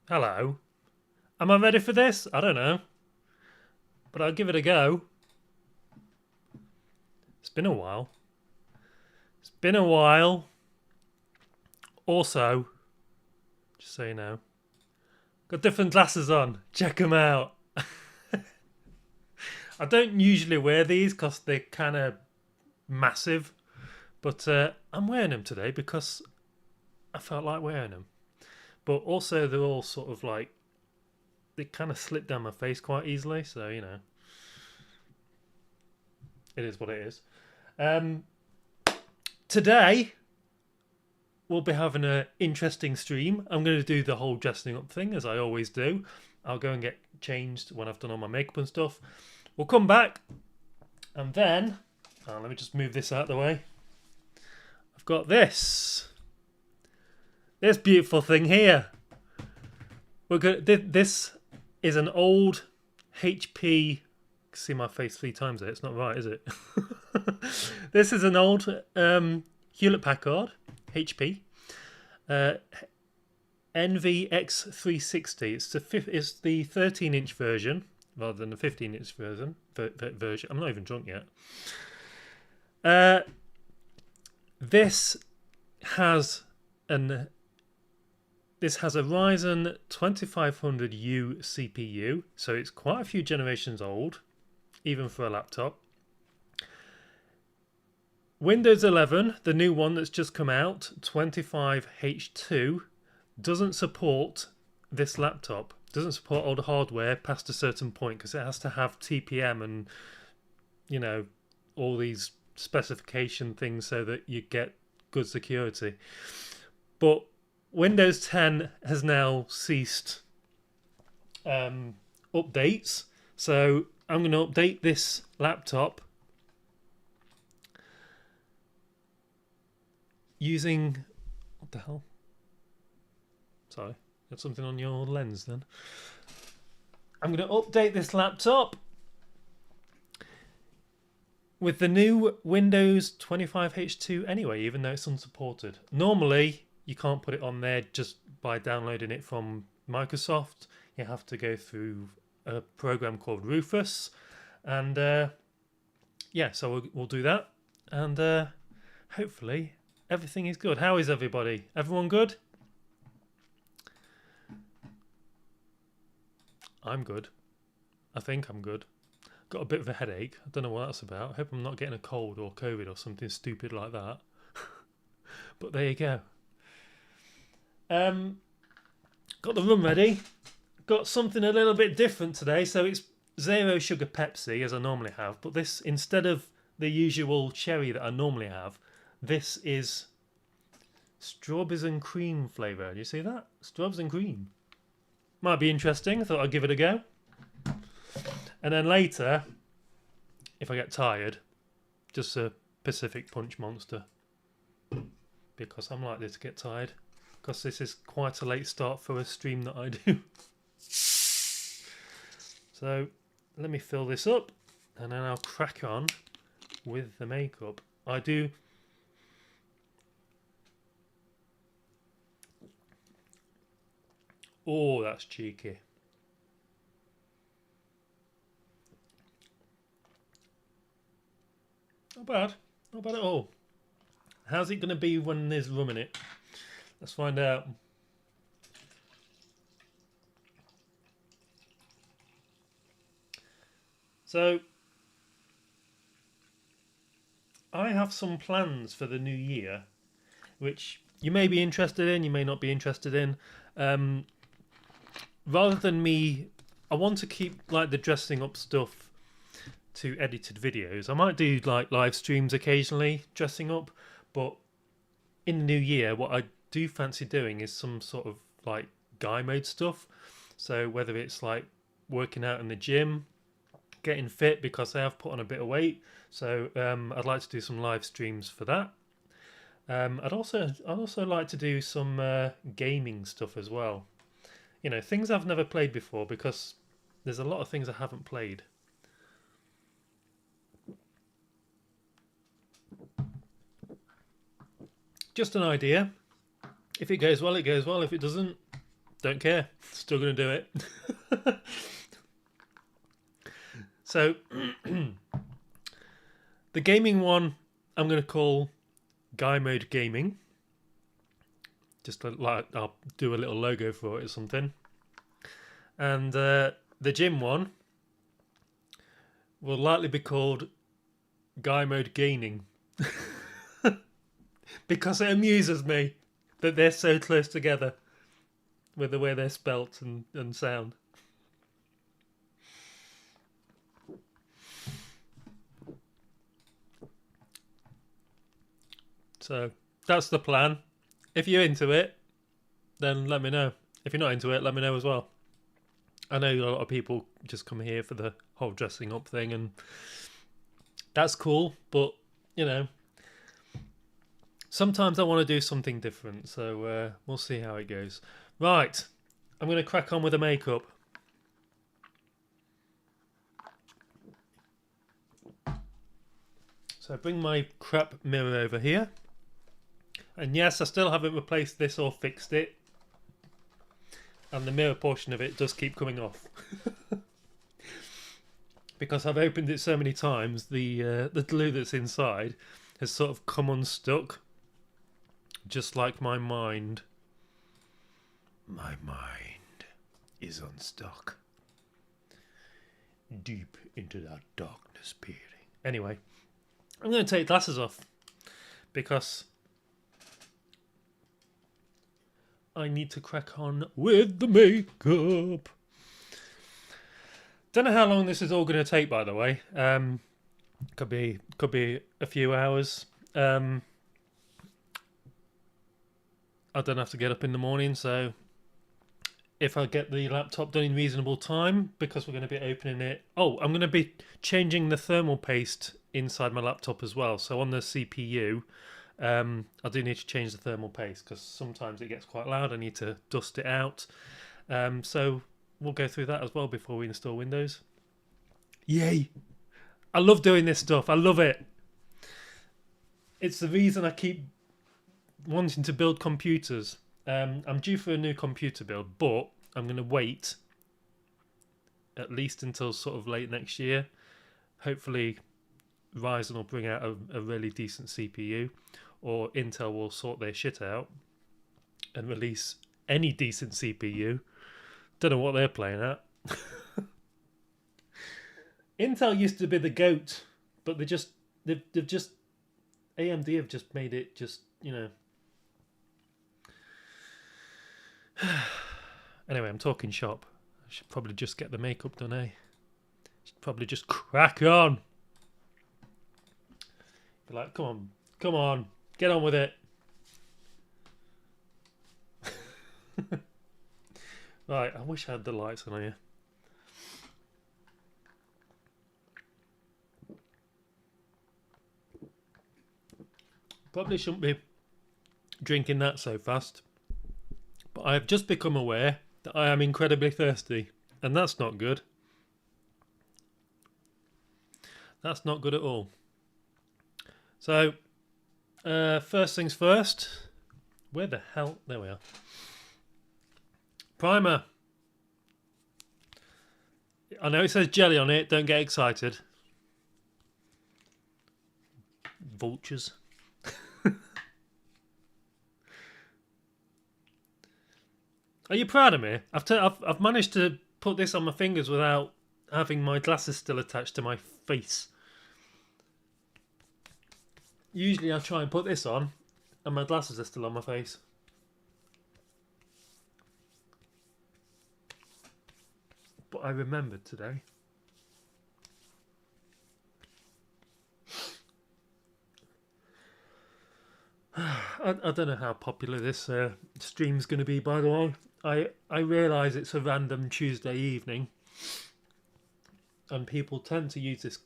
Hello. Am I ready for this? I don't know. But I'll give it a go. It's been a while. It's been a while. Also, just so you know, got different glasses on. Check them out. I don't usually wear these because they're kind of massive. But I'm wearing them today because I felt like wearing them. But also, they're all sort of like, they kind of slip down my face quite easily. So, you know, it is what it is. Um, Today, we'll be having an interesting stream. I'm going to do the whole dressing up thing as I always do. I'll go and get changed when I've done all my makeup and stuff. We'll come back and then let me just move this out of the way. I've got this beautiful thing here. This is an old HP. See my face 3 times there. It's not right, is it? This is an old Hewlett Packard HP NVX360. It's the 13-inch version rather than the 15-inch version. I'm not even drunk yet. This has a Ryzen 2500U CPU, so it's quite a few generations old, even for a laptop. Windows 11, the new one that's just come out, 25H2, doesn't support this laptop. Doesn't support old hardware past a certain point because it has to have TPM and, you know, all these specification things so that you get good security. But Windows 10 has now ceased updates, so I'm going to update this laptop using, what the hell? Sorry, got something on your lens then. I'm going to update this laptop with the new Windows 25H2 anyway, even though it's unsupported. Normally, you can't put it on there just by downloading it from Microsoft. You have to go through a program called Rufus. And yeah, so we'll do that. And hopefully everything is good. How is everybody? Everyone good? I'm good. I think I'm good. Got a bit of a headache. I don't know what that's about. I hope I'm not getting a cold or COVID or something stupid like that. But there you go. Got the rum ready. Got something a little bit different today. So it's zero sugar Pepsi as I normally have. But this, instead of the usual cherry that I normally have, this is strawberries and cream flavour. Do you see that? Strawberries and cream. Might be interesting. I thought I'd give it a go. And then later, if I get tired, just a Pacific Punch Monster. Because I'm likely to get tired. Because this is quite a late start for a stream that I do. So let me fill this up and then I'll crack on with the makeup. I do. Oh, that's cheeky. Not bad. Not bad at all. How's it going to be when there's rum in it? Let's find out. So, I have some plans for the new year, which you may be interested in, you may not be interested in. Rather than me, I want to keep like the dressing up stuff to edited videos. I might do like live streams occasionally dressing up, but in the new year what I do fancy doing is some sort of like guy mode stuff. So whether it's like working out in the gym, getting fit because I have put on a bit of weight, so I'd like to do some live streams for that. I'd also like to do some gaming stuff as well. You know, things I've never played before because there's a lot of things I haven't played. Just an idea. If it goes well, it goes well. If it doesn't, don't care. Still going to do it. So, the gaming one I'm going to call Guy Mode Gaming. Just like I'll do a little logo for it or something. And the gym one will likely be called Guy Mode Gaining. Because it amuses me that they're so close together with the way they're spelt and sound. So that's the plan. If you're into it, then let me know. If you're not into it, let me know as well. I know a lot of people just come here for the whole dressing up thing, and that's cool, but you know, sometimes I want to do something different, so we'll see how it goes. Right, I'm going to crack on with the makeup. So bring my crap mirror over here. And yes, I still haven't replaced this or fixed it. And the mirror portion of it does keep coming off. Because I've opened it so many times, the glue that's inside has sort of come unstuck. Just like my mind. My mind is unstuck. Deep into that darkness peering. Anyway, I'm going to take glasses off. Because I need to crack on with the makeup. Don't know how long this is all going to take, by the way. Could be a few hours. I don't have to get up in the morning, so if I get the laptop done in reasonable time, because we're going to be opening it. Oh, I'm going to be changing the thermal paste inside my laptop as well. So on the CPU, I do need to change the thermal paste because sometimes it gets quite loud. I need to dust it out. So we'll go through that as well before we install Windows. Yay! I love doing this stuff. I love it. It's the reason I keep wanting to build computers. I'm due for a new computer build, but I'm going to wait at least until sort of late next year. Hopefully Ryzen will bring out a really decent CPU, or Intel will sort their shit out and release any decent CPU. Don't know what they're playing at. Intel used to be the GOAT, but they've just AMD have just made it just, you know. Anyway, I'm talking shop. I should probably just get the makeup done, eh? Should probably just crack on. Be like, come on, get on with it. Right, I wish I had the lights on here. Probably shouldn't be drinking that so fast. But I have just become aware that I am incredibly thirsty. And that's not good. That's not good at all. So, first things first. Where the hell? There we are. Primer. I know it says jelly on it. Don't get excited. Vultures. Are you proud of me? I've managed to put this on my fingers without having my glasses still attached to my face. Usually I try and put this on and my glasses are still on my face. But I remembered today. I don't know how popular this stream's going to be, by the way. I realise it's a random Tuesday evening and people tend to use this...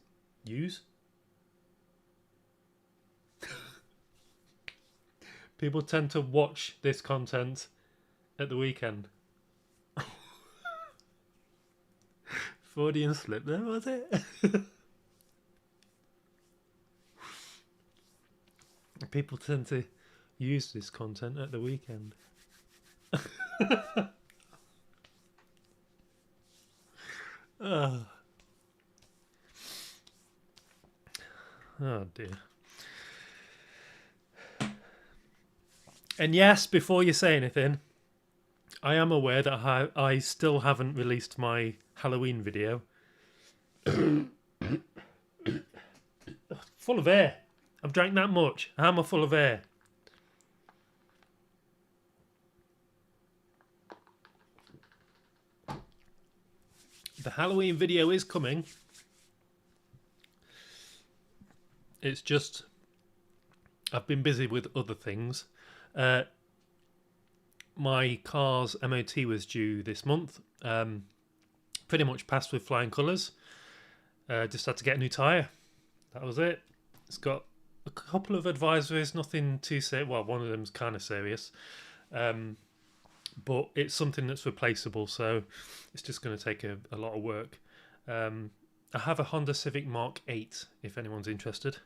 People tend to watch this content at the weekend. Freudian slip there, was it? People tend to use this content at the weekend. Oh, oh dear. And yes, before you say anything, I am aware that I still haven't released my Halloween video. Full of air. I've drank that much. How am I full of air? The Halloween video is coming. It's just I've been busy with other things. My car's MOT was due this month. Pretty much passed with flying colours. Just had to get a new tyre. That was it. It's got a couple of advisories, nothing too serious. Well, one of them's kind of serious. But it's something that's replaceable, so it's just going to take a lot of work. I have a Honda Civic Mark 8 if anyone's interested.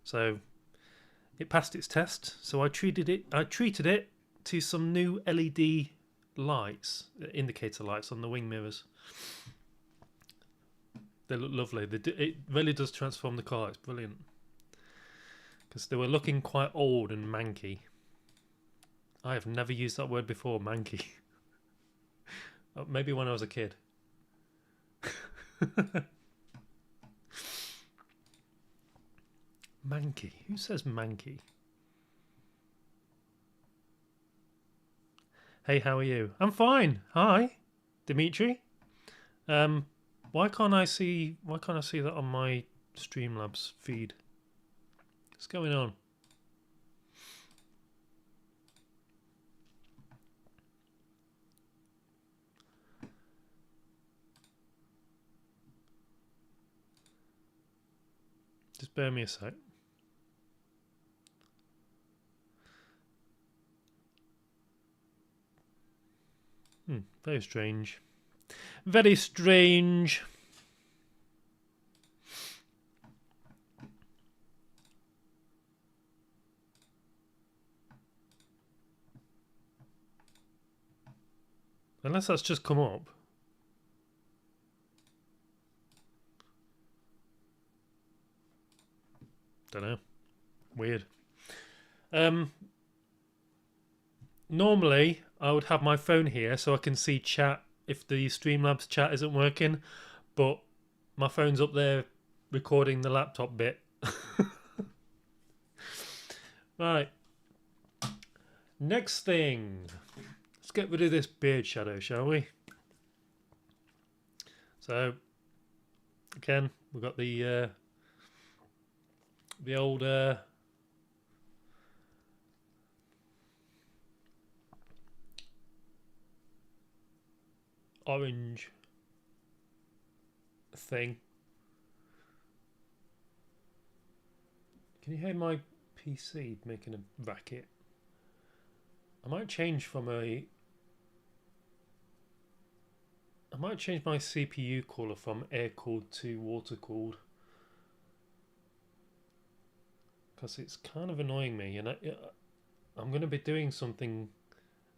So it passed its test, so I treated it to some new LED lights, indicator lights on the wing mirrors. They look lovely. It really does transform the car. It's brilliant. Because they were looking quite old and manky. I have never used that word before, manky. Maybe when I was a kid. Manky. Who says manky? Hey, how are you? I'm fine. Hi, Dimitri. Why can't I see that on my Streamlabs feed? What's going on? Just bear me a sec. Very strange. Very strange. Unless that's just come up. Don't know. Weird. Normally, I would have my phone here so I can see chat if the Streamlabs chat isn't working, but my phone's up there recording the laptop bit. Right. Next thing. Let's get rid of this beard shadow, shall we? So, again, we've got the old orange thing. Can you hear my PC making a racket? I might change my CPU cooler from air cooled to water cooled, because it's kind of annoying me, and I'm going to be doing something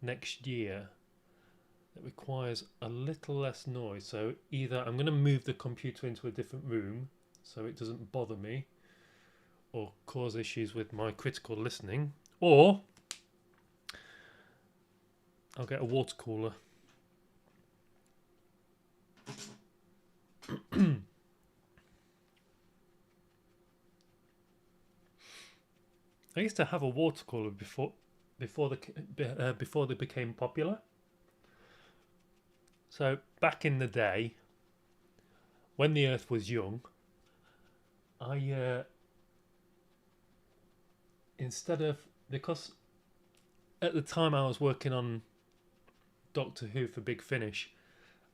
next year that requires a little less noise. So either I'm going to move the computer into a different room so it doesn't bother me or cause issues with my critical listening, or I'll get a water cooler. I used to have a water cooler before they became popular. So back in the day, when the Earth was young, because at the time I was working on Doctor Who for Big Finish,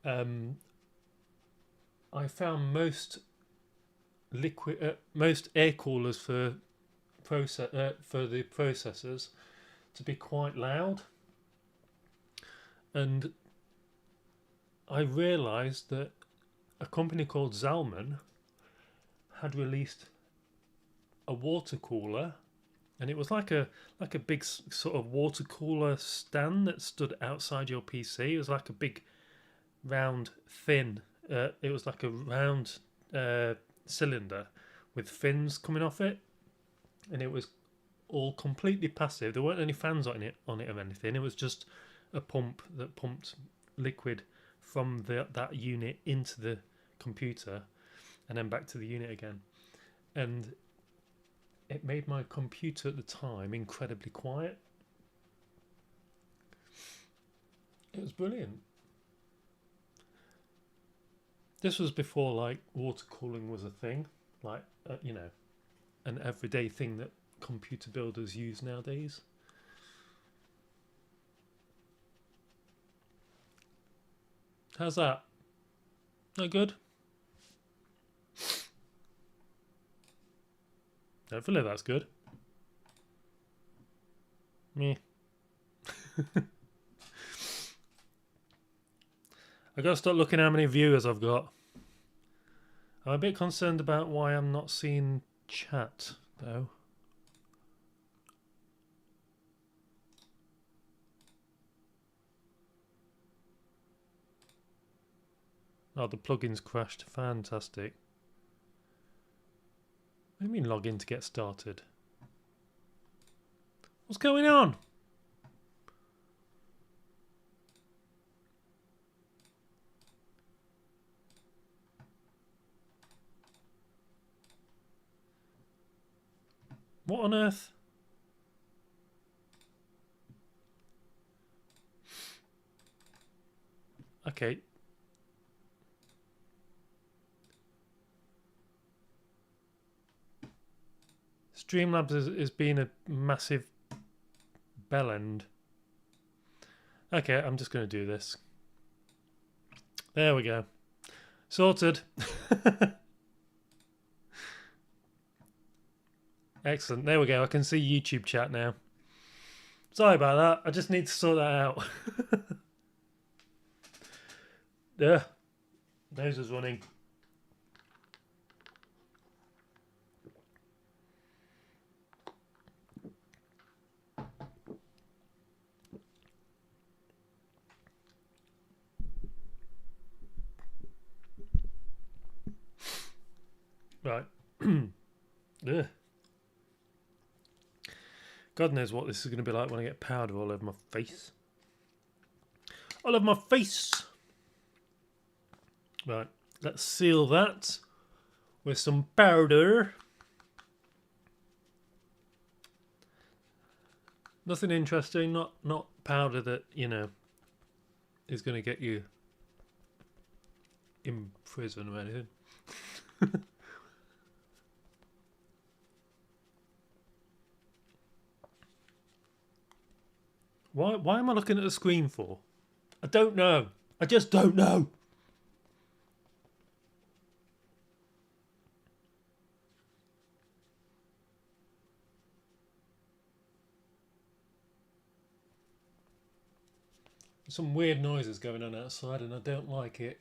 I found most air coolers for the processors to be quite loud, and I realised that a company called Zalman had released a water cooler, and it was like a big sort of water cooler stand that stood outside your PC. It was like a big round, thin. It was like a round cylinder with fins coming off it, and it was all completely passive. There weren't any fans on it or anything. It was just a pump that pumped liquid from that unit into the computer and then back to the unit again. And it made my computer at the time incredibly quiet. It was brilliant. This was before like water cooling was a thing, like you know, an everyday thing that computer builders use nowadays. How's that? Not good? Hopefully that's good. Me. I gotta start looking how many viewers I've got. I'm a bit concerned about why I'm not seeing chat though. Oh, the plugin's crashed. Fantastic. What do you mean log in to get started? What's going on? What on earth? Okay. Streamlabs is being a massive bellend. Okay, I'm just going to do this. There we go. Sorted. Excellent. There we go. I can see YouTube chat now. Sorry about that. I just need to sort that out. Yeah. Nose is running. Right. Ugh. God knows what this is going to be like when I get powder all over my face. All over my face! Right. Let's seal that with some powder. Nothing interesting, not powder that, you know, is going to get you in prison or anything. Why am I looking at the screen for? I don't know. I just don't know. Some weird noises going on outside and I don't like it.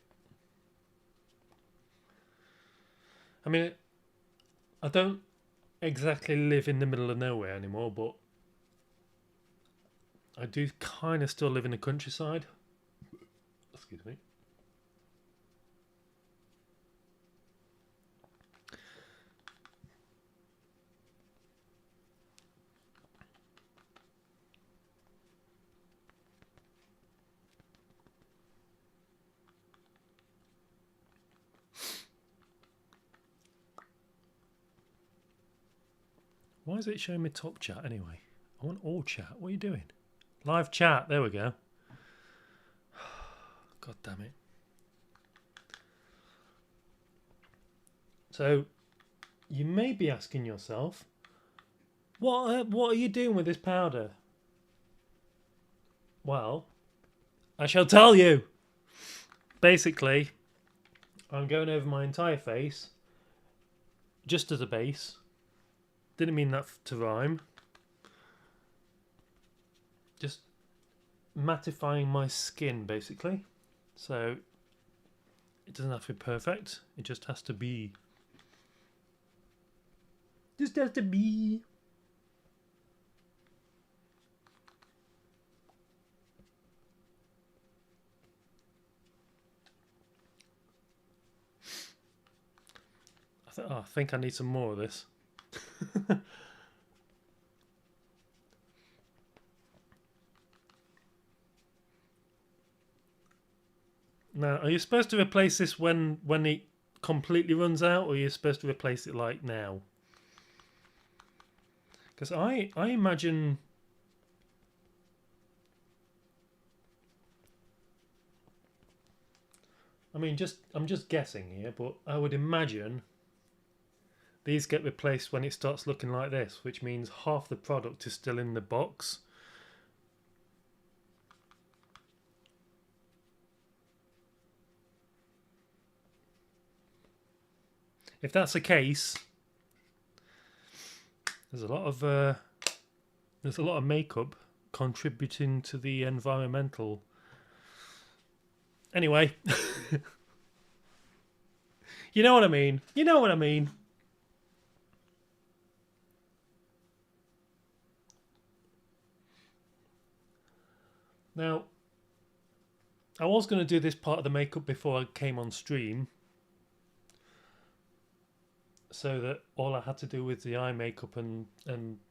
I mean, I don't exactly live in the middle of nowhere anymore, but I do kind of still live in the countryside. Excuse me. Why is it showing me top chat anyway? I want all chat. What are you doing? Live chat. There we go. God damn it. So, you may be asking yourself, what are you doing with this powder? Well, I shall tell you. Basically, I'm going over my entire face, just as a base. Didn't mean that to rhyme. Just mattifying my skin, basically. So, it doesn't have to be perfect. It just has to be. Just has to be. I think I need some more of this. Now, are you supposed to replace this when it completely runs out, or are you supposed to replace it like now? Because I imagine... I mean, I'm just guessing here, but I would imagine these get replaced when it starts looking like this, which means half the product is still in the box. If that's the case, there's a lot of makeup contributing to the environmental. Anyway, you know what I mean. You know what I mean. Now, I was going to do this part of the makeup before I came on stream, so that all I had to do was the eye makeup and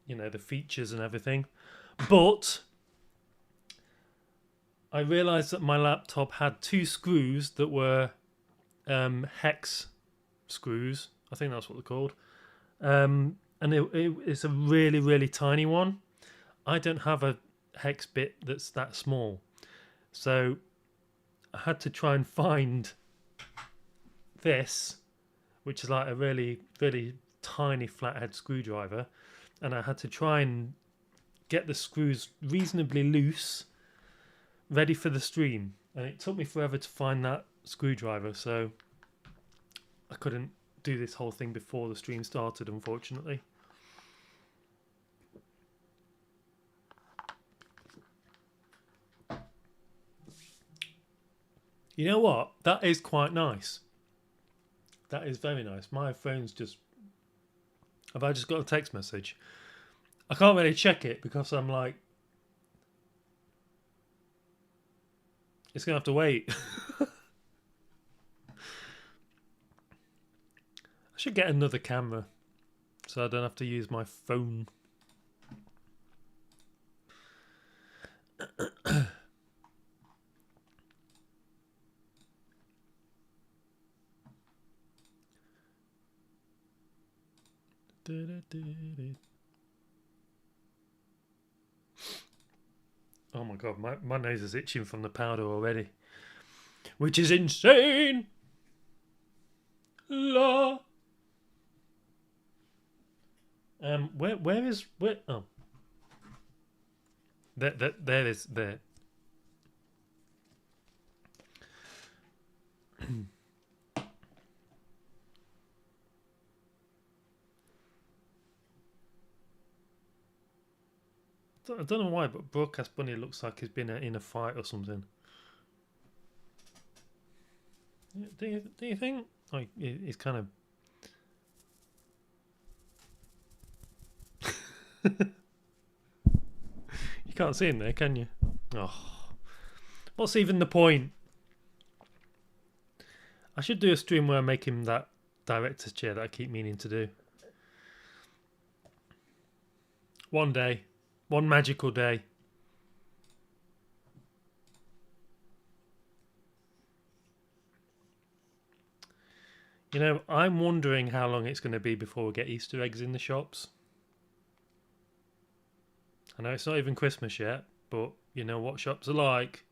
you know, the features and everything. But I realised that my laptop had 2 screws that were hex screws. I think that's what they're called. And it's a really, really tiny one. I don't have a hex bit that's that small. So I had to try and find this, which is like a really, really tiny flathead screwdriver. And I had to try and get the screws reasonably loose, ready for the stream. And it took me forever to find that screwdriver, so I couldn't do this whole thing before the stream started, unfortunately. You know what? That is quite nice. That is very nice. My phone's just... Have I just got a text message? I can't really check it because I'm like... It's going to have to wait. I should get another camera so I don't have to use my phone. Oh my god, my nose is itching from the powder already, which is insane. La. Where is oh, there is there. I don't know why, but Broadcast Bunny looks like he's been in a fight or something. Do you think? Oh, he's kind of... You can't see him there, can you? Oh, what's even the point? I should do a stream where I make him that director's chair that I keep meaning to do. One day. One magical day. You know, I'm wondering how long it's going to be before we get Easter eggs in the shops. I know it's not even Christmas yet, but you know what shops are like.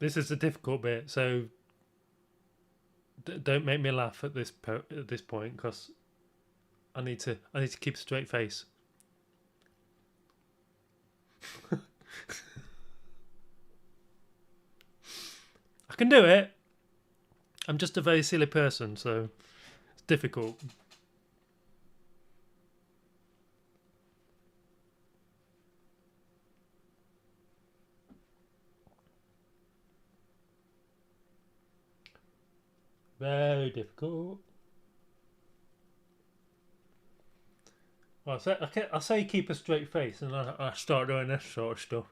This is the difficult bit, so don't make me laugh at this point, because I need to keep a straight face. I can do it. I'm just a very silly person, so it's difficult. Very difficult. Well, I say keep a straight face, and I start doing this sort of stuff.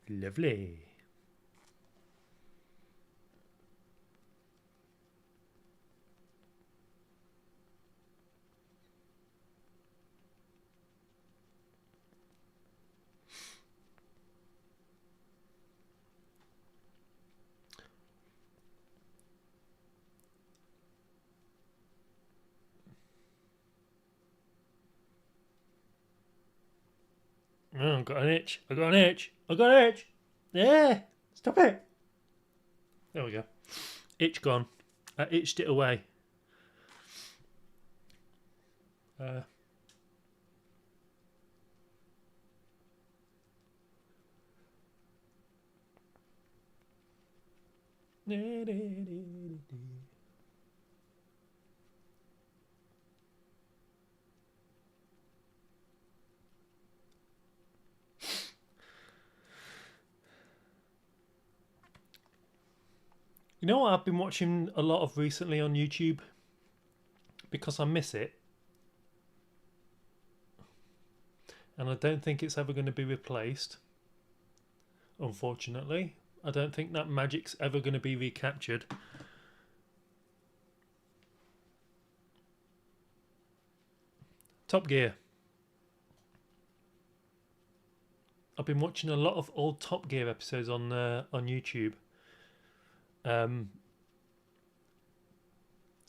Lovely. Oh, I've got an itch. I got an itch. I got an itch. Yeah. Stop it. There we go. Itch gone. I itched it away. You know what I've been watching a lot of recently on YouTube? Because I miss it. And I don't think it's ever going to be replaced. Unfortunately. I don't think that magic's ever going to be recaptured. Top Gear. I've been watching a lot of old Top Gear episodes on YouTube. And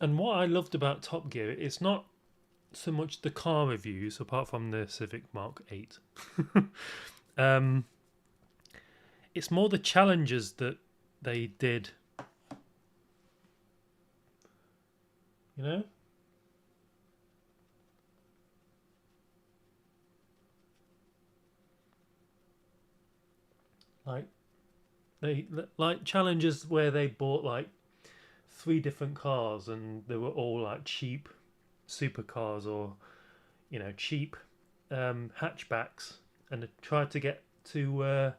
what I loved about Top Gear, it's not so much the car reviews, apart from the Civic Mark 8. It's more the challenges that they did. You know? Like challenges where they bought like 3 different cars and they were all like cheap supercars or cheap hatchbacks, and they tried to get to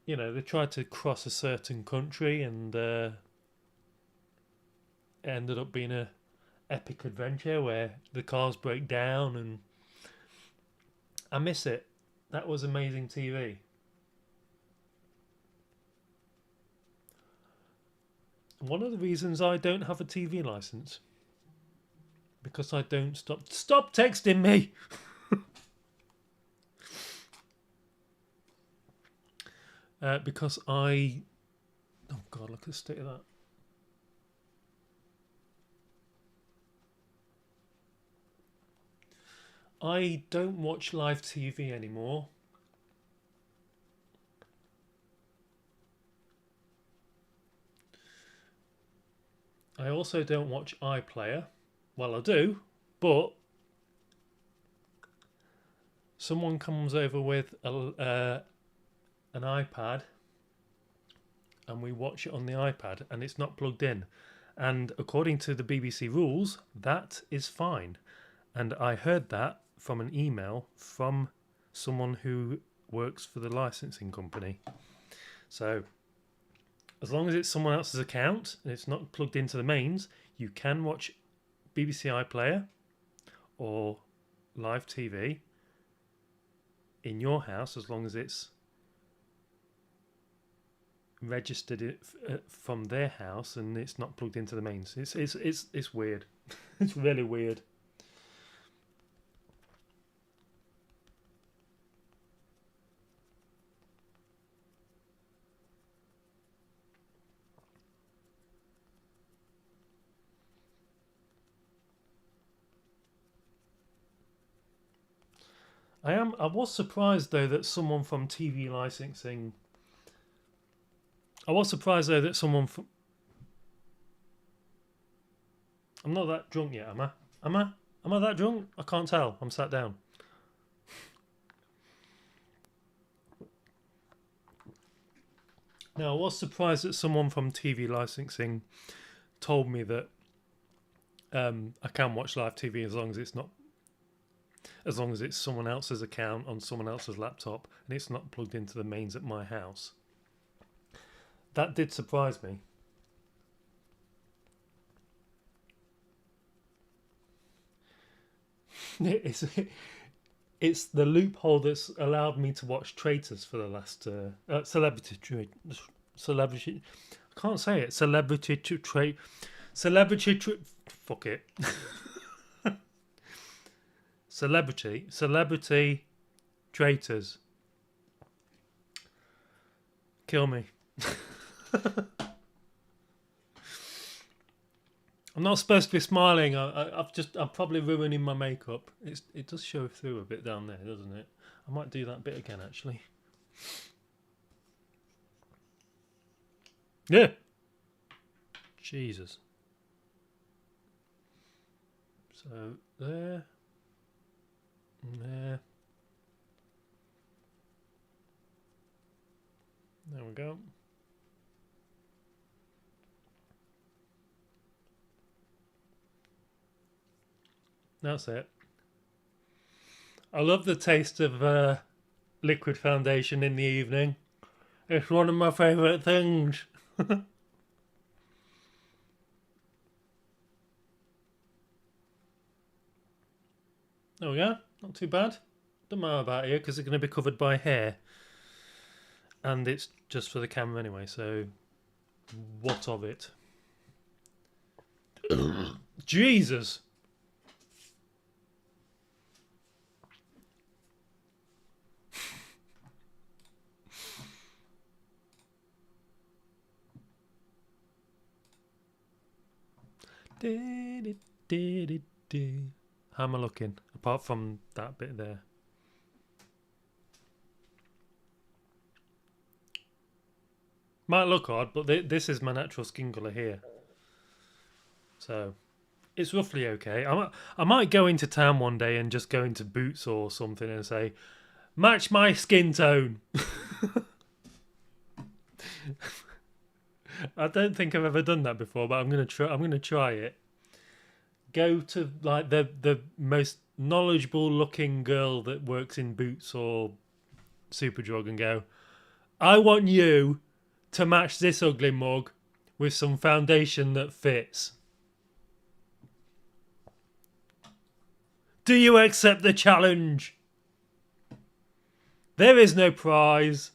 they tried to cross a certain country, and it ended up being a epic adventure where the cars break down, and I miss it. That was amazing TV. One of the reasons I don't have a TV license, because I don't stop texting me. Because oh god, look at the state of that. I don't watch live TV anymore. I also don't watch iPlayer. Well, I do, but someone comes over with an iPad and we watch it on the iPad and it's not plugged in. And according to the BBC rules, that is fine. And I heard that from an email from someone who works for the licensing company. So as long as it's someone else's account and it's not plugged into the mains, you can watch BBC iPlayer or live TV in your house as long as it's registered it from their house and it's not plugged into the mains. It's weird. It's really weird. I was surprised though that someone from TV licensing. I was surprised though that someone from. I'm not that drunk yet, am I? Am I that drunk? I can't tell. I'm sat down. Now, I was surprised that someone from TV licensing told me that I can watch live TV as long as it's someone else's account on someone else's laptop and it's not plugged into the mains at my house. That did surprise me. it's the loophole that's allowed me to watch Traitors for the last celebrity. I can't say it. Fuck it. Celebrity Traitors. Kill me. I'm not supposed to be smiling. I'm probably ruining my makeup. It does show through a bit down there, doesn't it? I might do that bit again, actually. Yeah. Jesus. So there. There. There we go. That's it. I love the taste of liquid foundation in the evening. It's one of my favourite things. There we go. Not too bad. Don't matter about here because it's going to be covered by hair. And it's just for the camera anyway, so what of it? Jesus! How am I looking? Apart from that bit there. Might look odd, but this is my natural skin colour here. So, it's roughly okay. I might go into town one day and just go into Boots or something and say, match my skin tone. I don't think I've ever done that before, but I'm gonna try it. Go to like the most knowledgeable looking girl that works in Boots or Superdrug and go, I want you to match this ugly mug with some foundation that fits. Do you accept the challenge? There is no prize.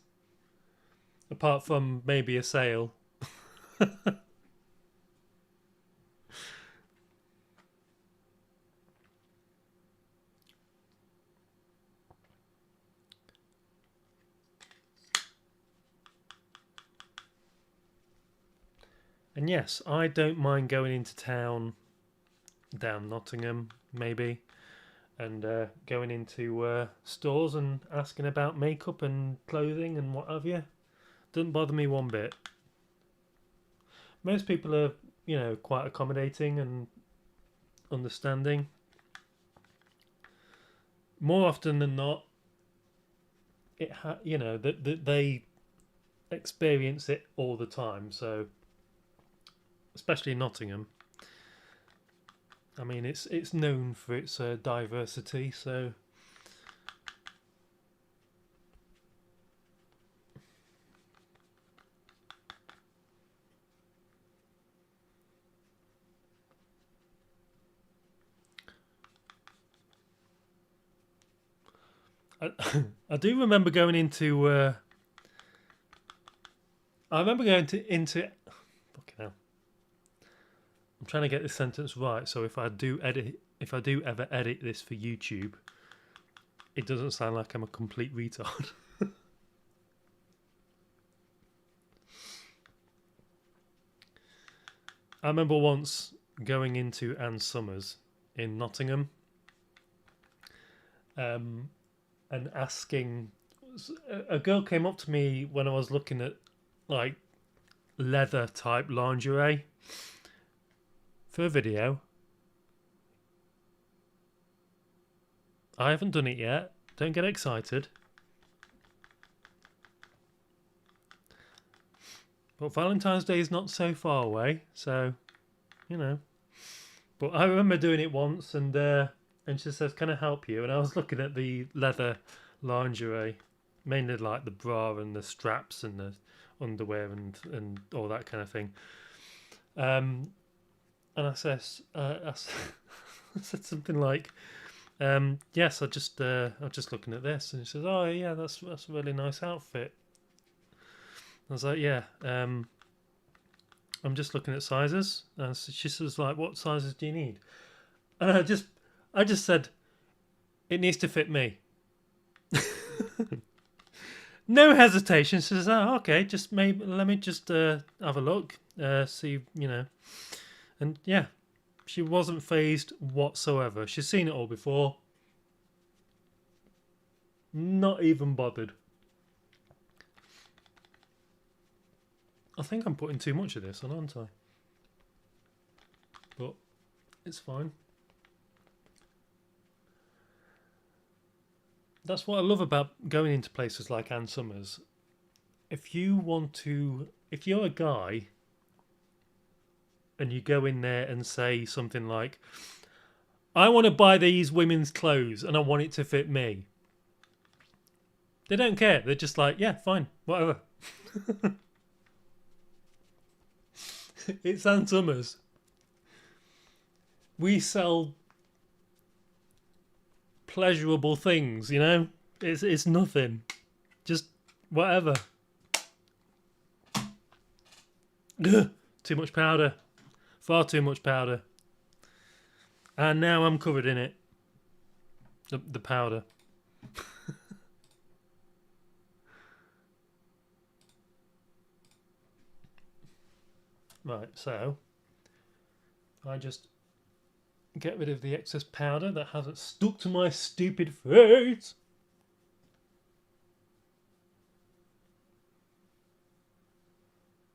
Apart from maybe a sale. And yes, I don't mind going into town, down Nottingham maybe, and going into stores and asking about makeup and clothing and what have you. Doesn't bother me one bit. Most people are, quite accommodating and understanding. More often than not, that they experience it all the time. So, especially in Nottingham, I mean, it's known for its diversity. So, I do remember going into. I remember going into. Fucking hell. I'm trying to get this sentence right, so if I do ever edit this for YouTube, it doesn't sound like I'm a complete retard. I remember once going into Ann Summers in Nottingham, and asking. A girl came up to me when I was looking at like leather type lingerie for a video. I haven't done it yet. Don't get excited. But Valentine's Day is not so far away, so But I remember doing it once, and she says, "Can I help you?" And I was looking at the leather lingerie, mainly like the bra and the straps and the underwear and all that kind of thing. And I said something like, yes, I'm just looking at this, and she says, oh yeah, that's a really nice outfit. I was like, yeah, I'm just looking at sizes. And so she says, like, what sizes do you need? And I just said, it needs to fit me. No hesitation. She says, oh, okay, just maybe let me just have a look, see, you know. And yeah, she wasn't phased whatsoever. She's seen it all before. Not even bothered. I think I'm putting too much of this on, aren't I? But it's fine. That's what I love about going into places like Ann Summers. If you're a guy and you go in there and say something like, I want to buy these women's clothes and I want it to fit me. They don't care. They're just like, yeah, fine, whatever. It's Ann Summers. We sell pleasurable things, you know? It's nothing. Just whatever. Ugh, too much powder. Far too much powder. And now I'm covered in it. The powder. Right, so I just get rid of the excess powder that hasn't stuck to my stupid face.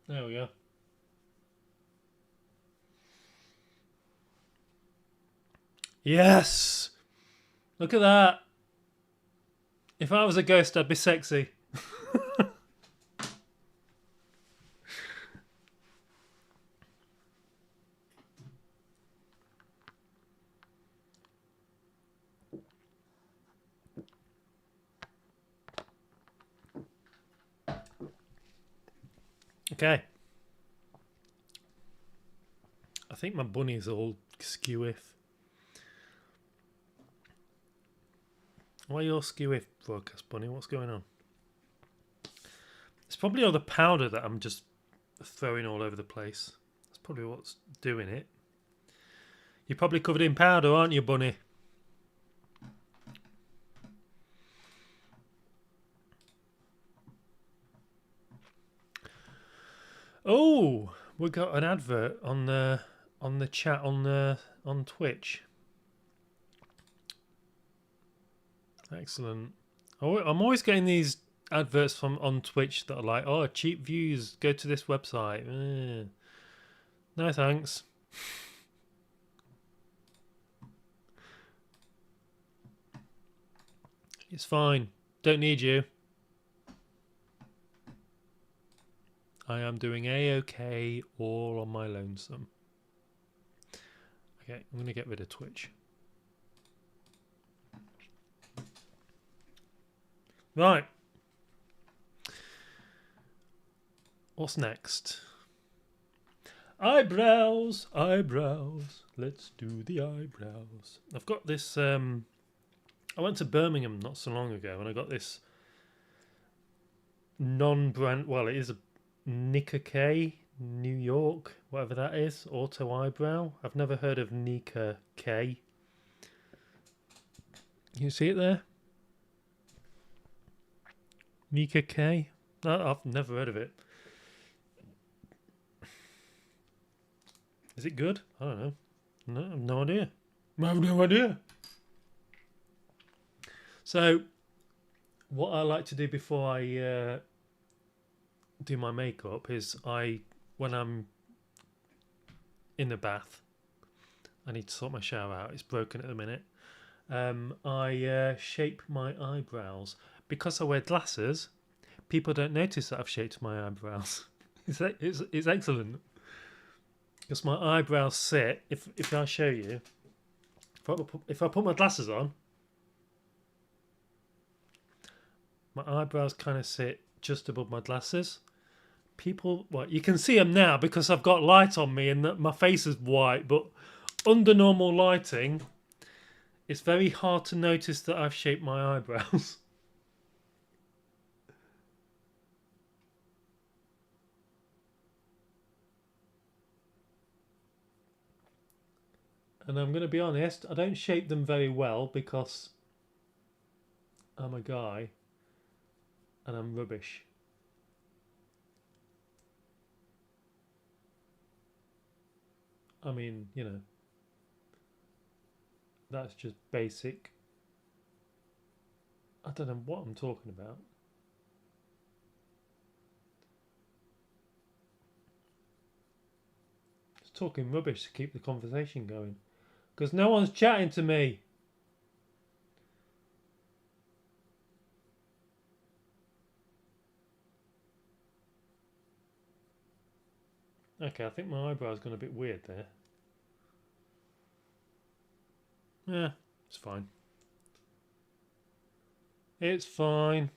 There we go. Yes! Look at that. If I was a ghost, I'd be sexy. Okay. I think my bunny's all skew-if. Why are you all skew-if, broadcast bunny? What's going on? It's probably all the powder that I'm just throwing all over the place. That's probably what's doing it. You're probably covered in powder, aren't you, bunny? Oh, we got an advert on the chat on Twitch. Excellent. I'm always getting these adverts from on Twitch that are like, oh, cheap views, go to this website. No thanks. It's fine. Don't need you. I am doing A-OK all on my lonesome. Okay, I'm going to get rid of Twitch. Right. What's next? Eyebrows, eyebrows. Let's do the eyebrows. I've got this... I went to Birmingham not so long ago and I got this non-brand... Well, it is a Nika K, New York, whatever that is, auto eyebrow. I've never heard of Nika K. You see it there? Nika K? No, I've never heard of it. Is it good? I don't know. No, I have no idea. I have no idea. So, what I like to do before I do my makeup is when I'm in the bath, I need to sort my shower out. It's broken at the minute. I shape my eyebrows. Because I wear glasses, people don't notice that I've shaped my eyebrows. It's excellent. Because my eyebrows sit, if I show you, if I put my glasses on, my eyebrows kind of sit just above my glasses. People, well, you can see them now because I've got light on me and my face is white, but under normal lighting, it's very hard to notice that I've shaped my eyebrows. And I'm going to be honest, I don't shape them very well because I'm a guy and I'm rubbish. I mean, you know, that's just basic. I don't know what I'm talking about. Just talking rubbish to keep the conversation going. Because no one's chatting to me. Okay, I think my eyebrow's gone a bit weird there. Yeah, it's fine. It's fine.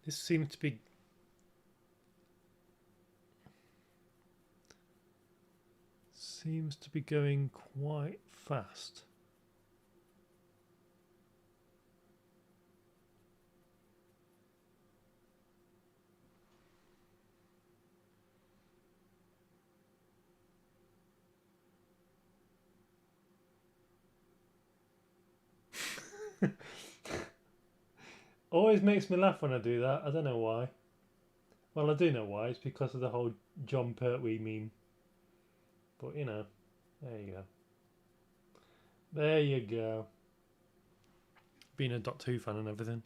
This seems to be going quite fast. Always makes me laugh when I do that. I don't know why. Well, I do know why. It's because of the whole John Pertwee meme. But, you know, there you go. There you go. Being a Doctor Who fan and everything.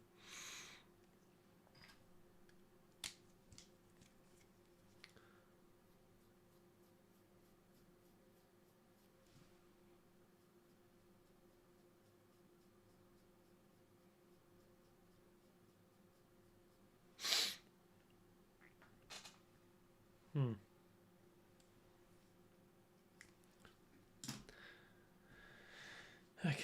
Okay.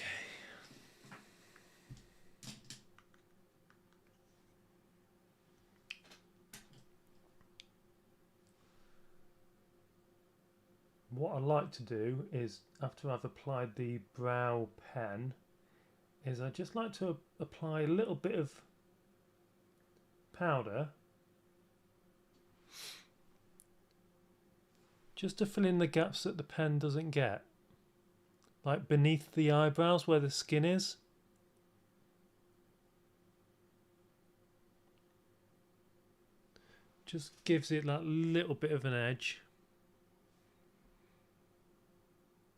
What I like to do is, after I've applied the brow pen, is I just like to apply a little bit of powder just to fill in the gaps that the pen doesn't get. Like beneath the eyebrows where the skin is. Just gives it that little bit of an edge.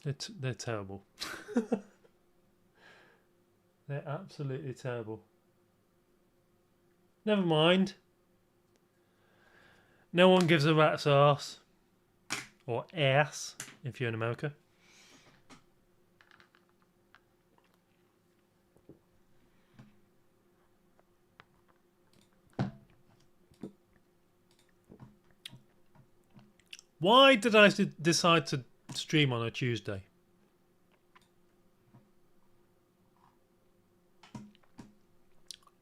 They're terrible. They're absolutely terrible. Never mind. No one gives a rat's arse. Or ass, if you're in America. Why did I decide to stream on a Tuesday?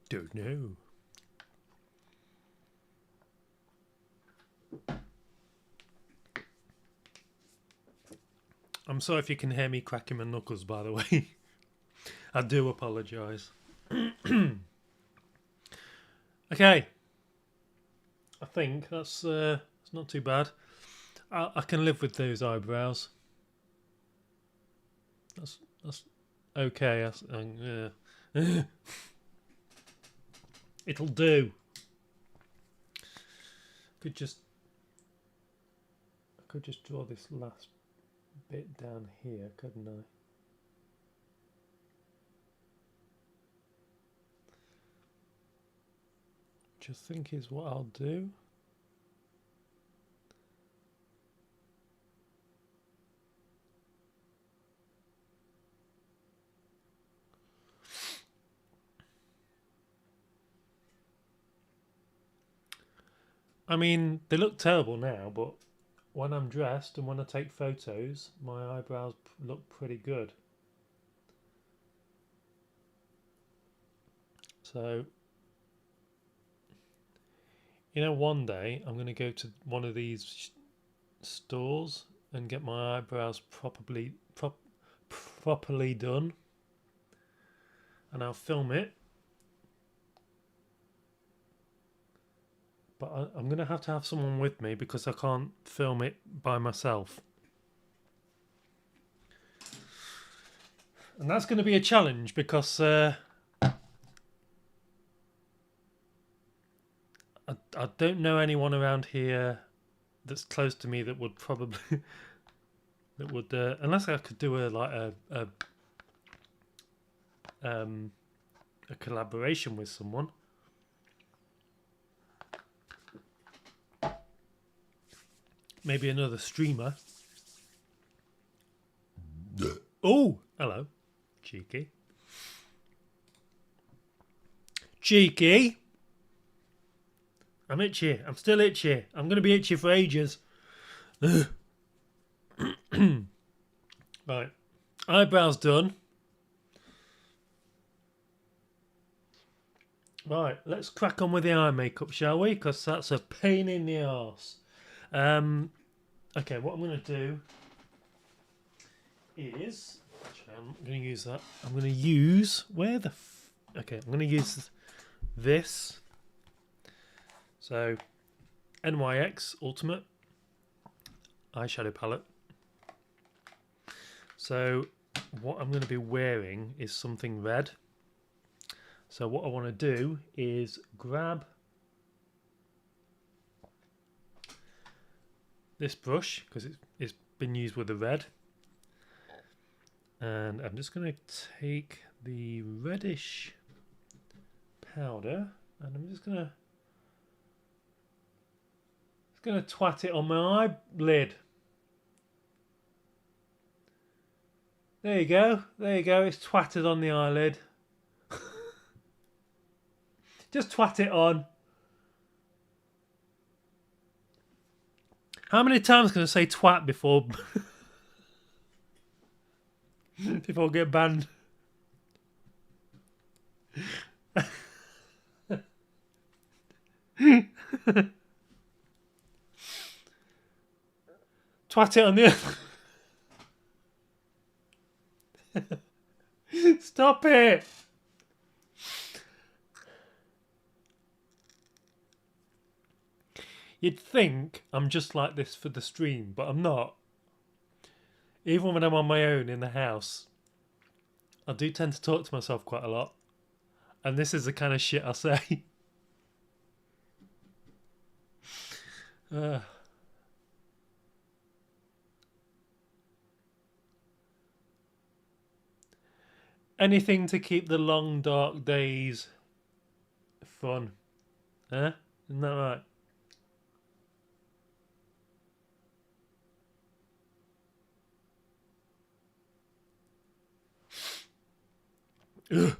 Don't know. I'm sorry if you can hear me cracking my knuckles, by the way. I do apologise. Okay. I think that's not too bad. I can live with those eyebrows. That's okay. It'll do. I could just draw this last bit down here, couldn't I? Which I think is what I'll do. I mean, they look terrible now, but when I'm dressed and when I take photos, my eyebrows look pretty good. So, you know, one day I'm going to go to one of these stores and get my eyebrows properly done, and I'll film it. But I'm going to have someone with me because I can't film it by myself. And that's going to be a challenge because I don't know anyone around here that's close to me that would probably that would unless I could do a collaboration with someone. Maybe another streamer. Oh, hello. Cheeky. Cheeky. I'm itchy. I'm still itchy. I'm going to be itchy for ages. Right. Eyebrows done. Right. Let's crack on with the eye makeup, shall we? Because that's a pain in the arse. Okay, what I'm going to do is... Actually, I'm not going to use that. I'm going to use... Where the... Okay, I'm going to use this. So, NYX Ultimate eyeshadow palette. So, what I'm going to be wearing is something red. So what I want to do is grab this brush, because it's been used with the red, and I'm just going to take the reddish powder and I'm just going to twat it on my eyelid. There you go, it's twatted on the eyelid. Just twat it on. How many times can I say twat before before I get banned? Twat it on the Stop it! You'd think I'm just like this for the stream, but I'm not. Even when I'm on my own in the house, I do tend to talk to myself quite a lot. And this is the kind of shit I say. Anything to keep the long dark days fun. Huh? Isn't that right? Ugh.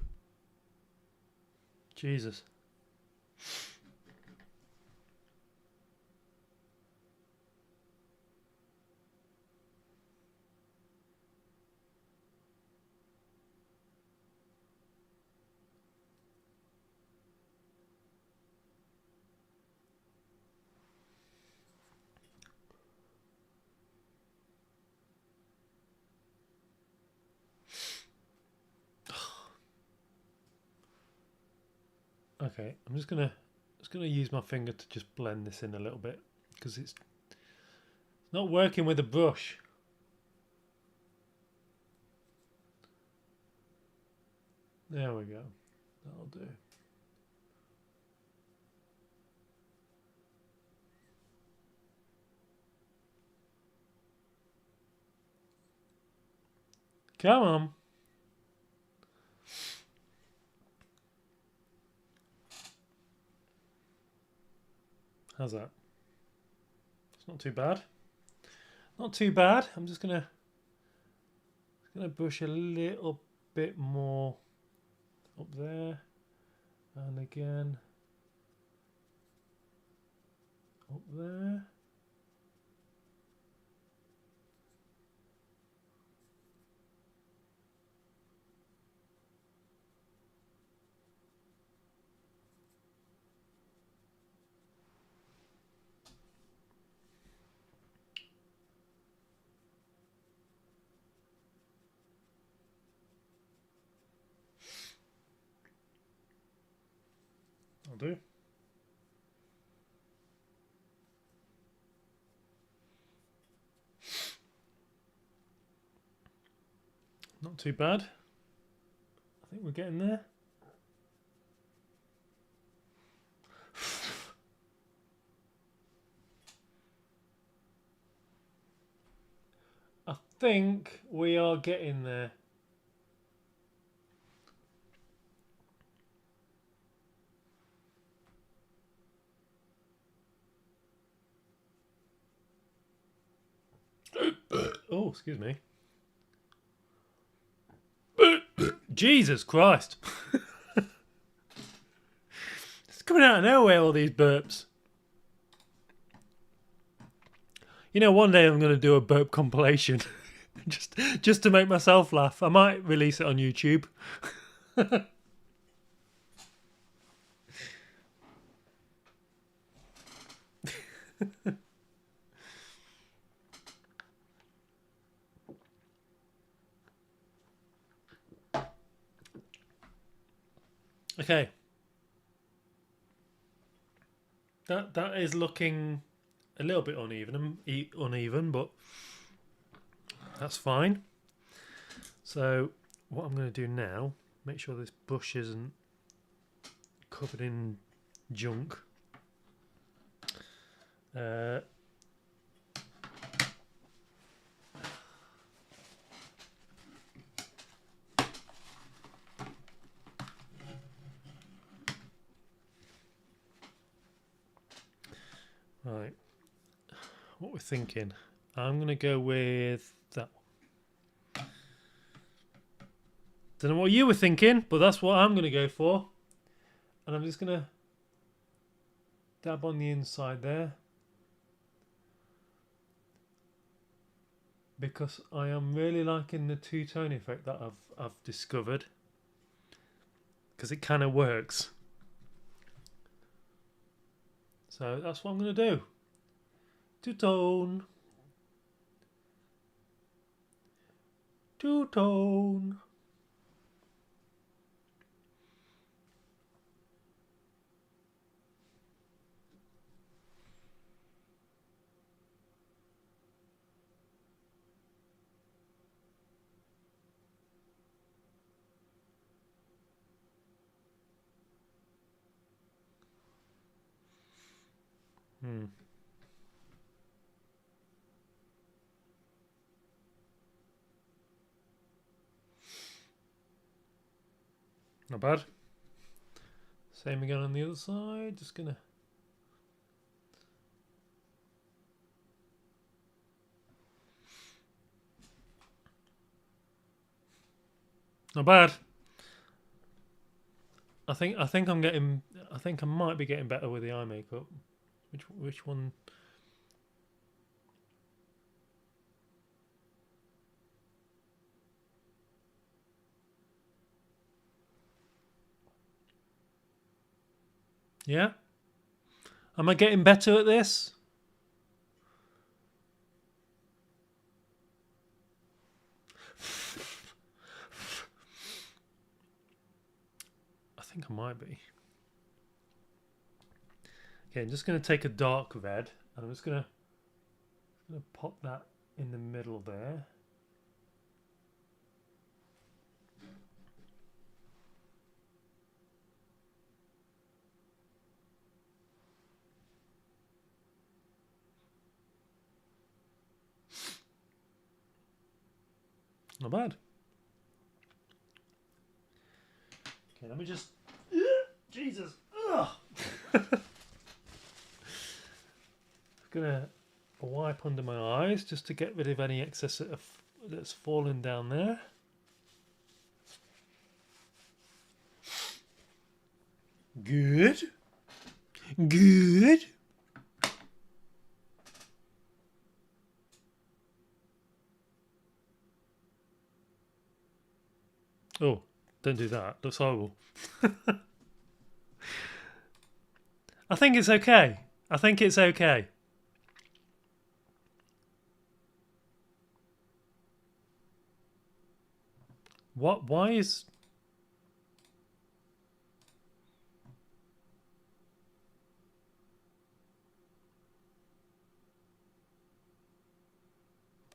Jesus. Okay, I'm just gonna use my finger to just blend this in a little bit because it's not working with a brush. There we go. That'll do. Come on. How's that? It's not too bad. Not too bad. I'm just gonna brush a little bit more up there, and again Up there. I'll do. Not too bad. I think we're getting there. I think we are getting there. Oh, excuse me. Jesus Christ. It's coming out of nowhere, all these burps. You know, one day I'm going to do a burp compilation. just to make myself laugh. I might release it on YouTube. Okay. That is looking a little bit uneven, but that's fine. So what I'm going to do now, make sure this bush isn't covered in junk. Right, what we're thinking, I'm going to go with that one. Don't know what you were thinking, but that's what I'm going to go for. And I'm just going to dab on the inside there, because I am really liking the two-tone effect that I've discovered, because it kind of works. So that's what I'm going to do. Two-tone. Two-tone. Not bad. Same again on the other side. Just gonna. Not bad. I think I'm getting. I think I might be getting better with the eye makeup. Which one? Yeah? Am I getting better at this? I think I might be. Okay, I'm just going to take a dark red and I'm just going to pop that in the middle there. Not bad. Okay, let me just... Jesus! Gonna wipe under my eyes just to get rid of any excess that's fallen down there. Good. Good. Oh, don't do that. Looks horrible. I think it's okay. I think it's okay. What? Why is...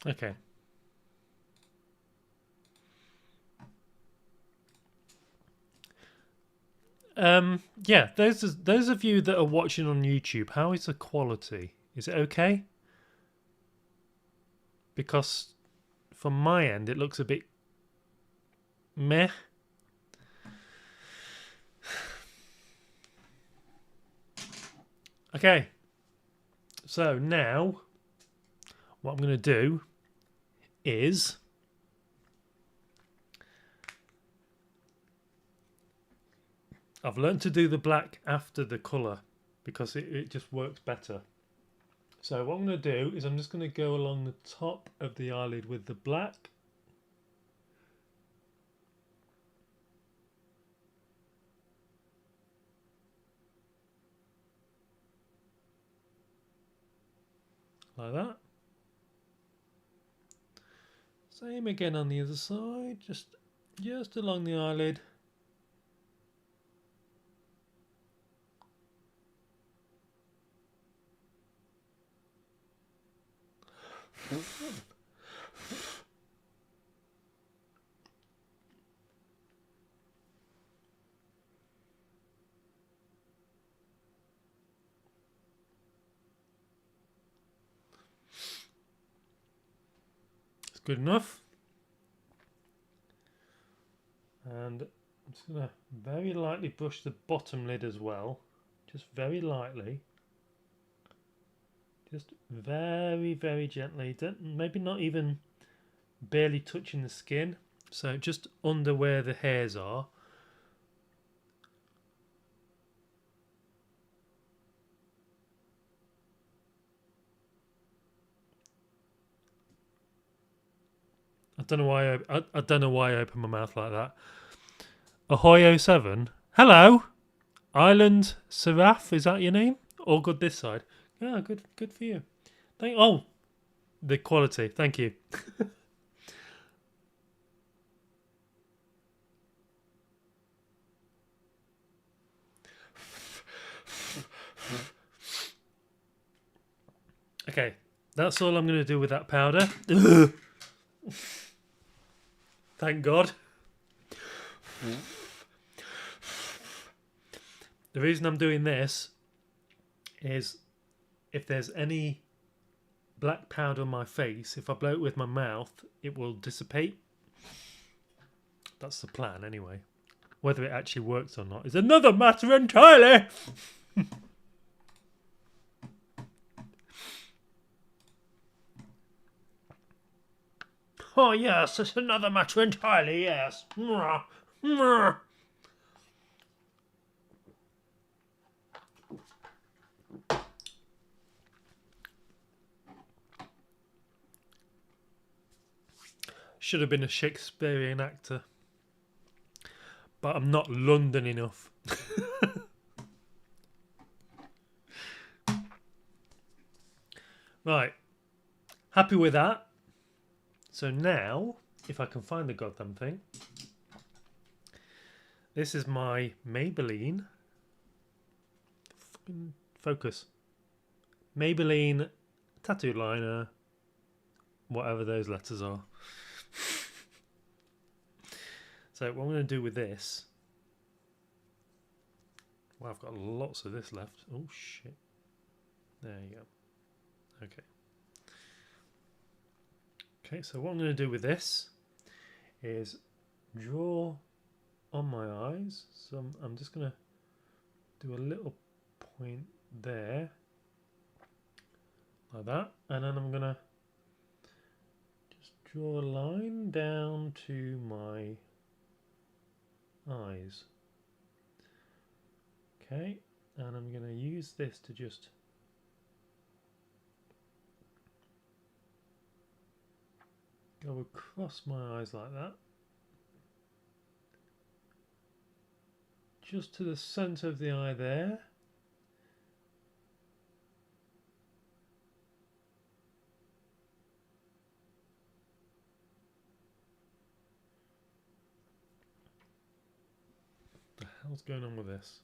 Okay. Yeah, those of you that are watching on YouTube, how is the quality? Is it okay? Because from my end, it looks a bit meh. Okay, so now what I'm going to do is I've learned to do the black after the colour because it just works better. So what I'm going to do is I'm just going to go along the top of the eyelid with the black. Like that. Same again on the other side, just along the eyelid. It's good enough. And I'm just going to very lightly brush the bottom lid as well. Just very lightly. Just very, very gently. Maybe not even barely touching the skin. So just under where the hairs are. I don't know why I don't know why I opened my mouth like that. Ahoy 07. Hello, Island Seraph. Is that your name? All good this side. Yeah, good for you. Oh, the quality. Thank you. Okay, that's all I'm going to do with that powder. Thank God. The reason I'm doing this is if there's any black powder on my face, if I blow it with my mouth, it will dissipate. That's the plan anyway. Whether it actually works or not is another matter entirely. Oh yes, it's another matter entirely, yes. Should have been a Shakespearean actor. But I'm not London enough. Right. Happy with that. So now, if I can find the goddamn thing. This is my Maybelline. Focus. Maybelline tattoo liner. Whatever those letters are. So what I'm going to do with this. Well, I've got lots of this left. Oh shit. There you go. Okay. Okay, so what I'm going to do with this is draw on my eyes. So I'm just going to do a little point there. Like that. And then I'm going to just draw a line down to my eyes. Okay, and I'm going to use this to just go across my eyes like that. just to the centre of the eye there. What the hell's going on with this?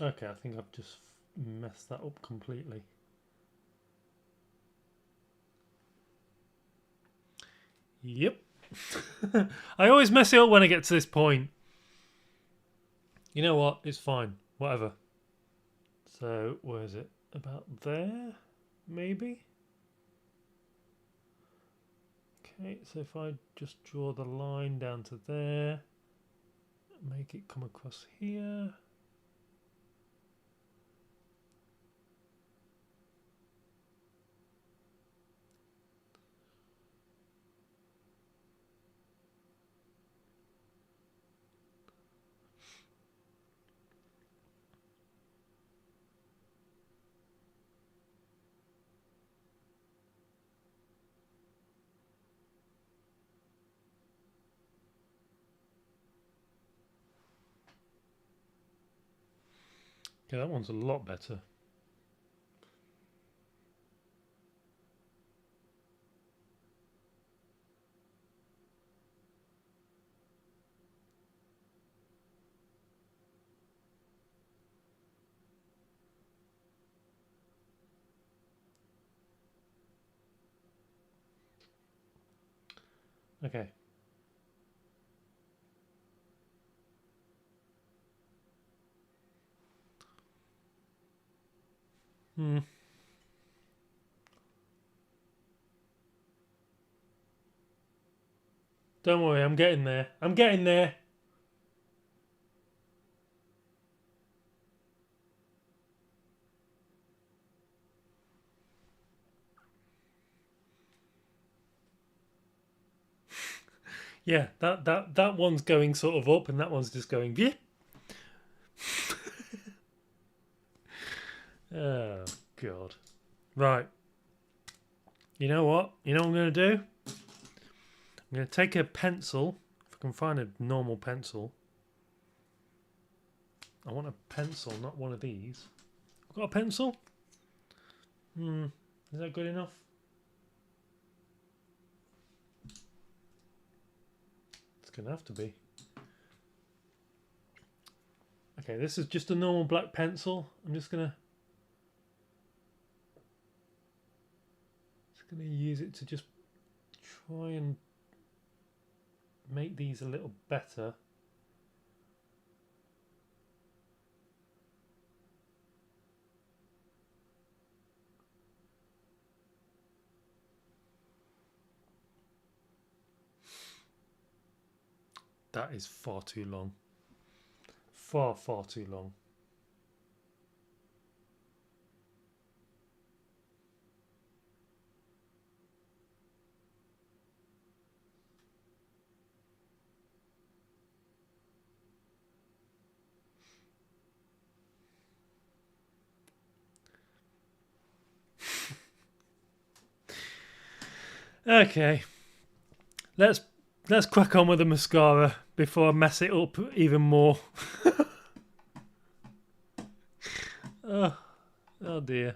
Okay, I think I've just messed that up completely. Yep. I always mess it up when I get to this point. You know what? It's fine. Whatever. So, where is it? About there? Maybe? Okay, so if I just draw the line down to there, make it come across here. Okay, that one's a lot better. Okay. Don't worry, I'm getting there. I'm getting there. Yeah, that one's going sort of up, and that one's just going yeah. Oh God. Right. You know what? You know what I'm going to do? I'm going to take a pencil. If I can find a normal pencil. I want a pencil, not one of these. I've got a pencil? Is that good enough? It's going to have to be. Okay, this is just a normal black pencil. I'm just going to use it to just try and make these a little better. That is far too long. Far too long. Okay, let's crack on with the mascara before I mess it up even more. Oh dear.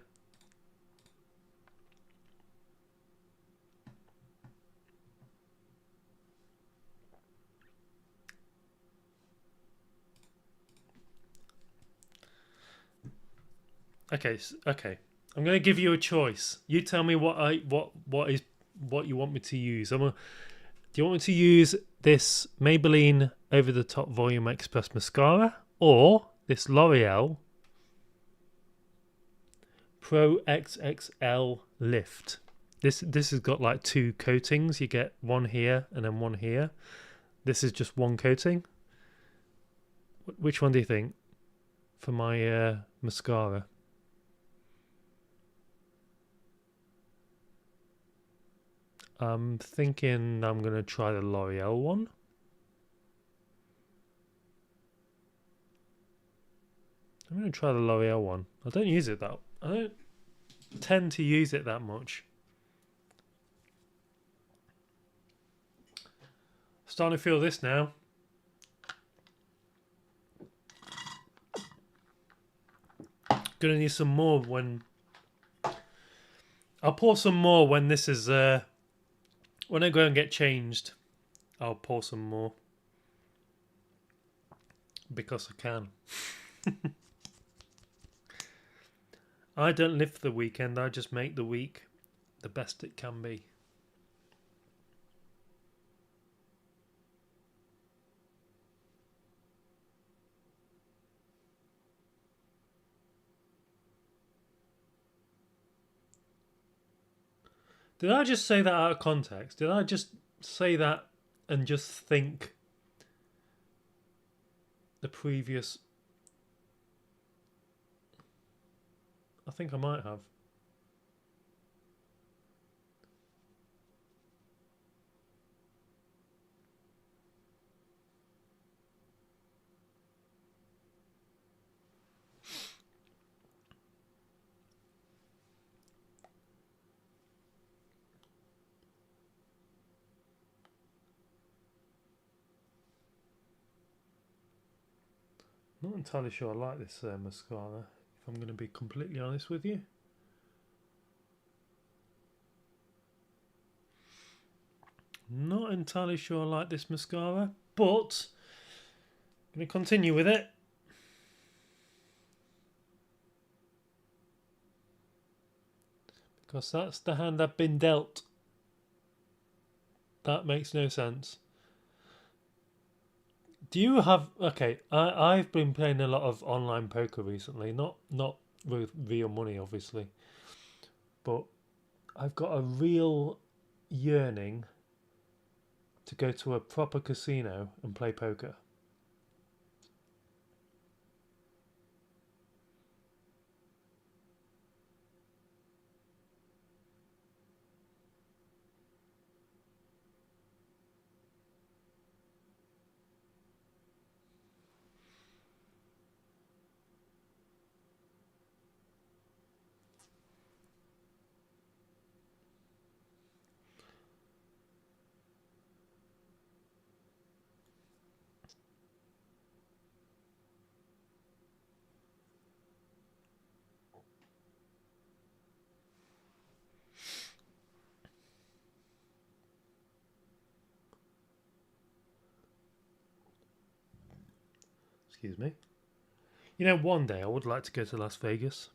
Okay. I'm going to give you a choice. You tell me what you want me to use. Do you want me to use this Maybelline Over the Top Volume Express mascara or this L'Oreal Pro XXL Lift? This has got like two coatings. You get one here and then one here. This is just one coating. Which one do you think for my mascara? I'm thinking I'm going to try the L'Oreal one. I'm going to try the L'Oreal one. I don't use it that. I don't tend to use it that much. Starting to feel this now. Gonna need some more when. I'll pour some more when this is when I go and get changed. I'll pour some more because I can. I don't live for the weekend. I just make the week the best it can be. Did I just say that out of context? Did I just say that and just think the previous... I think I might have. Not entirely sure I like this mascara, if I'm going to be completely honest with you. Not entirely sure I like this mascara, but I'm going to continue with it. Because that's the hand I've been dealt. That makes no sense. Do you have... Okay, I've been playing a lot of online poker recently. Not with real money, obviously. But I've got a real yearning to go to a proper casino and play poker. Excuse me. You know, one day I would like to go to Las Vegas.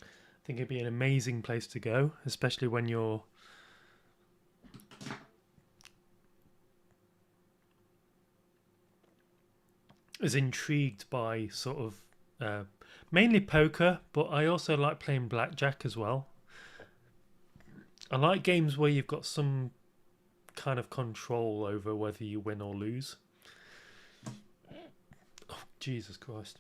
I think it'd be an amazing place to go, especially when you're as intrigued by sort of mainly poker, but I also like playing blackjack as well. I like games where you've got some kind of control over whether you win or lose. Oh, Jesus Christ.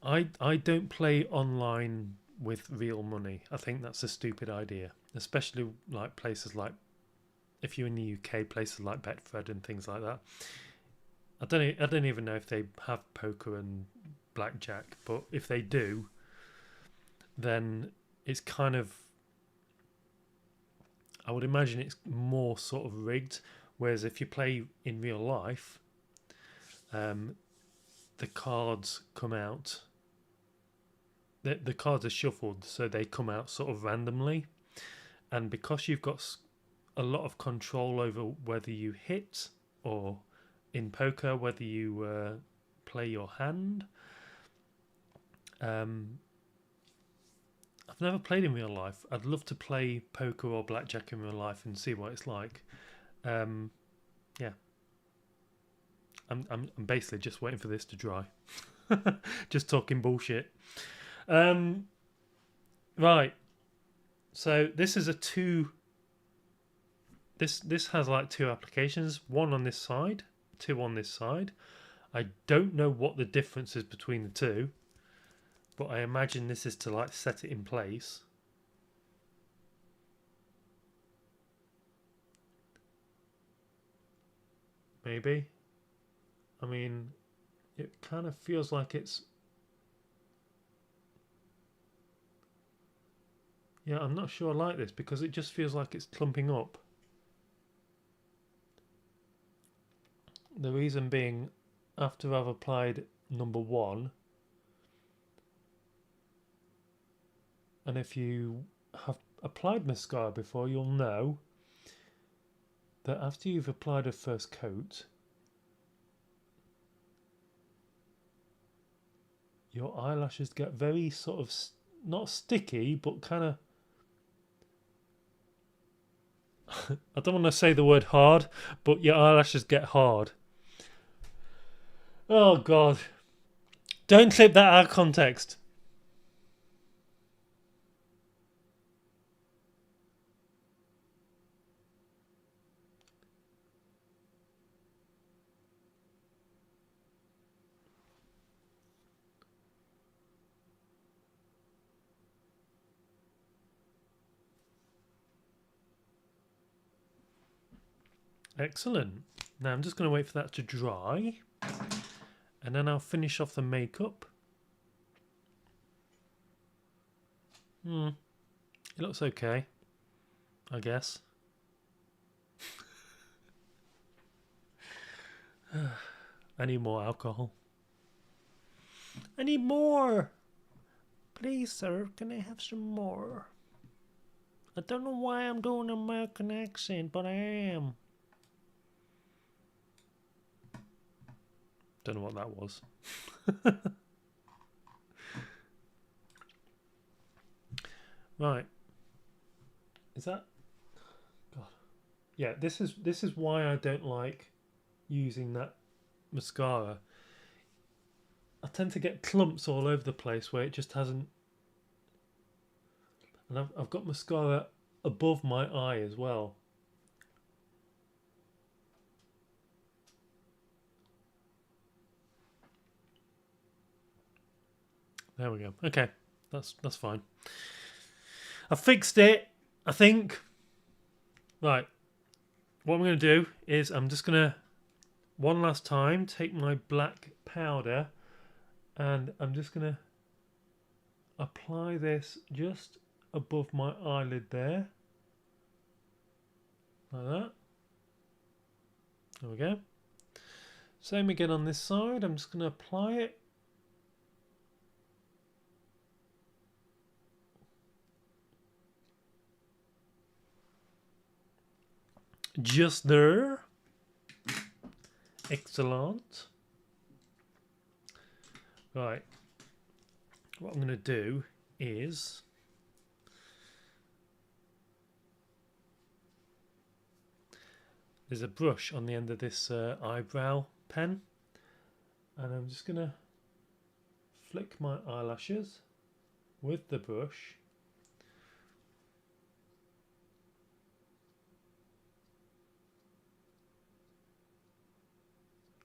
I don't play online with real money. I think that's a stupid idea, especially like places like, if you're in the UK, places like Betfred and things like that. I don't even know if they have poker and blackjack, but if they do, then it's kind of, I would imagine it's more sort of rigged. Whereas if you play in real life, the cards come out. The cards are shuffled, so they come out sort of randomly, and because you've got a lot of control over whether you hit, or in poker whether you play your hand. I've never played in real life. I'd love to play poker or blackjack in real life and see what it's like. Yeah, I'm basically just waiting for this to dry. Just talking bullshit. Right. So this is a two. This has like two applications. One on this side, two on this side. I don't know what the difference is between the two, but I imagine this is to like set it in place. Maybe. I mean, it kind of feels like it's... Yeah, I'm not sure I like this because it just feels like it's clumping up. The reason being, after I've applied number one, and if you have applied mascara before, you'll know that after you've applied a first coat, your eyelashes get very sort of, not sticky, but kind of... I don't want to say the word hard, but your eyelashes get hard. Oh God. Don't clip that out of context. Excellent. Now I'm just going to wait for that to dry, and then I'll finish off the makeup. It looks okay, I guess. I need more alcohol. I need more! Please, sir, can I have some more? I don't know why I'm doing an American accent, but I am. Don't know what that was. Right. Is that... God. Yeah, this is why I don't like using that mascara. I tend to get clumps all over the place where it just hasn't... And I've got mascara above my eye as well. There we go. Okay, that's fine. I fixed it, I think. Right. What I'm going to do is I'm just going to, one last time, take my black powder and I'm just going to apply this just above my eyelid there. Like that. There we go. Same again on this side. I'm just going to apply it. Just there. Excellent. Right. What I'm going to do is there's a brush on the end of this eyebrow pen, and I'm just going to flick my eyelashes with the brush.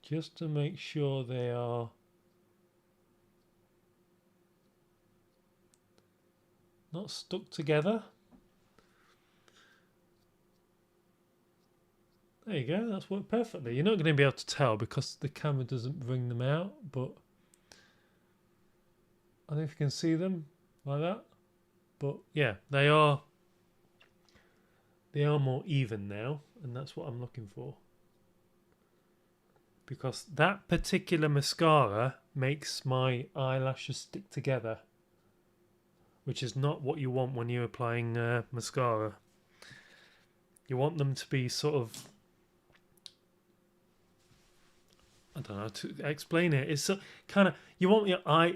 Just to make sure they are not stuck together. There you go, that's worked perfectly. You're not going to be able to tell because the camera doesn't bring them out, but I don't know if you can see them like that. But yeah, they are more even now, and that's what I'm looking for. Because that particular mascara makes my eyelashes stick together, which is not what you want when you're applying mascara. You want them to be sort of, I don't know how to explain it. It's kind of, you want your eye,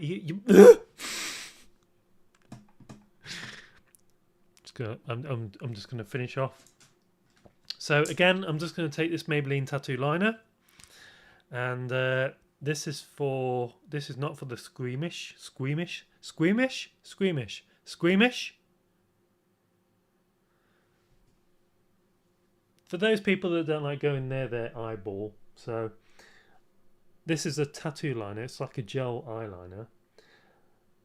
I'm just gonna finish off. So again, I'm just gonna take this Maybelline tattoo liner, and this is not for the squeamish. For those people that don't like going near their eyeball. So this is a tattoo liner. It's like a gel eyeliner.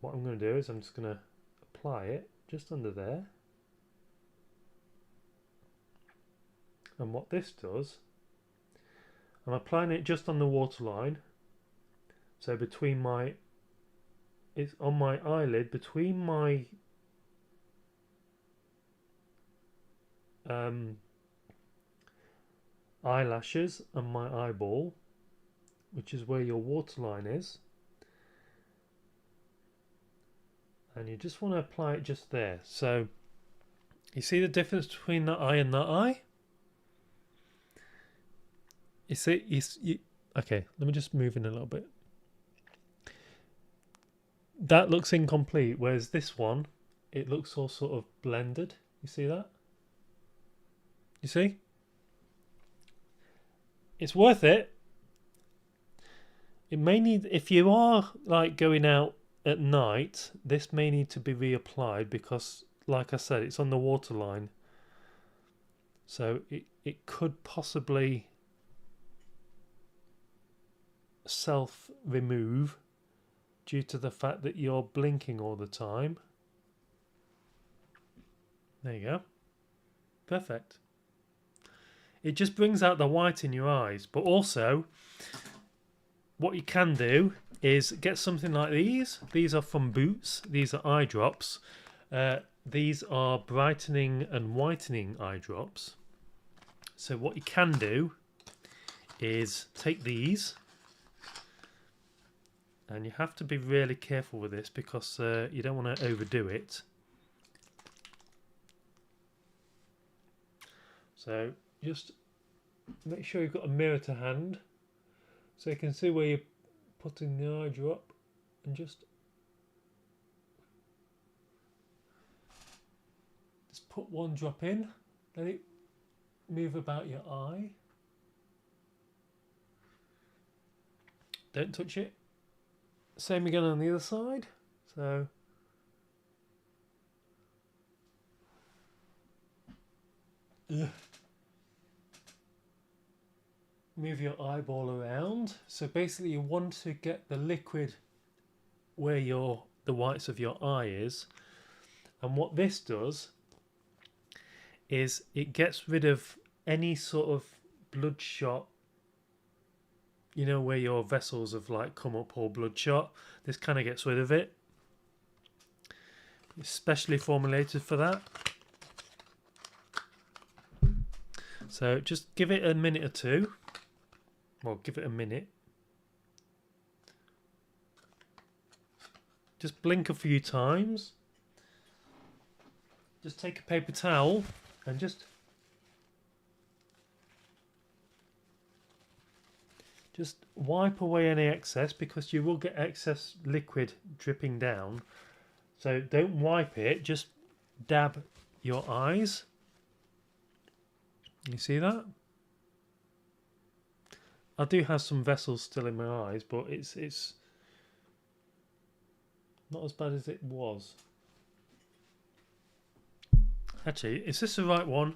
What I'm going to do is I'm just going to apply it just under there. And what this does, I'm applying it just on the waterline. So between my, it's on my eyelid, between my eyelashes and my eyeball, which is where your waterline is. And you just want to apply it just there. So you see the difference between that eye and that eye? You see, okay, let me just move in a little bit. That looks incomplete, whereas this one, it looks all sort of blended. You see that? You see? It's worth it. It may need, if you are like going out at night, this may need to be reapplied because, like I said, it's on the waterline. So it could possibly self-remove due to the fact that you're blinking all the time. There you go. Perfect. It just brings out the white in your eyes, but also what you can do is get something like these. These are from Boots. These are eye drops. These are brightening and whitening eye drops. So what you can do is take these, and you have to be really careful with this because you don't want to overdo it. So just make sure you've got a mirror to hand so you can see where you're putting the eye drop, and just put one drop in, let it move about your eye. Don't touch it. Same again on the other side. So move your eyeball around. So basically you want to get the liquid where the whites of your eye is. And what this does is it gets rid of any sort of bloodshot, you know, where your vessels have like come up all bloodshot. This kind of gets rid of it. It's specially formulated for that. So just give it a minute or two. Well, give it a minute. Just blink a few times. Just take a paper towel and just wipe away any excess, because you will get excess liquid dripping down. So don't wipe it, just dab your eyes. You see that? I do have some vessels still in my eyes, but it's not as bad as it was. Actually, is this the right one?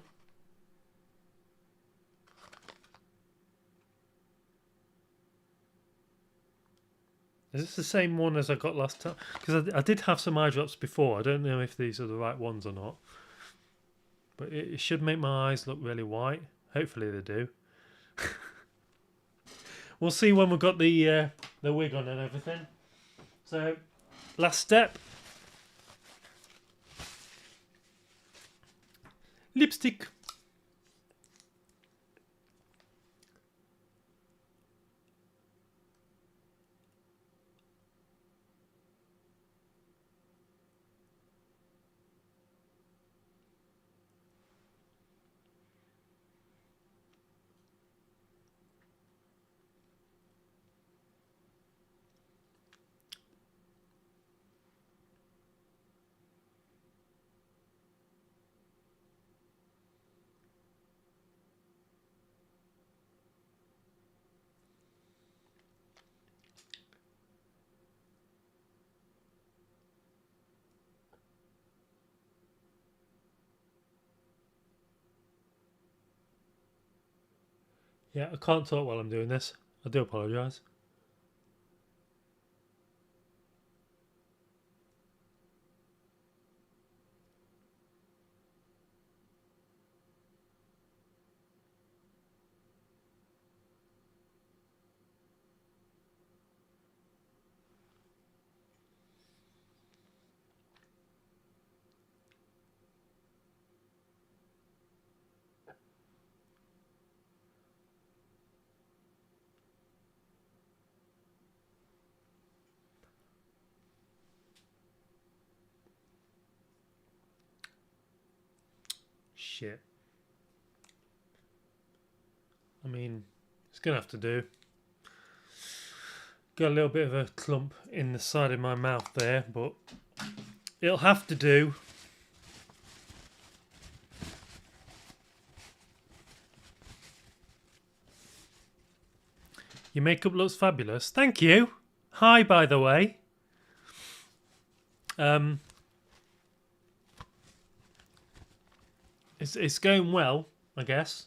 Is this the same one as I got last time? Because I did have some eye drops before. I don't know if these are the right ones or not. But it should make my eyes look really white. Hopefully they do. We'll see when we've got the wig on and everything. So, last step. Lipstick. Yeah, I can't talk while I'm doing this. I do apologise. Shit. I mean, it's going to have to do. Got a little bit of a clump in the side of my mouth there, but it'll have to do. Your makeup looks fabulous. Thank you. Hi, by the way. It's going well, I guess.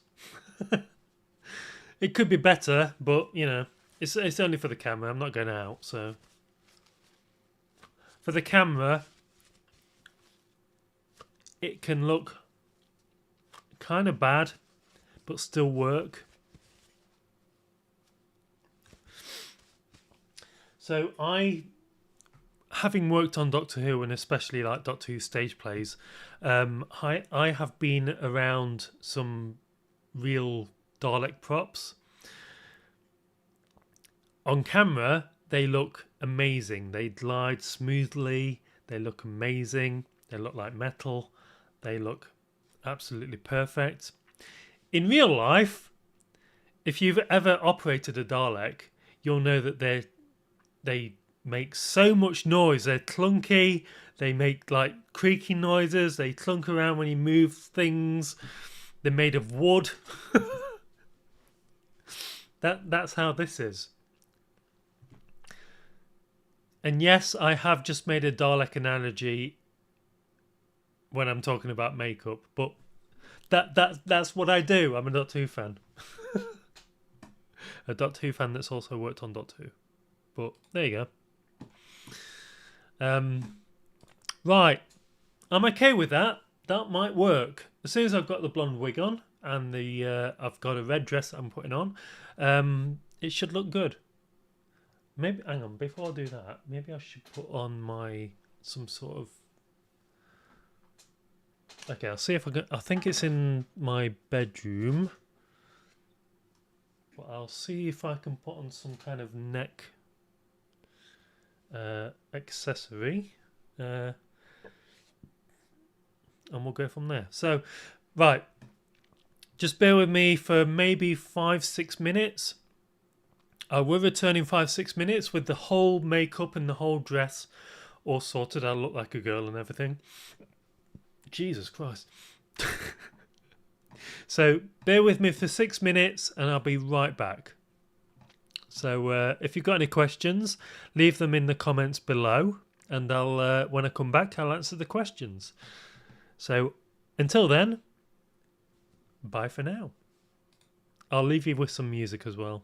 It could be better, but you know, it's only for the camera. I'm not going out, so for the camera, it can look kind of bad, but still work. So having worked on Doctor Who and especially like Doctor Who stage plays, I have been around some real Dalek props. On camera, they look amazing. They glide smoothly. They look amazing. They look like metal. They look absolutely perfect. In real life, if you've ever operated a Dalek, you'll know that they make so much noise. They're clunky. They make like creaking noises. They clunk around when you move things. They're made of wood. That's how this is. And yes, I have just made a Dalek analogy when I'm talking about makeup, but that's what I do. I'm a Doctor Who fan. A Doctor Who fan that's also worked on Doctor Who. But there you go. Right. I'm okay with that. That might work. As soon as I've got the blonde wig on and I've got a red dress that I'm putting on, it should look good. Maybe, hang on, before I do that, maybe I should put on some sort of... Okay, I'll see if I can... I think it's in my bedroom. But I'll see if I can put on some kind of neck accessory. And we'll go from there. So, right. Just bear with me for maybe 5-6 minutes. I will return in 5-6 minutes with the whole makeup and the whole dress all sorted. I'll look like a girl and everything. Jesus Christ. So bear with me for 6 minutes and I'll be right back. So if you've got any questions, leave them in the comments below, and I'll when I come back, I'll answer the questions. So until then, bye for now. I'll leave you with some music as well.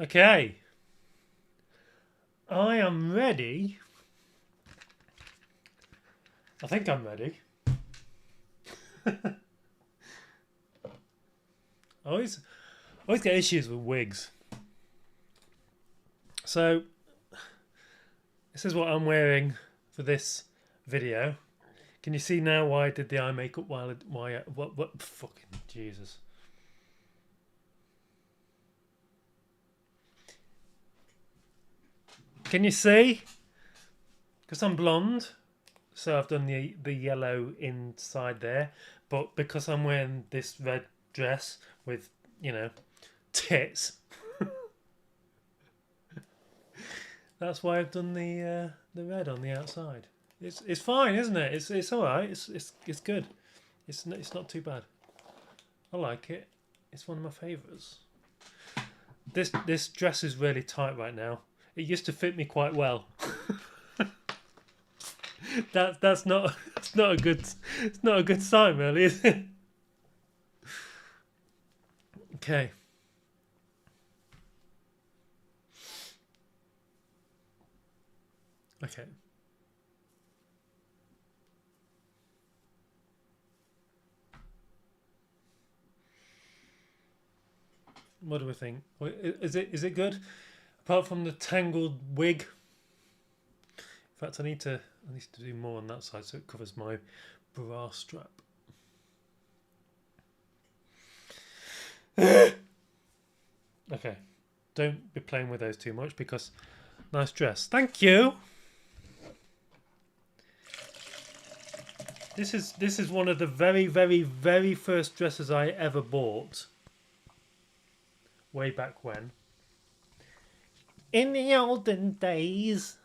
Okay. I am ready. I think I'm ready. I always get issues with wigs. So this is what I'm wearing for this video. Can you see now why I did the eye makeup? What fucking Jesus. Can you see? Because I'm blonde, so I've done the yellow inside there. But because I'm wearing this red dress with, you know, tits, that's why I've done the red on the outside. It's fine, isn't it? It's all right. It's good. It's not too bad. I like it. It's one of my favourites. This dress is really tight right now. It used to fit me quite well. That's not a good sign, really, is it? Okay. Okay. What do we think? Is it good? Apart from the tangled wig. In fact, I need to do more on that side so it covers my bra strap. Okay. Don't be playing with those too much because nice dress. Thank you. This is one of the very, very, very first dresses I ever bought. Way back when. In the olden days.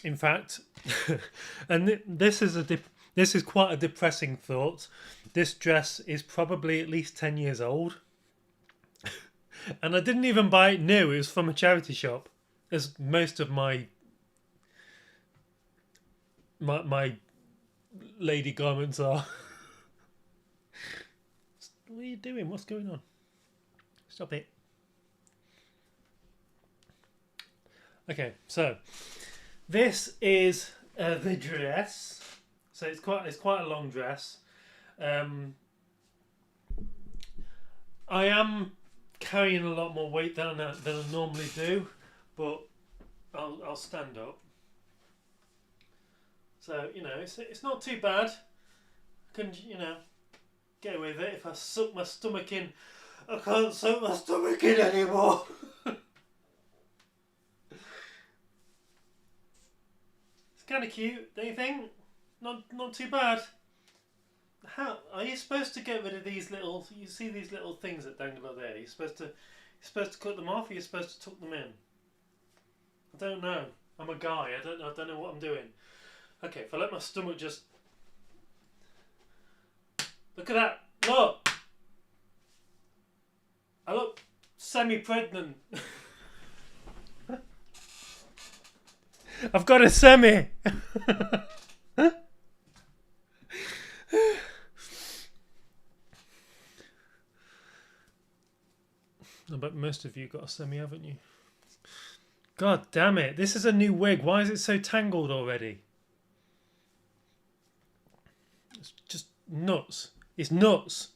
In fact, and this is quite a depressing thought. This dress is probably at least 10 years old. And I didn't even buy it new. It was from a charity shop, as most of my lady garments are. What are you doing? What's going on? Stop it. Okay, so this is the dress. So it's quite a long dress. I am carrying a lot more weight than I normally do, but I'll stand up. So you know, it's not too bad. I can, you know, get away with it. If I suck my stomach in, I can't suck my stomach in anymore. It's kind of cute, don't you think? Not too bad. How are you supposed to get rid of these little? You see these little things that dangle up there. You're supposed to cut them off, or you're supposed to tuck them in. I don't know. I'm a guy. I don't know what I'm doing. Okay, if I let my stomach just look at that. Look, I look semi-pregnant. I've got a semi. But most of you got a semi, haven't you? God damn it. This is a new wig. Why is it so tangled already? It's just nuts. It's nuts.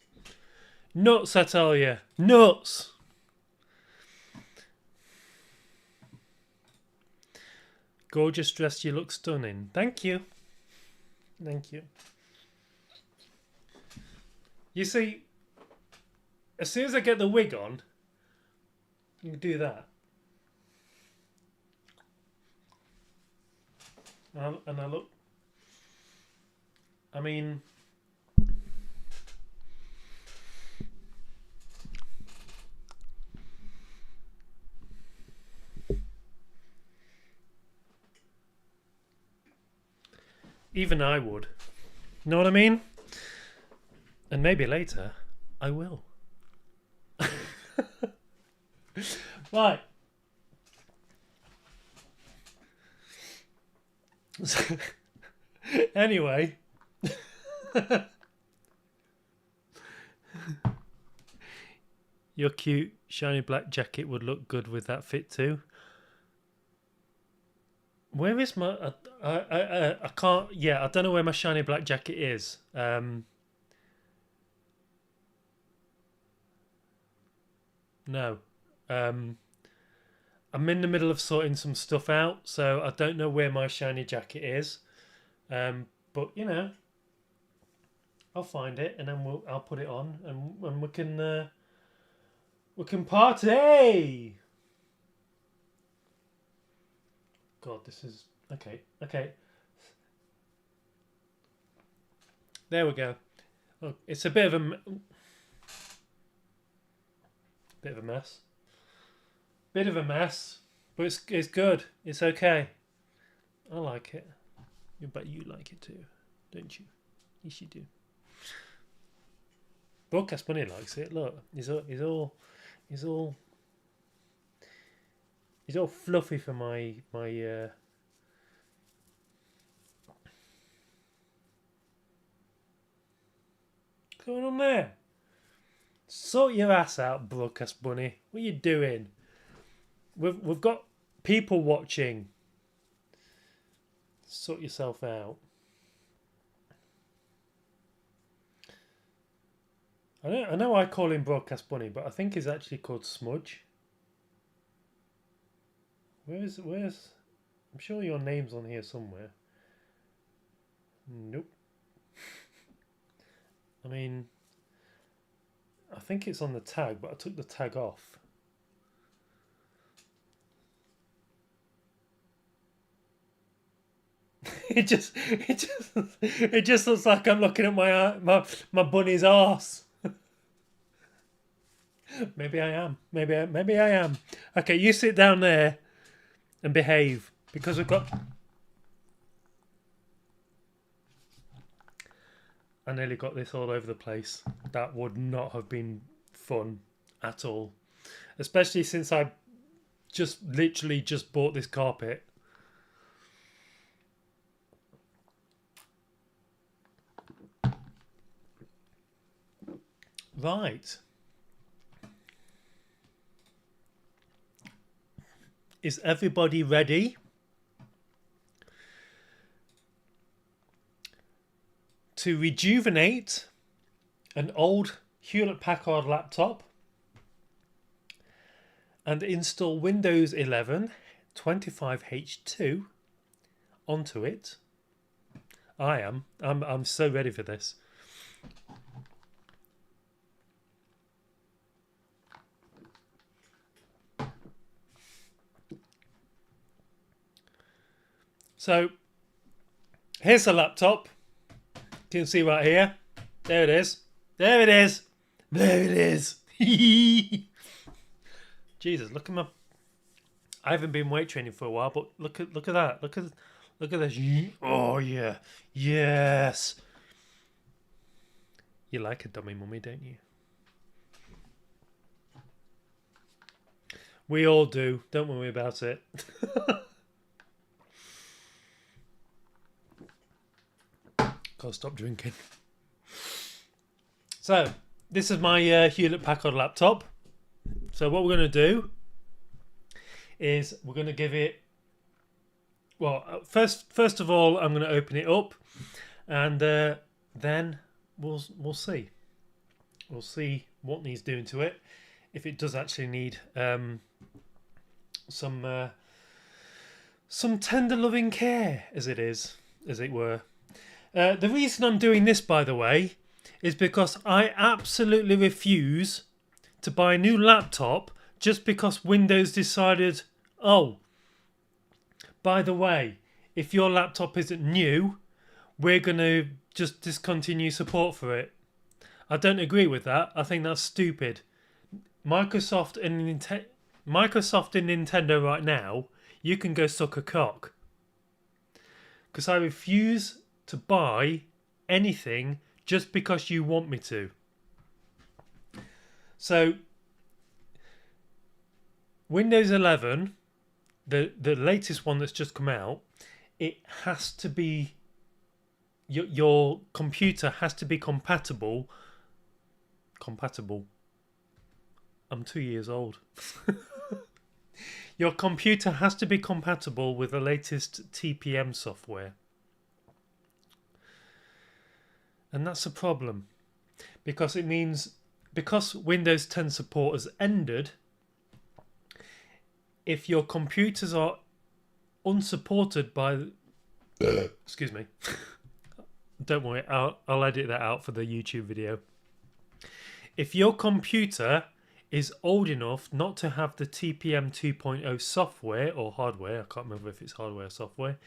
Nuts, I tell you. Nuts. Gorgeous dress. You look stunning. Thank you. Thank you. You see, as soon as I get the wig on, you can do that. And I look, I mean, even I would. You know what I mean? And maybe later, I will. Right. Anyway. Your cute shiny black jacket would look good with that fit too. Where is my? I can't. Yeah, I don't know where my shiny black jacket is. No. I'm in the middle of sorting some stuff out, so I don't know where my shiny jacket is. But you know, I'll find it and then I'll put it on and we can party. God, this is okay. Okay, there we go. Look, it's a bit of a mess. Bit of a mess, but it's good. It's okay. I like it. But you like it too, don't you? Yes, you do. Broadcast Bunny likes it. Look, he's all fluffy for my What's going on there? Sort your ass out, Broadcast Bunny. What are you doing? We've got people watching. Sort yourself out. I know I call him Broadcast Bunny, but I think he's actually called Smudge. Where's I'm sure your name's on here somewhere. Nope. I mean, I think it's on the tag, but I took the tag off. It just looks like I'm looking at my bunny's arse. Maybe I am. Maybe I am. Okay, you sit down there and behave because we've got. I nearly got this all over the place. That would not have been fun at all, especially since I literally just bought this carpet. Right. Is everybody ready to rejuvenate an old Hewlett-Packard laptop and install Windows 11 25H2 onto it? I am. I'm so ready for this. So here's the laptop. You can see right here. There it is. There it is. There it is. Jesus, look at my. I haven't been weight training for a while, but look at that. Look at this. Oh yeah, yes. You like a dummy mummy, don't you? We all do. Don't worry about it. Gotta stop drinking. So, this is my Hewlett-Packard laptop. So what we're going to do is we're going to give it... Well, first of all, I'm going to open it up. And then we'll see. We'll see what needs doing to it. If it does actually need some tender loving care, as it were. The reason I'm doing this, by the way, is because I absolutely refuse to buy a new laptop just because Windows decided, oh, by the way, if your laptop isn't new, we're going to just discontinue support for it. I don't agree with that. I think that's stupid. Microsoft and Nintendo right now, you can go suck a cock. Because I refuse to buy anything just because you want me to. So Windows 11, the latest one that's just come out, it has to be your computer has to be compatible. I'm 2 years old. Your computer has to be compatible with the latest TPM software. And that's a problem. Because it means, because Windows 10 support has ended, if your computers are unsupported by... excuse me. Don't worry, I'll edit that out for the YouTube video. If your computer is old enough not to have the TPM 2.0 software or hardware, I can't remember if it's hardware or software,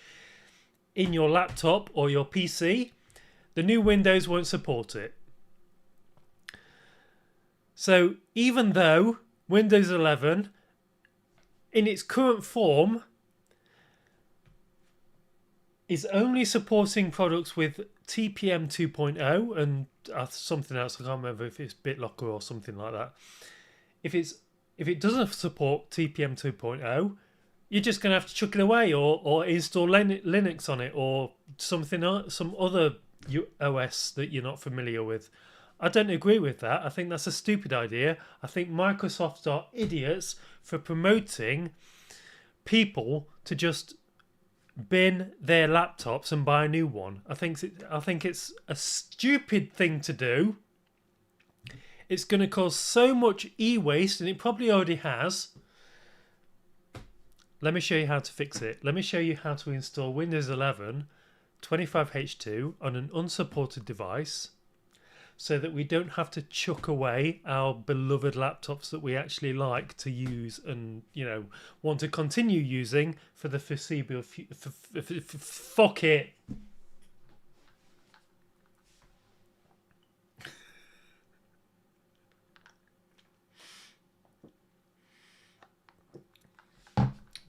in your laptop or your PC, the new Windows won't support it. So even though Windows 11 in its current form is only supporting products with TPM 2.0 and something else, I can't remember if it's BitLocker or something like that. If it doesn't support TPM 2.0, you're just going to have to chuck it away or install Linux on it or something else, some other OS that you're not familiar with. I don't agree with that. I think that's a stupid idea. I think Microsoft are idiots for promoting people to just bin their laptops and buy a new one. I think it's a stupid thing to do. It's going to cause so much e-waste, and it probably already has. Let me show you how to fix it. Let me show you how to install Windows 11 25H2 on an unsupported device so that we don't have to chuck away our beloved laptops that we actually like to use and, you know, want to continue using for the foreseeable future. Fuck it.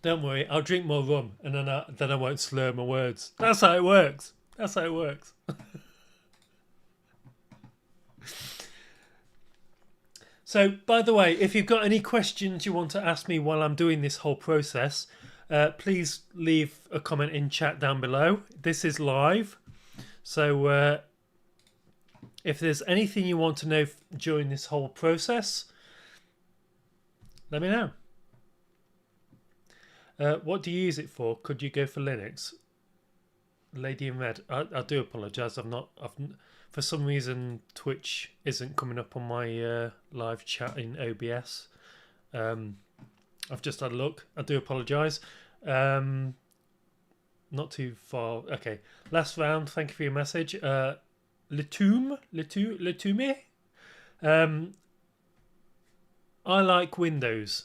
Don't worry, I'll drink more rum and then I won't slur my words. That's how it works. That's how it works. So, by the way, if you've got any questions you want to ask me while I'm doing this whole process, please leave a comment in chat down below. This is live. So, if there's anything you want to know during this whole process, let me know. What do you use it for? Could you go for Linux? Lady in Red. I do apologise. For some reason, Twitch isn't coming up on my live chat in OBS. I've just had a look. I do apologise. Not too far. Okay. Last round. Thank you for your message. Letume. I like Windows.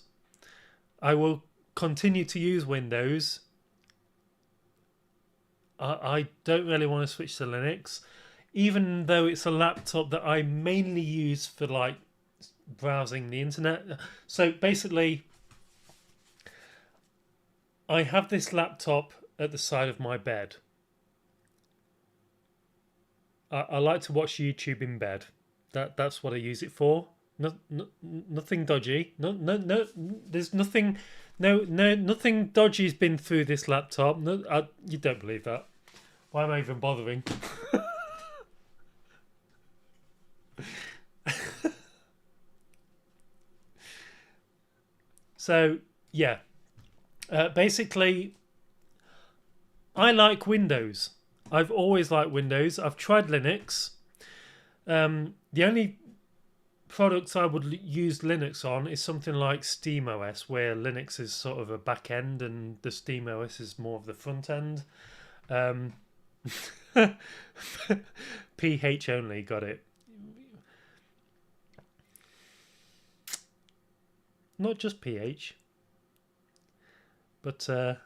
I will continue to use Windows. I don't really want to switch to Linux, even though it's a laptop that I mainly use for like browsing the internet. So basically, I have this laptop at the side of my bed. I like to watch YouTube in bed. That's what I use it for. Nothing dodgy. No. There's nothing. Nothing dodgy has been through this laptop. No, you don't believe that. Why am I even bothering? So, yeah. Basically, I like Windows. I've always liked Windows. I've tried Linux. The only products I would use Linux on is something like SteamOS, where Linux is sort of a back end and the SteamOS is more of the front end. PH only, got it. Not just PH, but there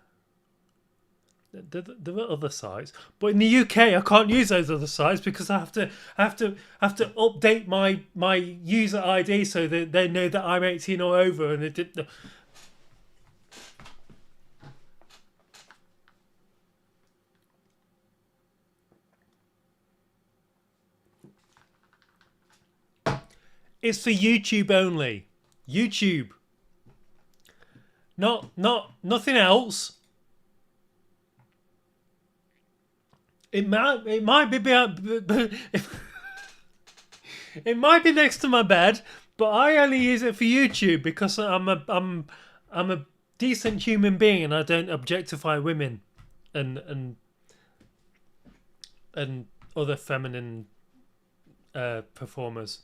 are other sites. But in the UK, I can't use those other sites because I have to update my user ID so that they know that I'm 18 or over, and it did. It's for YouTube only. YouTube. Nothing else. It might be it might be next to my bed, but I only use it for YouTube because I'm a decent human being and I don't objectify women and and other feminine performers.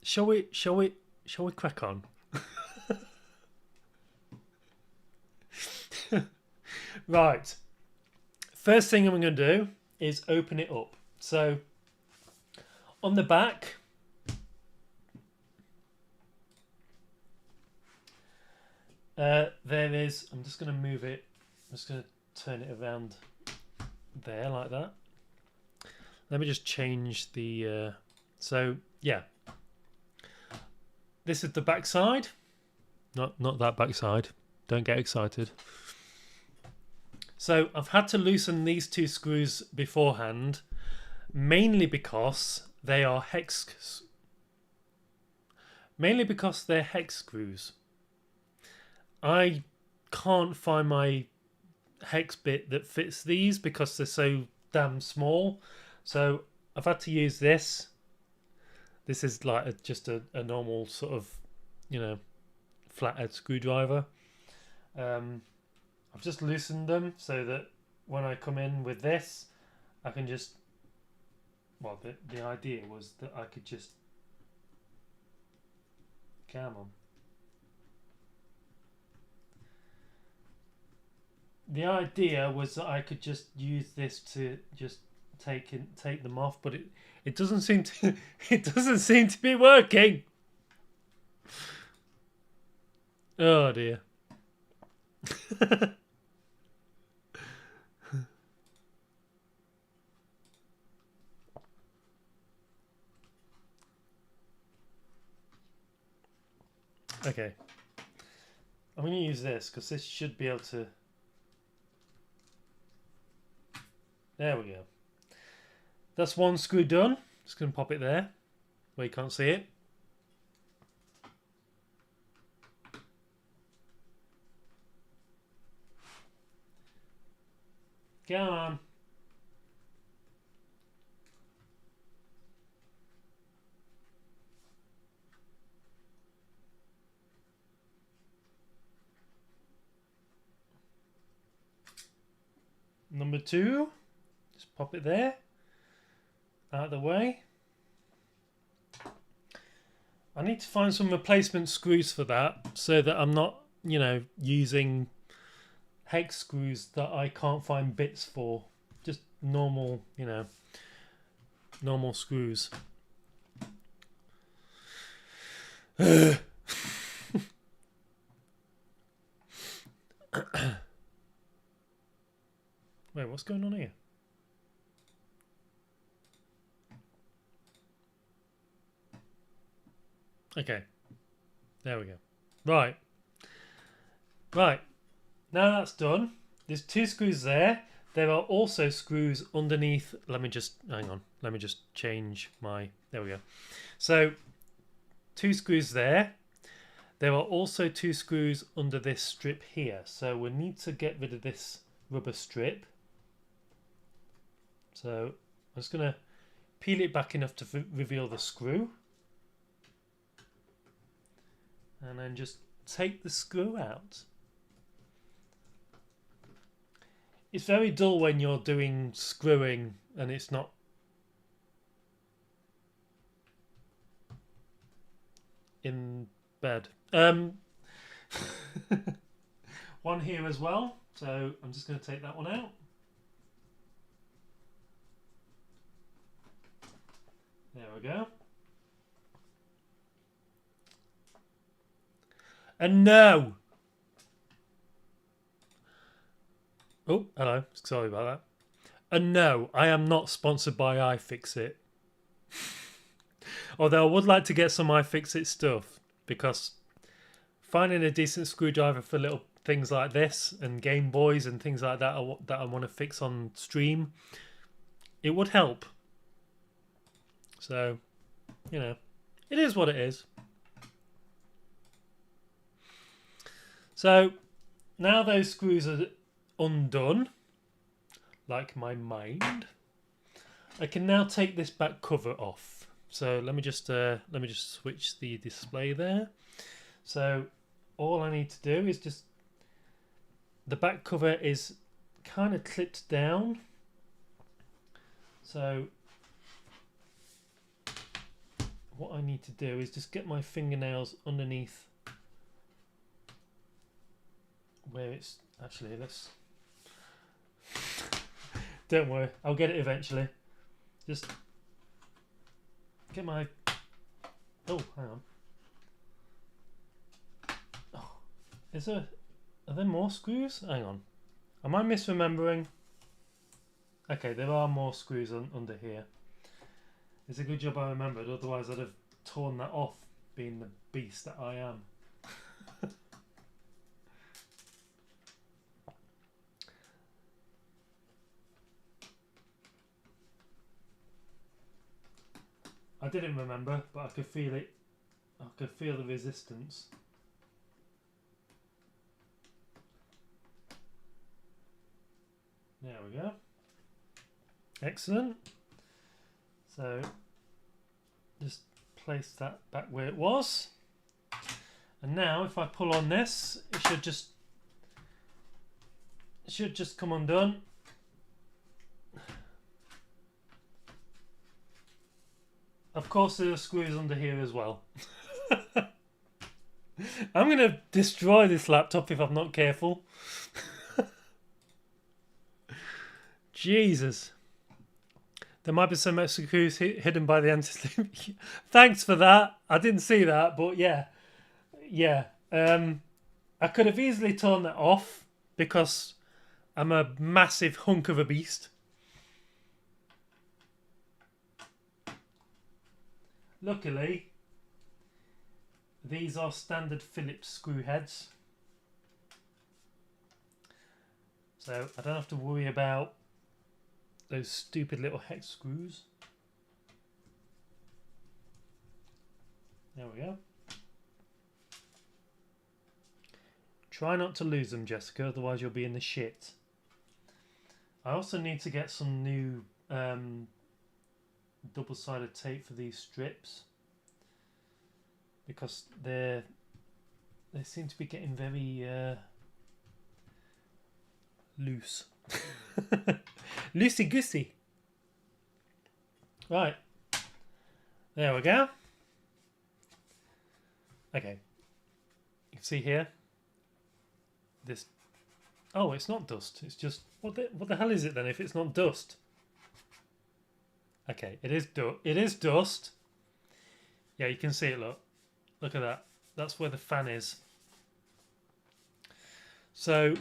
Shall we crack on? Right. First thing I'm going to do is open it up. So on the back, there is. I'm just going to move it. I'm just going to turn it around there like that. Let me just change the. So yeah, this is the back side. Not that back side. Don't get excited. So I've had to loosen these two screws beforehand, mainly because they are hex. Mainly because they're hex screws. I can't find my hex bit that fits these because they're so damn small. So I've had to use this. This is like just a normal sort of, flathead screwdriver. I've just loosened them so that when I come in with this, I can just. Well, the idea was that I could just. Come on. The idea was that I could just use this to just take them off, but it doesn't seem to it doesn't seem to be working. Oh dear. Okay. I'm going to use this because this should be able to. There we go. That's one screw done. Just going to pop it there where you can't see it. Come on. Number two. Just pop it there. Out of the way. I need to find some replacement screws for that so that I'm not, using hex screws that I can't find bits for. Just normal, normal screws. Wait, what's going on here? Okay, there we go. Right. Now that's done. There's two screws there. There are also screws underneath. Let me just hang on. Let me just change my. There we go. So two screws there. There are also two screws under this strip here. So we need to get rid of this rubber strip. So I'm just going to peel it back enough to reveal the screw. And then just take the screw out. It's very dull when you're doing screwing and it's not. In bed. One here as well. So I'm just going to take that one out. There we go. And no. Oh, hello. Sorry about that. And no, I am not sponsored by iFixit. Although I would like to get some iFixit stuff because finding a decent screwdriver for little things like this and Game Boys and things like that that I want to fix on stream, it would help. So, it is what it is. So now those screws are undone, like my mind, I can now take this back cover off. So let me just switch the display there. So all I need to do is just, the back cover is kind of clipped down. So what I need to do is just get my fingernails underneath where it's actually, let's don't worry, I'll get it eventually. Just get my, oh, hang on. Oh, are there more screws? Hang on. Am I misremembering? Okay, there are more screws under here. It's a good job I remembered, otherwise I'd have torn that off, being the beast that I am. I didn't remember, but I could feel it. I could feel the resistance. There we go. Excellent. So just place that back where it was. And now if I pull on this, it should just come undone. Of course there are screws under here as well. I'm going to destroy this laptop if I'm not careful. Jesus. There might be some extra screws hidden by the anti-slip. Thanks for that. I didn't see that, but yeah. Yeah. I could have easily torn that off because I'm a massive hunk of a beast. Luckily, these are standard Phillips screw heads. So I don't have to worry about those stupid little hex screws. There we go. Try not to lose them, Jessica, otherwise you'll be in the shit. I also need to get some new double-sided tape for these strips because they seem to be getting very loose. Loosey goosey. Right, there we go. Okay, you can see here this. Oh, it's not dust, it's just what the hell is it then if it's not dust? Okay, it is dust. Yeah, you can see it, look at that. That's where the fan is. So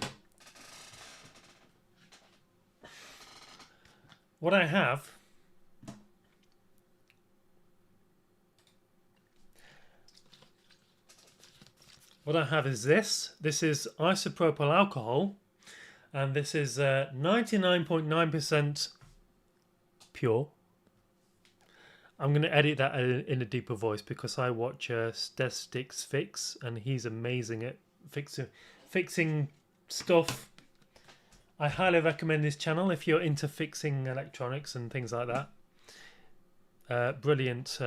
what I have is this. This is isopropyl alcohol, and this is 99.9% pure. I'm going to edit that in a deeper voice because I watch Stestics Fix, and he's amazing at fixing stuff. I highly recommend this channel if you're into fixing electronics and things like that. Brilliant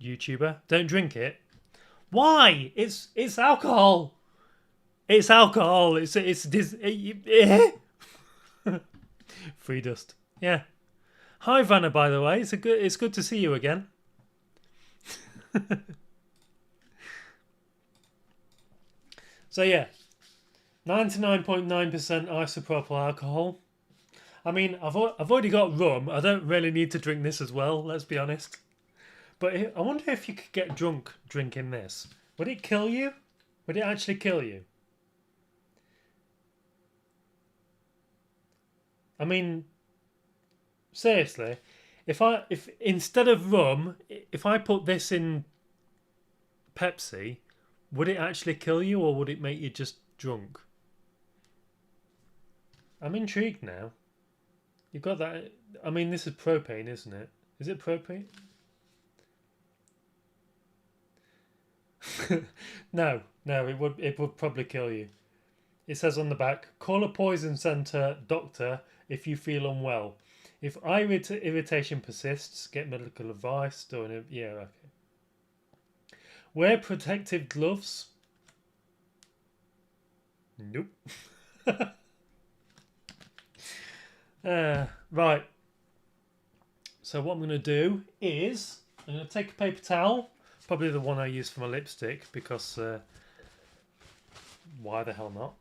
YouTuber. Don't drink it. Why? It's alcohol. It's alcohol. It's free dust. Yeah. Hi Vanna, by the way. It's good to see you again. So yeah, 99.9% isopropyl alcohol. I mean, I've already got rum. I don't really need to drink this as well. Let's be honest. But I wonder if you could get drunk drinking this. Would it kill you? Would it actually kill you? I mean, seriously, if instead of rum, if I put this in Pepsi, would it actually kill you or would it make you just drunk? I'm intrigued now. You've got that. I mean, this is propane, isn't it? Is it propane? No, it would probably kill you. it says on the back, call a poison centre doctor if you feel unwell. If eye irritation persists, get medical advice. Yeah, okay. Wear protective gloves. Nope. Right. So what I'm going to do is I'm going to take a paper towel, probably the one I use for my lipstick, because why the hell not?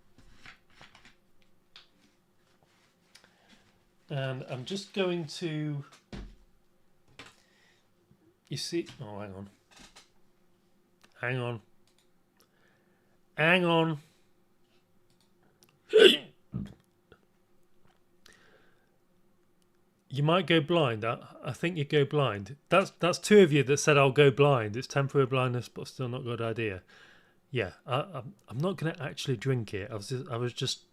And I'm just going to, you see, oh, hang on. Hang on. Hang on. You might go blind. I think you go blind. That's two of you that said I'll go blind. It's temporary blindness, but still not a good idea. Yeah, I'm not going to actually drink it. I was just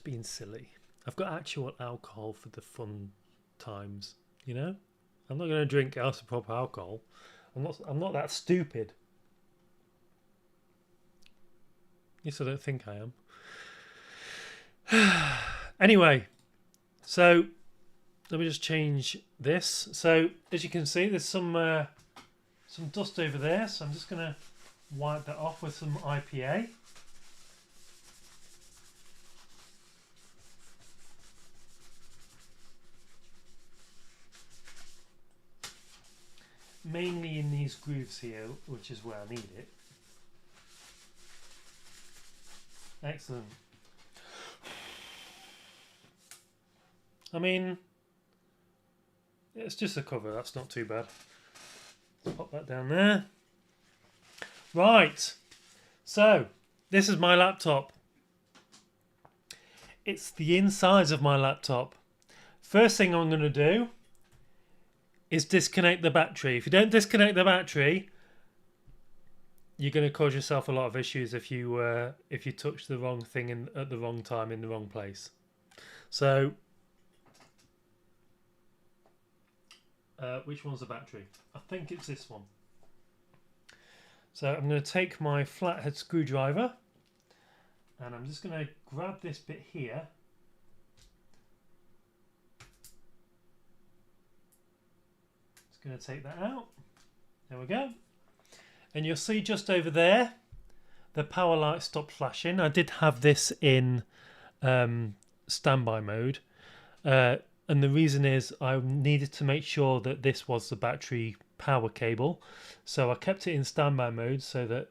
being silly. I've got actual alcohol for the fun times. You know, I'm not going to drink proper alcohol. I'm not that stupid. Yes, I don't think I am. Anyway. So let me just change this. So as you can see, there's some dust over there. So I'm just going to wipe that off with some IPA. Mainly in these grooves here, which is where I need it. Excellent. I mean, it's just a cover, that's not too bad. Let's pop that down there. Right, so this is my laptop. It's the insides of my laptop. First thing I'm going to do is disconnect the battery. If you don't disconnect the battery, you're going to cause yourself a lot of issues if you touch the wrong thing at the wrong time in the wrong place. So which one's the battery? I think it's this one. So I'm going to take my flathead screwdriver and I'm just going to grab this bit here. Just going to take that out. There we go. And you'll see just over there, the power light stopped flashing. I did have this in standby mode. And the reason is I needed to make sure that this was the battery power cable. So I kept it in standby mode so that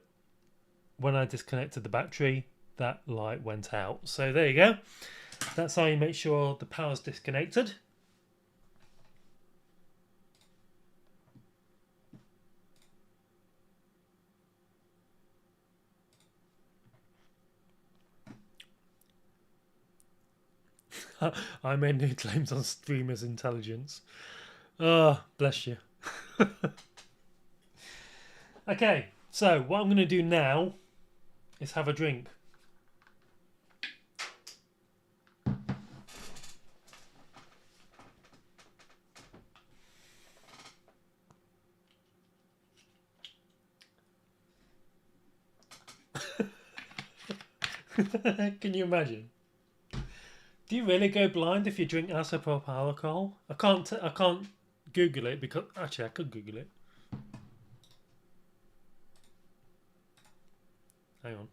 when I disconnected the battery, that light went out. So there you go. That's how you make sure the power's disconnected. I made new claims on streamers' intelligence. Oh, bless you. Okay, so what I'm going to do now is have a drink. Can you imagine? Do you really go blind if you drink isopropyl alcohol? I can't Google it because actually I could Google it. Hang on.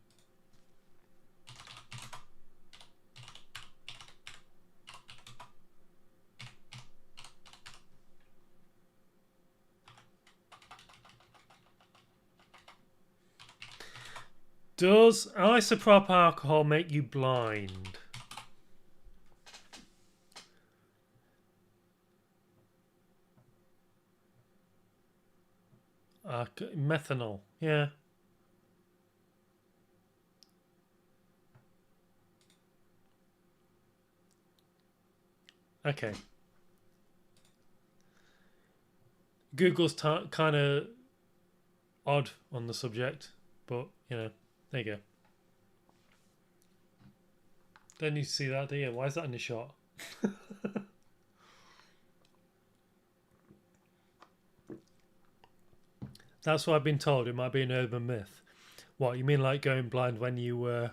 Does isopropyl alcohol make you blind? Methanol, yeah. Okay. Google's kind of odd on the subject, but you know, there you go. Don't need to see that, do you? Why is that in the shot? That's what I've been told. It might be an urban myth. What, you mean like going blind when you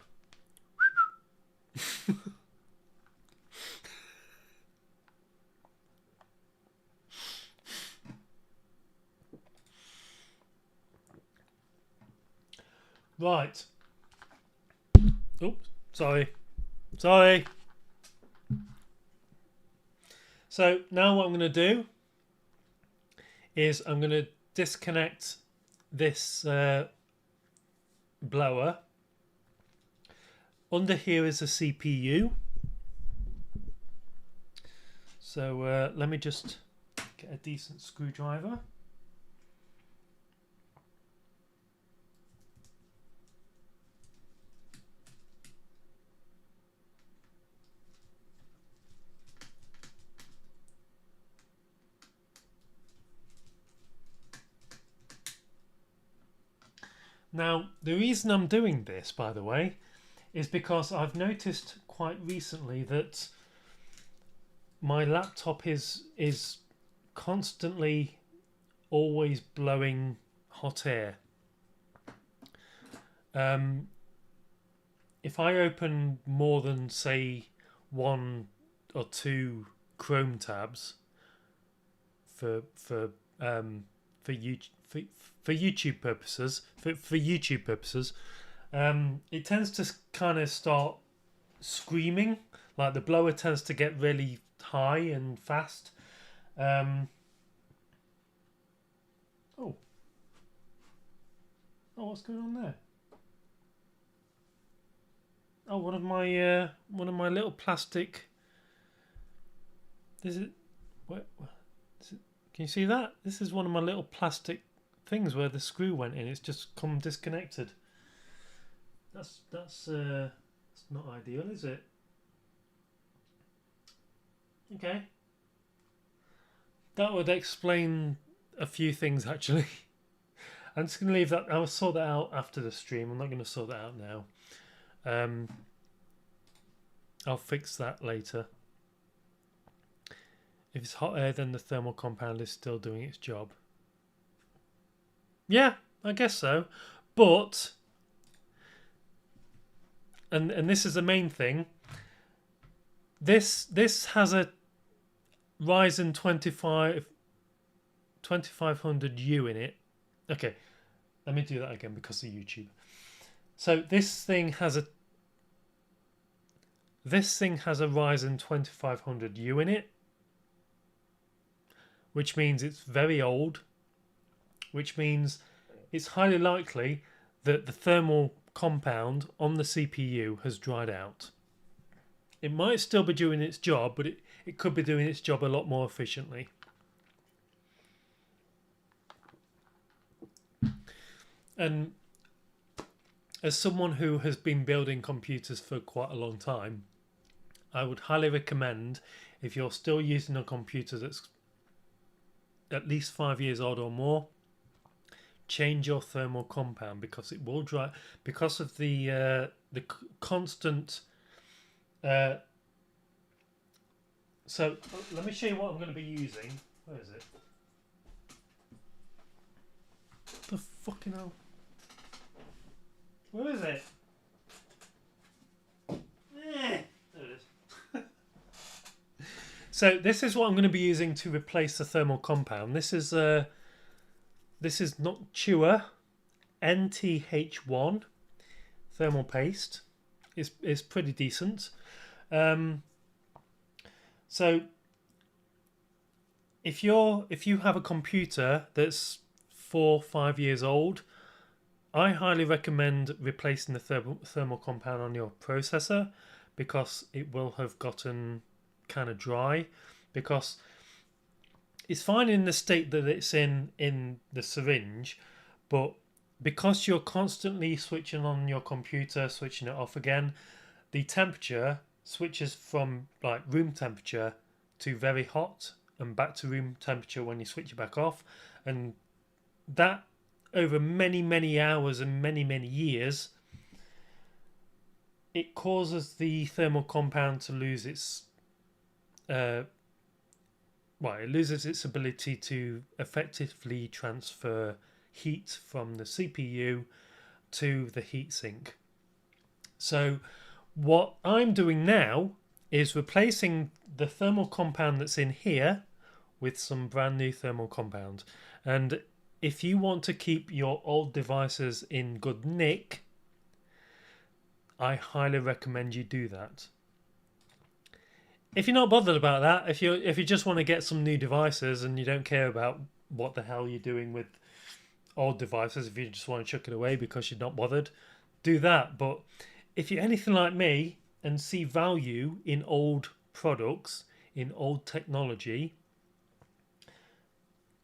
Right. Oops, sorry. So now what I'm going to do is I'm going to disconnect this blower. Under here is a CPU. So let me just get a decent screwdriver. Now, the reason I'm doing this, by the way, is because I've noticed quite recently that my laptop is constantly always blowing hot air. If I open more than, say, 1 or 2 Chrome tabs for YouTube purposes, it tends to kind of start screaming. Like the blower tends to get really high and fast. Oh, what's going on there? Oh, one of my little plastic. Is it? What? Is it, can you see that? This is one of my little plastic things where the screw went in. It's just come disconnected. That's not ideal, is it? Okay. That would explain a few things actually. I'm just going to leave that. I'll sort that out after the stream. I'm not going to sort that out now. I'll fix that later. If it's hot air, then the thermal compound is still doing its job. Yeah, I guess so. But, and this is the main thing. This has a Ryzen 2500U in it. Okay, let me do that again because of YouTube. So this thing has a Ryzen 2500U in it, which means it's very old, which means it's highly likely that the thermal compound on the CPU has dried out. It might still be doing its job, but it could be doing its job a lot more efficiently. And as someone who has been building computers for quite a long time, I would highly recommend, if you're still using a computer that's at least 5 years old or more, change your thermal compound, because it will dry, because of the constant. So let me show you what I'm going to be using. Where is it? The fucking hell. Where is it? There it is. So this is what I'm going to be using to replace the thermal compound. This is Noctua NTH1 thermal paste. It's pretty decent. So if you have a computer that's 4 or 5 years old, I highly recommend replacing the thermal compound on your processor, because it will have gotten kind of dry, because it's fine in the state that it's in the syringe, but because you're constantly switching on your computer, switching it off again, the temperature switches from like room temperature to very hot and back to room temperature when you switch it back off, and that over many hours and many years, it causes the thermal compound to lose its it loses its ability to effectively transfer heat from the CPU to the heatsink. So what I'm doing now is replacing the thermal compound that's in here with some brand new thermal compound. And if you want to keep your old devices in good nick, I highly recommend you do that. If you're not bothered about that, if you just want to get some new devices and you don't care about what the hell you're doing with old devices, if you just want to chuck it away because you're not bothered, do that. But if you're anything like me and see value in old products, in old technology,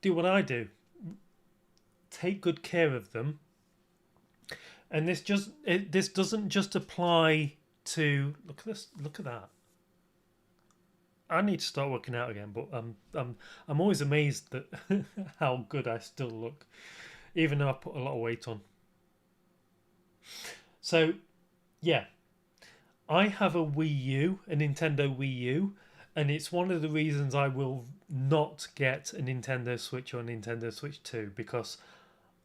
do what I do. Take good care of them. And this doesn't just apply to, look at this, look at that. I need to start working out again, but I'm always amazed that how good I still look, even though I put a lot of weight on. So, yeah, I have a Wii U, a Nintendo Wii U, and it's one of the reasons I will not get a Nintendo Switch or a Nintendo Switch 2, because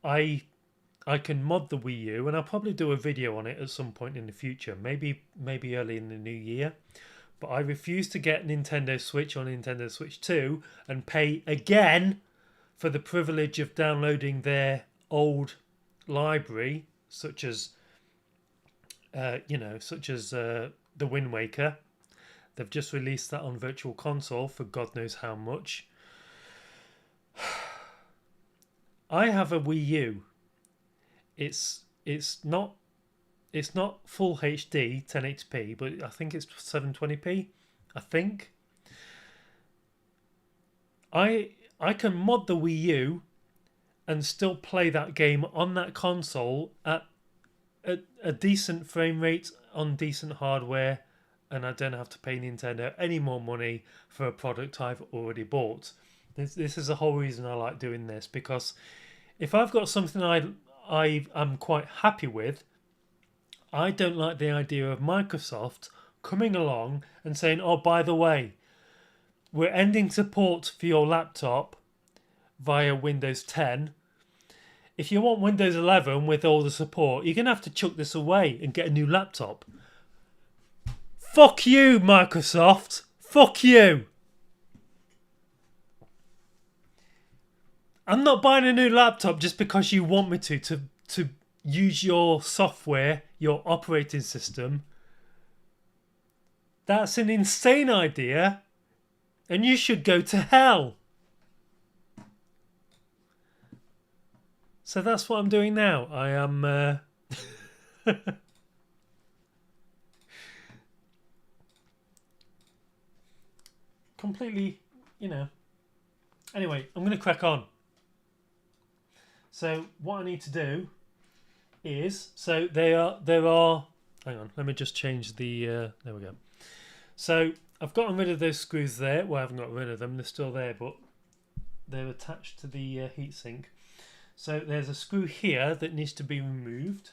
I can mod the Wii U, and I'll probably do a video on it at some point in the future, maybe early in the new year. But I refuse to get Nintendo Switch or Nintendo Switch 2 and pay again for the privilege of downloading their old library, such as the Wind Waker. They've just released that on Virtual Console for God knows how much. I have a Wii U. It's not full HD 1080p, but I think it's 720p. I think. I can mod the Wii U and still play that game on that console at a decent frame rate on decent hardware, and I don't have to pay Nintendo any more money for a product I've already bought. This is the whole reason I like doing this, because if I've got something I'm quite happy with, I don't like the idea of Microsoft coming along and saying, oh, by the way, we're ending support for your laptop via Windows 10. If you want Windows 11 with all the support, you're going to have to chuck this away and get a new laptop. Fuck you, Microsoft. Fuck you. I'm not buying a new laptop just because you want me to use your software, your operating system. That's an insane idea, and you should go to hell. So that's what I'm doing now. I am completely, Anyway, I'm going to crack on. So what I need to do is, so there are. Hang on, let me just change the. There we go. So I've gotten rid of those screws there. Well, I haven't got rid of them; they're still there, but they're attached to the heatsink. So there's a screw here that needs to be removed.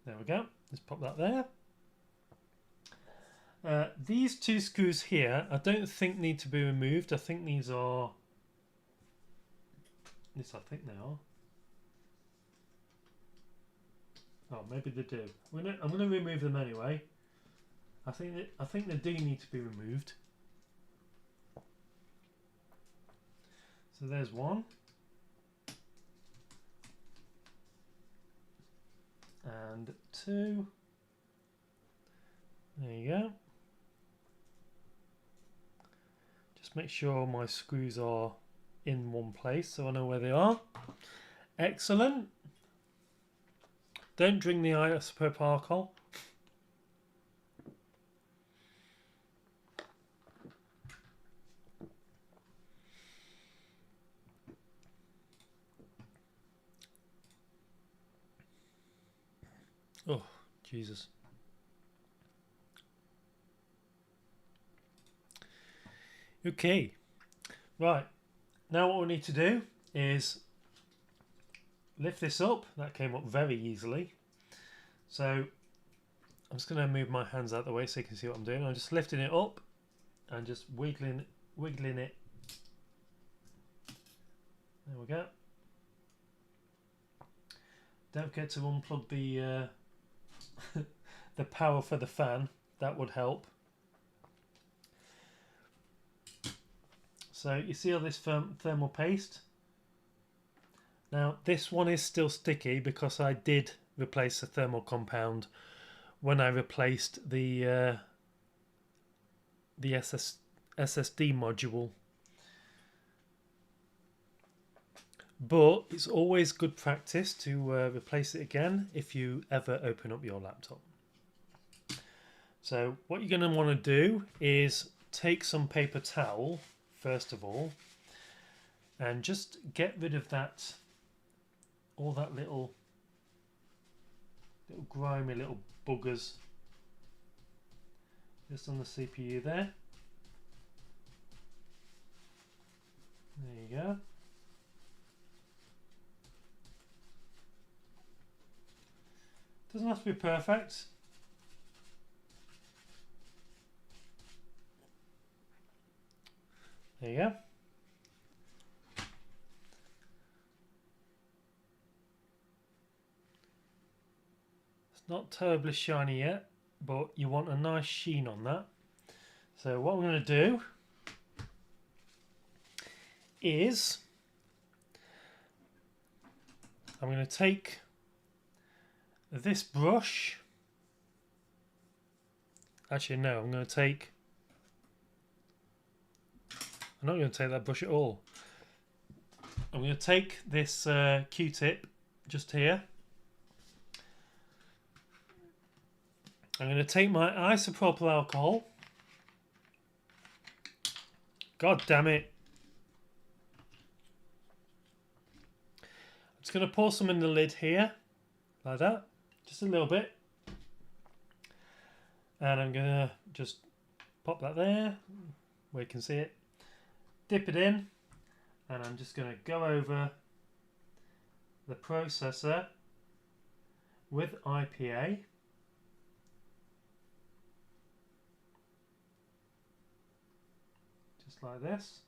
There we go. Let's pop that there. These two screws here, I don't think need to be removed. I think these are. Yes, I think they are. Oh, maybe they do. I'm gonna remove them anyway. I think they do need to be removed. So there's one. And two. There you go. Just make sure my screws are in one place so I know where they are. Excellent. Don't drink the isopropyl alcohol. Oh, Jesus. Okay, right, now what we need to do is lift this up. That came up very easily. So I'm just going to move my hands out of the way so you can see what I'm doing. I'm just lifting it up and just wiggling it There we go. Don't forget to unplug the the power for the fan. That would help. So you see all this thermal paste? Now this one is still sticky because I did replace the thermal compound when I replaced the SSD module. But it's always good practice to replace it again if you ever open up your laptop. So what you're going to want to do is take some paper towel first of all and just get rid of that, all that little grimy little buggers just on the CPU there. There you go. Doesn't have to be perfect. There you go. It's not terribly shiny yet, but you want a nice sheen on that. So what I'm going to do is I'm going to take this brush. Actually, no, I'm not going to take that brush at all. I'm going to take this Q-tip just here. I'm going to take my isopropyl alcohol. God damn it. I'm just going to pour some in the lid here, like that, just a little bit. And I'm going to just pop that there, where you can see it. Dip it in, and I'm just going to go over the processor with IPA. Just like this.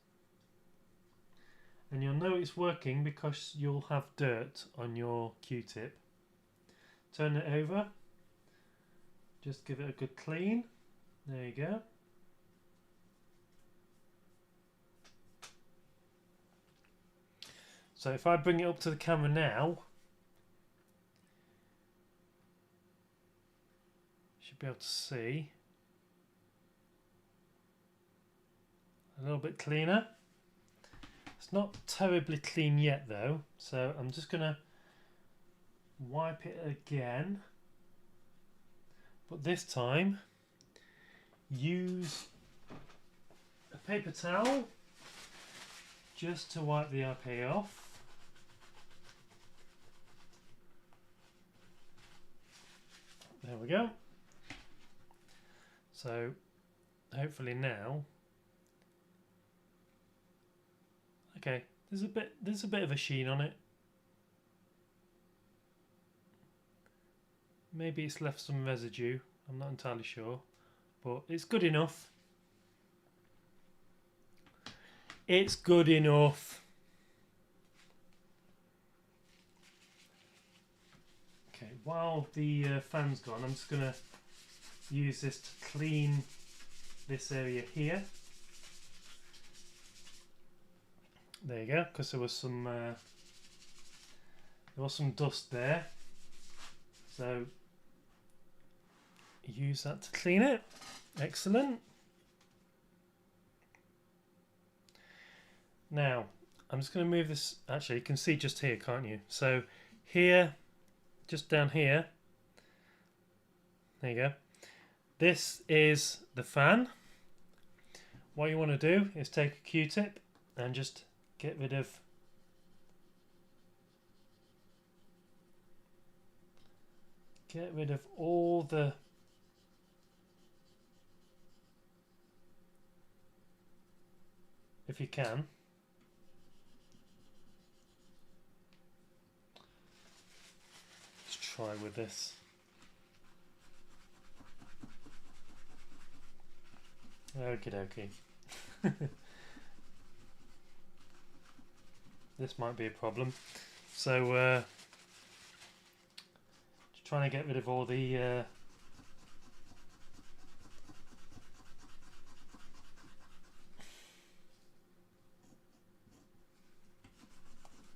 And you'll know it's working because you'll have dirt on your Q-tip. Turn it over. Just give it a good clean. There you go. So if I bring it up to the camera now, you should be able to see a little bit cleaner. It's not terribly clean yet though, so I'm just going to wipe it again, but this time use a paper towel just to wipe the IPA off. There we go. So hopefully now, okay, there's a bit of a sheen on it. Maybe it's left some residue, I'm not entirely sure, but it's good enough. It's good enough. Okay, while the fan's gone, I'm just going to use this to clean this area here. There you go, because there was some dust there. So use that to clean it. Excellent. Now I'm just going to move this. Actually, you can see just here, can't you? So here, just down here, there you go. This is the fan. What you want to do is take a Q-tip and just get rid of all the if you can. Let's try with this. Okie dokie. this might be a problem. So just trying to get rid of all the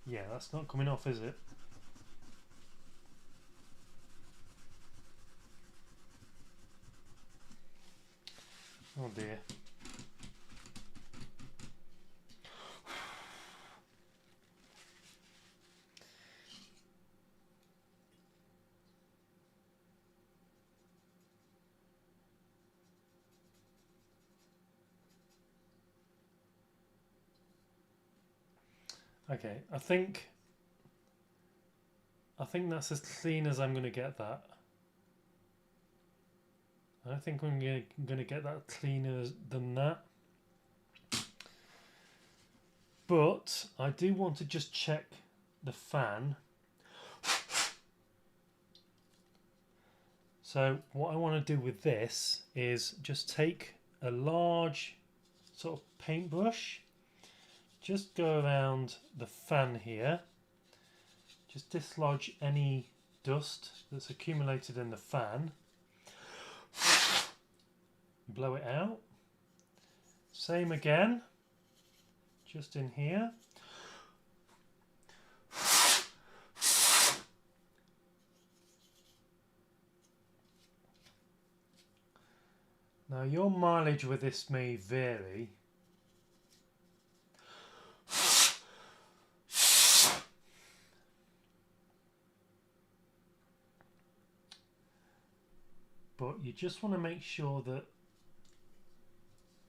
yeah, that's not coming off, is it? Oh dear. Okay, I think that's as clean as I'm going to get that. I don't think I'm going to get that cleaner than that. But I do want to just check the fan. So what I want to do with this is just take a large sort of paintbrush, just go around the fan here, just dislodge any dust that's accumulated in the fan, blow it out. Same again, just in here. Now your mileage with this may vary. But you just want to make sure that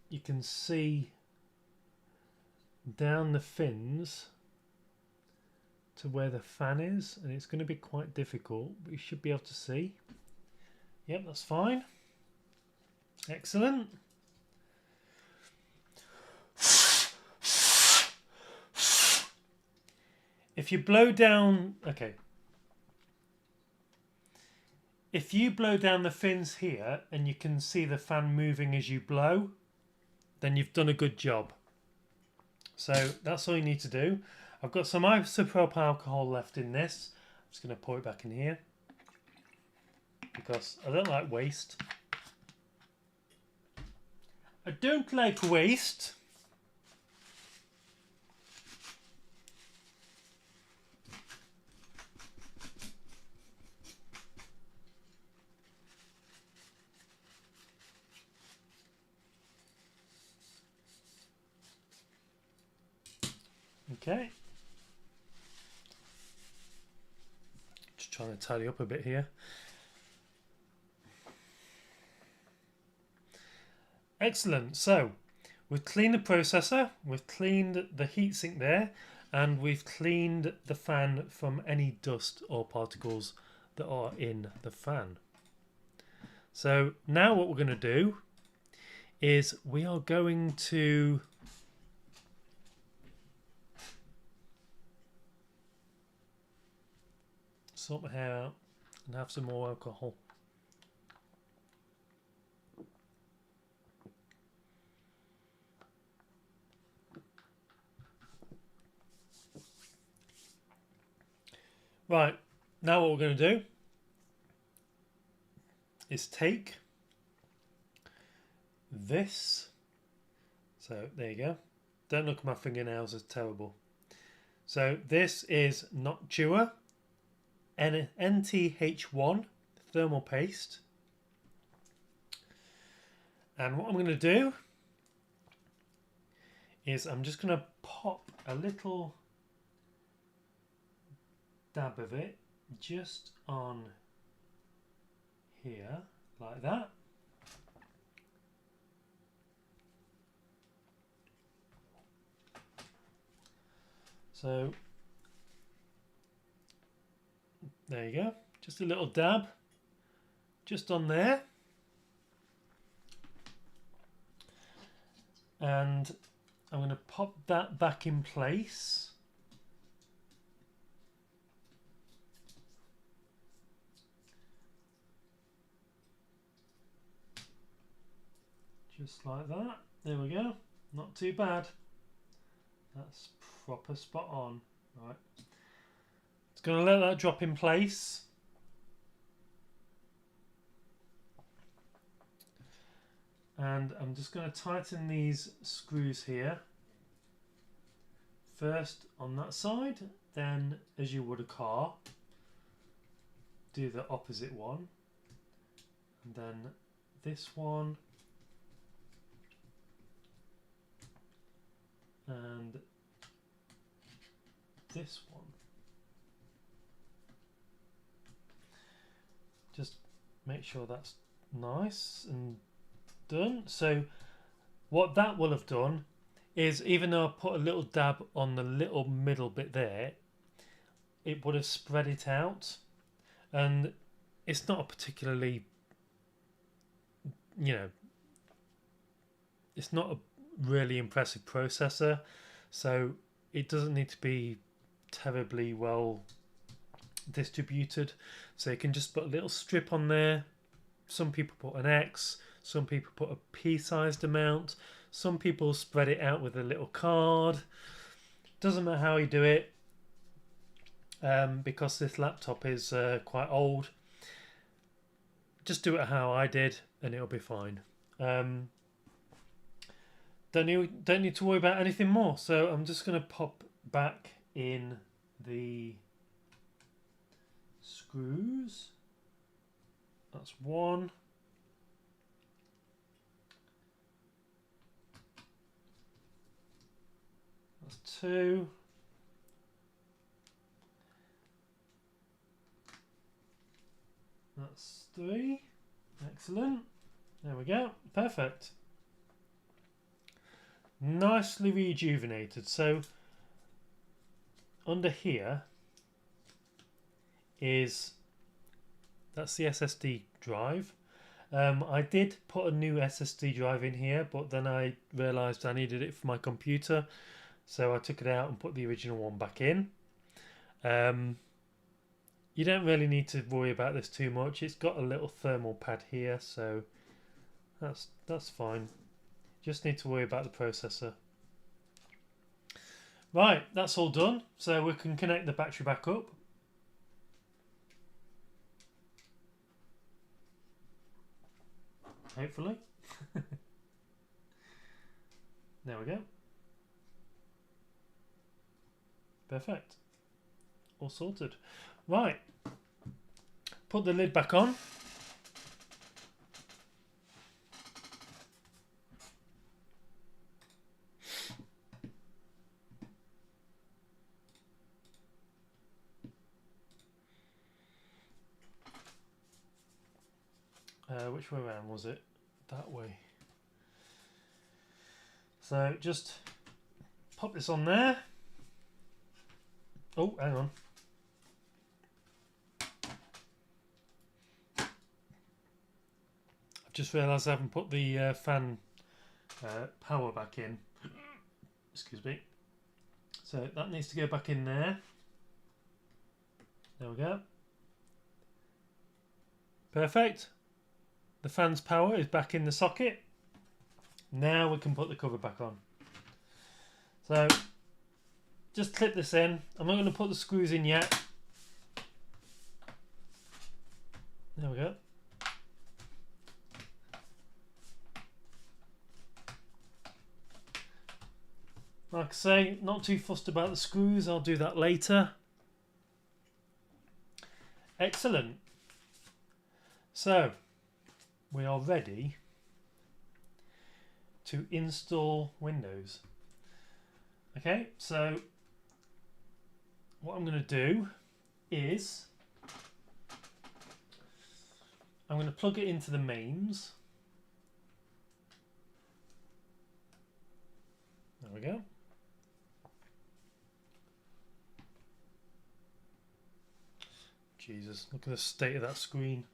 you can see down the fins to where the fan is, and it's going to be quite difficult, but you should be able to see. Yep, that's fine. Excellent. If you blow down, okay. If you blow down the fins here and you can see the fan moving as you blow, then you've done a good job. So that's all you need to do. I've got some isopropyl alcohol left in this. I'm just going to pour it back in here because I don't like waste. I don't like waste. Okay. Just trying to tidy up a bit here. Excellent. So we've cleaned the processor, we've cleaned the heatsink there, and we've cleaned the fan from any dust or particles that are in the fan. So now what we're going to do is we are going to sort my hair out and have some more alcohol. Right, now what we're going to do is take this. So there you go. Don't look at my fingernails, it's terrible. So this is Noctua NTH1 thermal paste. And what I'm going to do is I'm just going to pop a little dab of it just on here like that. So there you go, just a little dab just on there, and I'm going to pop that back in place. Just like that. There we go. Not too bad. That's proper spot on. Right. It's going to let that drop in place. And I'm just going to tighten these screws here. First on that side, then as you would a car, do the opposite one. And then this one. And this one. Just make sure that's nice and done. So what that will have done is, even though I put a little dab on the little middle bit there, it would have spread it out. And it's not a particularly, you know, it's not a really impressive processor, so it doesn't need to be terribly well distributed. So you can just put a little strip on there. Some people put an X, some people put a pea-sized amount, some people spread it out with a little card. Doesn't matter how you do it, because this laptop is quite old. Just do it how I did and it'll be fine. Don't need to worry about anything more. So I'm just going to pop back in the screws. That's one. That's two. That's three. Excellent. There we go. Perfect. Nicely rejuvenated. So under here is, that's the SSD drive. I did put a new SSD drive in here, but then I realized I needed it for my computer, so I took it out and put the original one back in. You don't really need to worry about this too much. It's got a little thermal pad here, so that's fine. Just need to worry about the processor. Right, that's all done. So we can connect the battery back up. Hopefully. There we go. Perfect. All sorted. Right. Put the lid back on. Which way around was it? That way. So just pop this on there. Oh, hang on. I've just realised I haven't put the fan power back in. Excuse me. So that needs to go back in there. There we go. Perfect. The fan's power is back in the socket. Now we can put the cover back on. So just clip this in. I'm not going to put the screws in yet. There we go. Like I say, not too fussed about the screws. I'll do that later. Excellent. So we are ready to install Windows. Okay, so what I'm going to do is I'm going to plug it into the mains. There we go. Jesus, look at the state of that screen.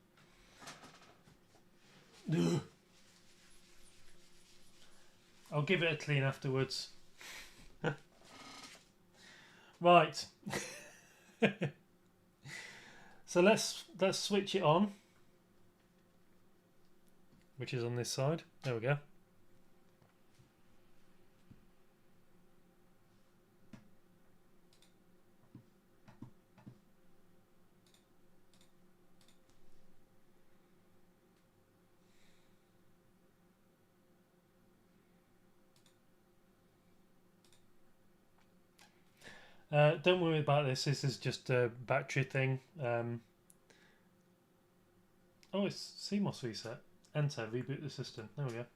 Ugh. I'll give it a clean afterwards. Right. So let's switch it on, which is on this side. There we go. Don't worry about this. This is just a battery thing. Oh, it's CMOS reset. Enter, reboot the system. There we go.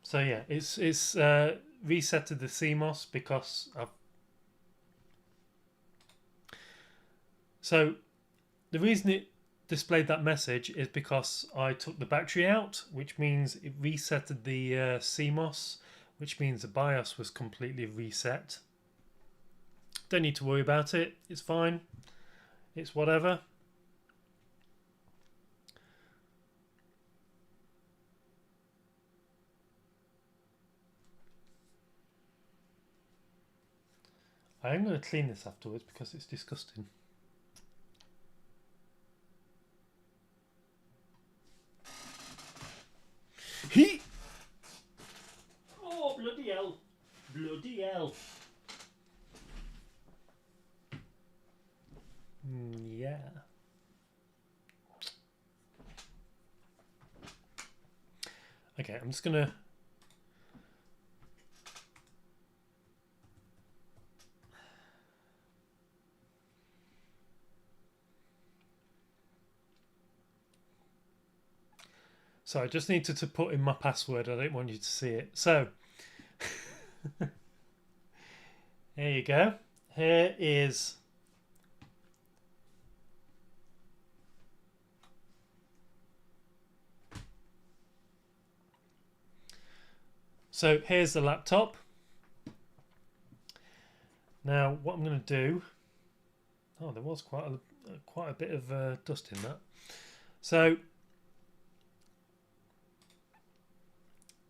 So yeah, it's resetted the CMOS because I've. So the reason it displayed that message is because I took the battery out, which means it resetted the CMOS, which means the BIOS was completely reset. Don't need to worry about it. It's fine. It's whatever. I am going to clean this afterwards because it's disgusting. He. Oh, bloody hell. Bloody hell. Yeah. Okay, I'm just going to... So I just needed to put in my password. I don't want you to see it. So here you go. Here is here's the laptop. Now what I'm going to do, oh, there was quite a bit of dust in that. So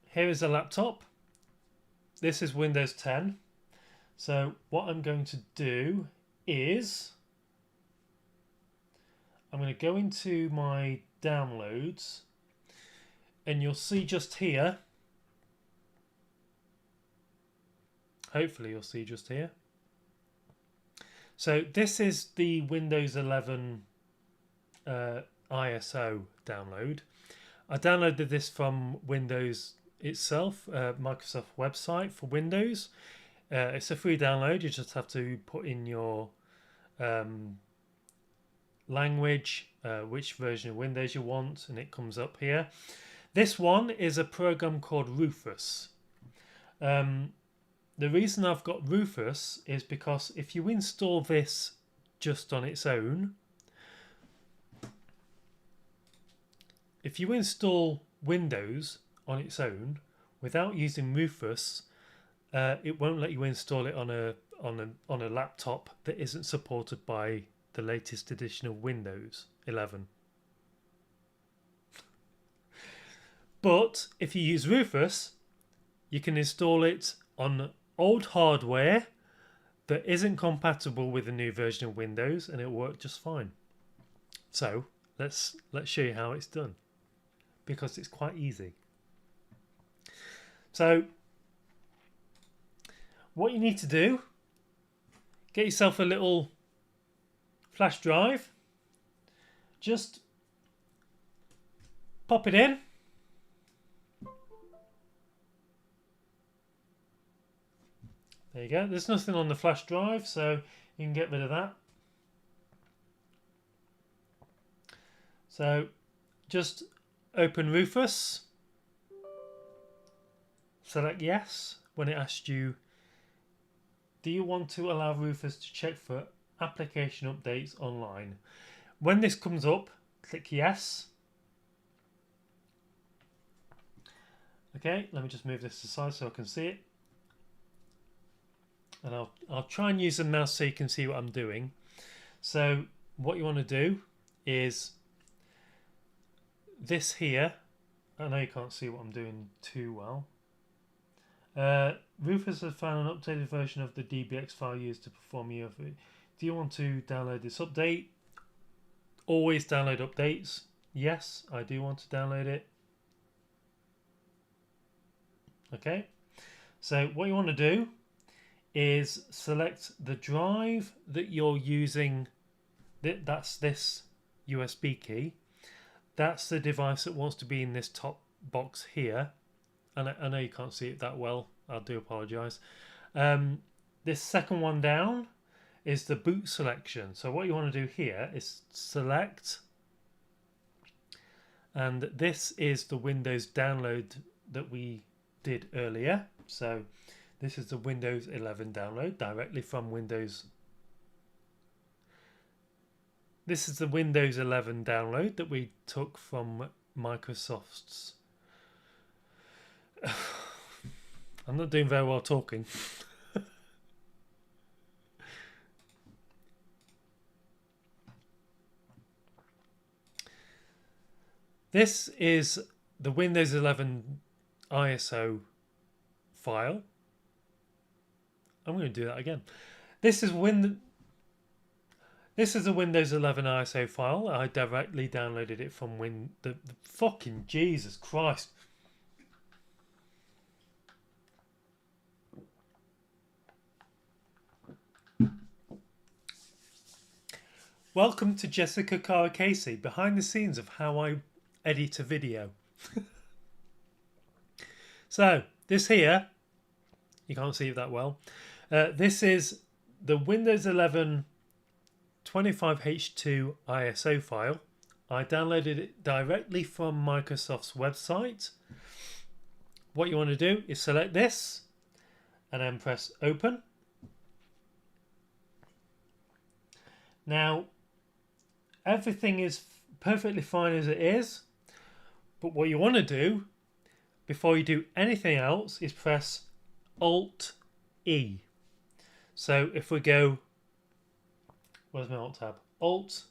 here is the laptop. This is Windows 10. So what I'm going to do is I'm going to go into my downloads, and you'll see just here, hopefully you'll see just here. So this is the Windows 11 ISO download. I downloaded this from Windows itself, Microsoft website for Windows. It's a free download. You just have to put in your language, which version of Windows you want, and it comes up here. This one is a program called Rufus. The reason I've got Rufus is because if you install this just on its own, if you install Windows on its own without using Rufus, it won't let you install it on a laptop that isn't supported by the latest edition of Windows 11. But if you use Rufus, you can install it on old hardware that isn't compatible with the new version of Windows, and it'll work just fine. So let's show you how it's done, because it's quite easy. So what you need to do, get yourself a little flash drive, just pop it in. There you go. There's nothing on the flash drive, so you can get rid of that. So just open Rufus, select yes when it asks you, do you want to allow Rufus to check for application updates online? When this comes up, click yes. Okay, let me just move this aside so I can see it. And I'll try and use the mouse so you can see what I'm doing. So what you want to do is this here. I know you can't see what I'm doing too well. Rufus has found an updated version of the DBX file used to perform UFO. Do you want to download this update? Always download updates. Yes, I do want to download it. Okay. So what you want to do is select the drive that you're using. That's this USB key. That's the device that wants to be in this top box here. And I know you can't see it that well. I do apologise. The this second one down is the boot selection. So what you want to do here is select, and this is the Windows download that we did earlier. So this is the Windows 11 download directly from Windows. This is the Windows 11 download that we took from Microsoft's. I'm not doing very well talking. This is the Windows 11 ISO file. I'm going to do that again. This is the Windows 11 ISO file. I directly downloaded it from the fucking Jesus Christ. Welcome to Jessica Casey, behind the scenes of how I edit a video. So this here, you can't see it that well. This is the Windows 11 25H2 ISO file. I downloaded it directly from Microsoft's website. What you want to do is select this and then press open. Now everything is perfectly fine as it is, but what you want to do before you do anything else is press Alt E. So if we go, where's my Alt tab? Alt,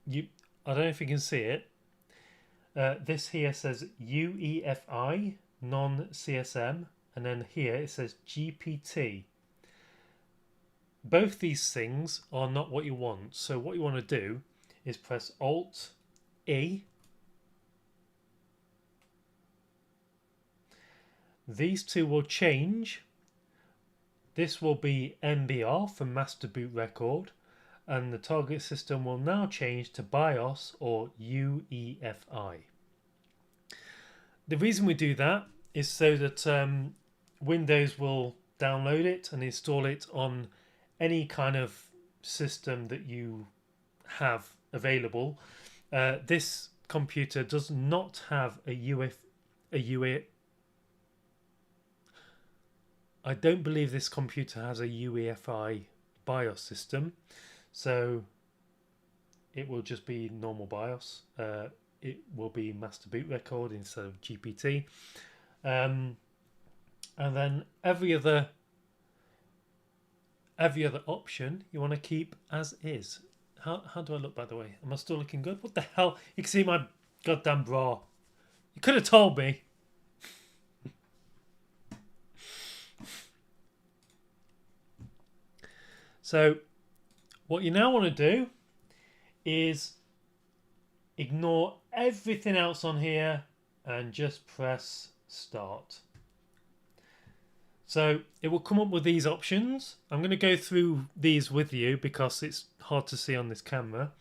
I don't know if you can see it. This here says UEFI, non-CSM, and then here it says GPT. Both these things are not what you want. So what you want to do is press Alt E. These two will change. This will be MBR for Master Boot Record, and the target system will now change to BIOS or UEFI. The reason we do that is so that Windows will download it and install it on any kind of system that you have available. This computer does not have a UEFI. I don't believe this computer has a UEFI BIOS system, so it will just be normal BIOS. It will be Master Boot Record instead of GPT, and then every other option you want to keep as is. How do I look, by the way? Am I still looking good? What the hell? You can see my goddamn bra. You could have told me. So what you now want to do is ignore everything else on here and just press start. So it will come up with these options. I'm going to go through these with you because it's hard to see on this camera.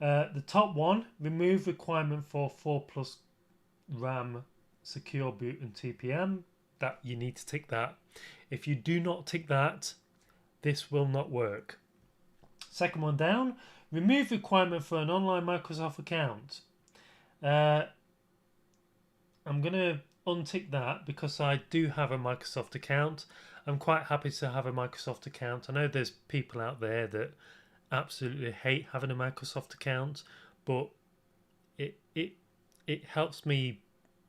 The top one, remove requirement for 4+ RAM, secure boot and TPM. That you need to tick that. If you do not tick that, this will not work. Second one down, remove requirement for an online Microsoft account. I'm going to untick that because I do have a Microsoft account. I'm quite happy to have a Microsoft account. I know there's people out there that absolutely hate having a Microsoft account, but it helps me,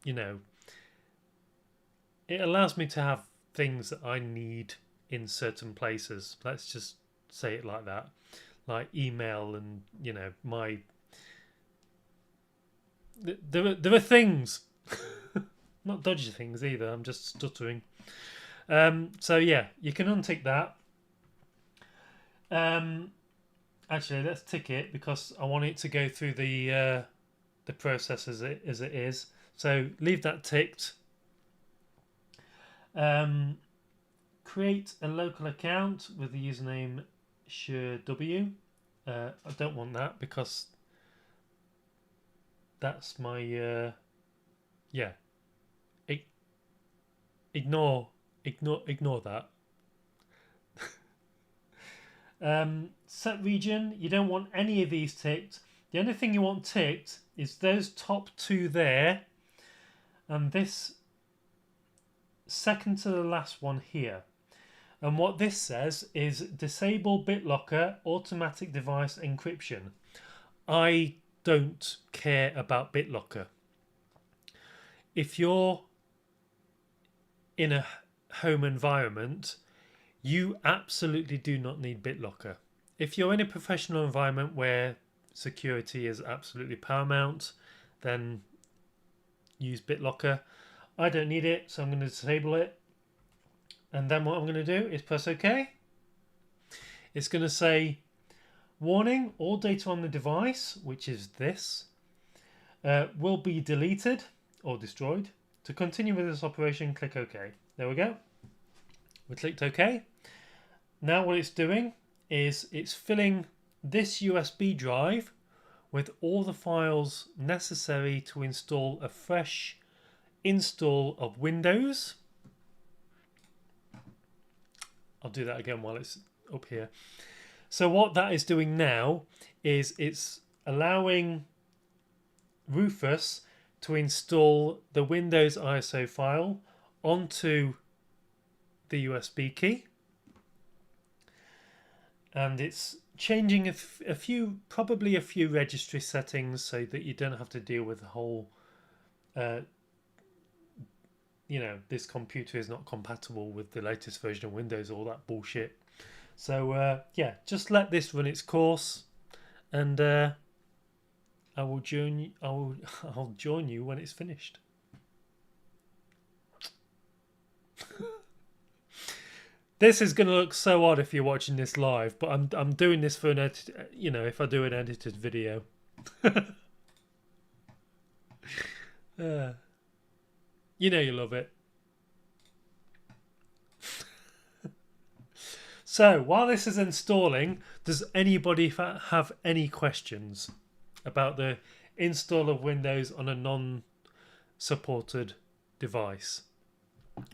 you know, it allows me to have things that I need in certain places. Let's just say it like that, like email and, you know, my there are things not dodgy things either, I'm just stuttering. So yeah, you can untick that. Actually, let's tick it because I want it to go through the process as it is. So leave that ticked. Create a local account with the username SureW. I don't want that because that's my yeah. Ignore Ignore that. Set region, you don't want any of these ticked. The only thing you want ticked is those top two there, and this second to the last one here. And what this says is disable BitLocker automatic device encryption. I don't care about BitLocker. If you're in a home environment, you absolutely do not need BitLocker. If you're in a professional environment where security is absolutely paramount, then use BitLocker. I don't need it, so I'm going to disable it. And then what I'm going to do is press OK. It's going to say, warning, all data on the device, which is this, will be deleted or destroyed. To continue with this operation, click OK. There we go. We clicked OK. Now what it's doing is it's filling this USB drive with all the files necessary to install a fresh install of Windows. I'll do that again while it's up here. So what that is doing now is it's allowing Rufus to install the Windows ISO file onto the USB key, and it's changing probably a few registry settings so that you don't have to deal with the whole this computer is not compatible with the latest version of Windows, all that bullshit. So yeah, just let this run its course, and I'll join you when it's finished. This is going to look so odd if you're watching this live, but I'm doing this for an edit. If I do an edited video. You love it. So while this is installing, does anybody have any questions about the install of Windows on a non-supported device?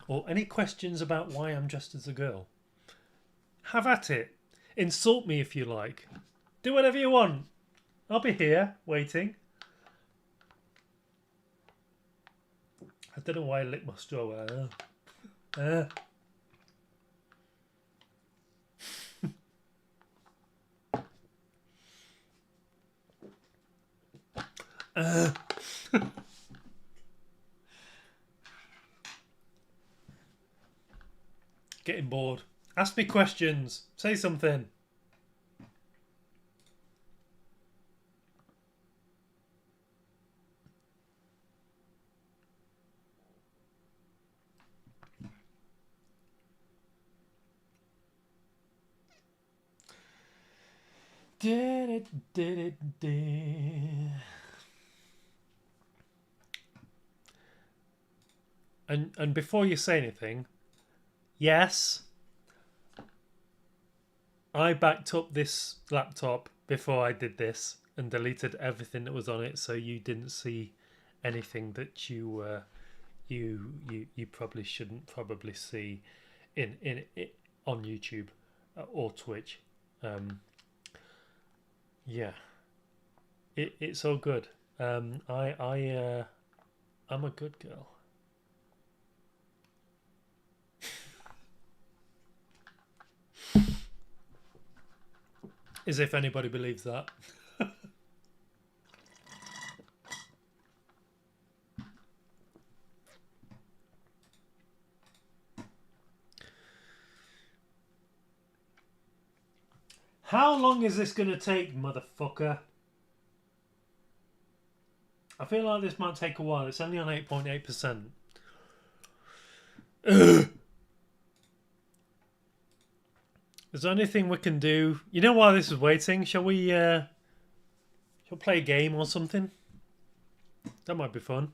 Or any questions about why I'm dressed as a girl? Have at it. Insult me if you like. Do whatever you want. I'll be here waiting. I don't know why I licked my straw. Getting bored. Ask me questions. Say something. And before you say anything, yes, I backed up this laptop before I did this and deleted everything that was on it, so you didn't see anything that you probably shouldn't see in on YouTube or Twitch. Yeah, it's all good. I'm a good girl. As if anybody believes that. How long is this going to take, motherfucker? I feel like this might take a while. It's only on 8.8%. Is there anything we can do? While this is waiting, shall we play a game or something? That might be fun.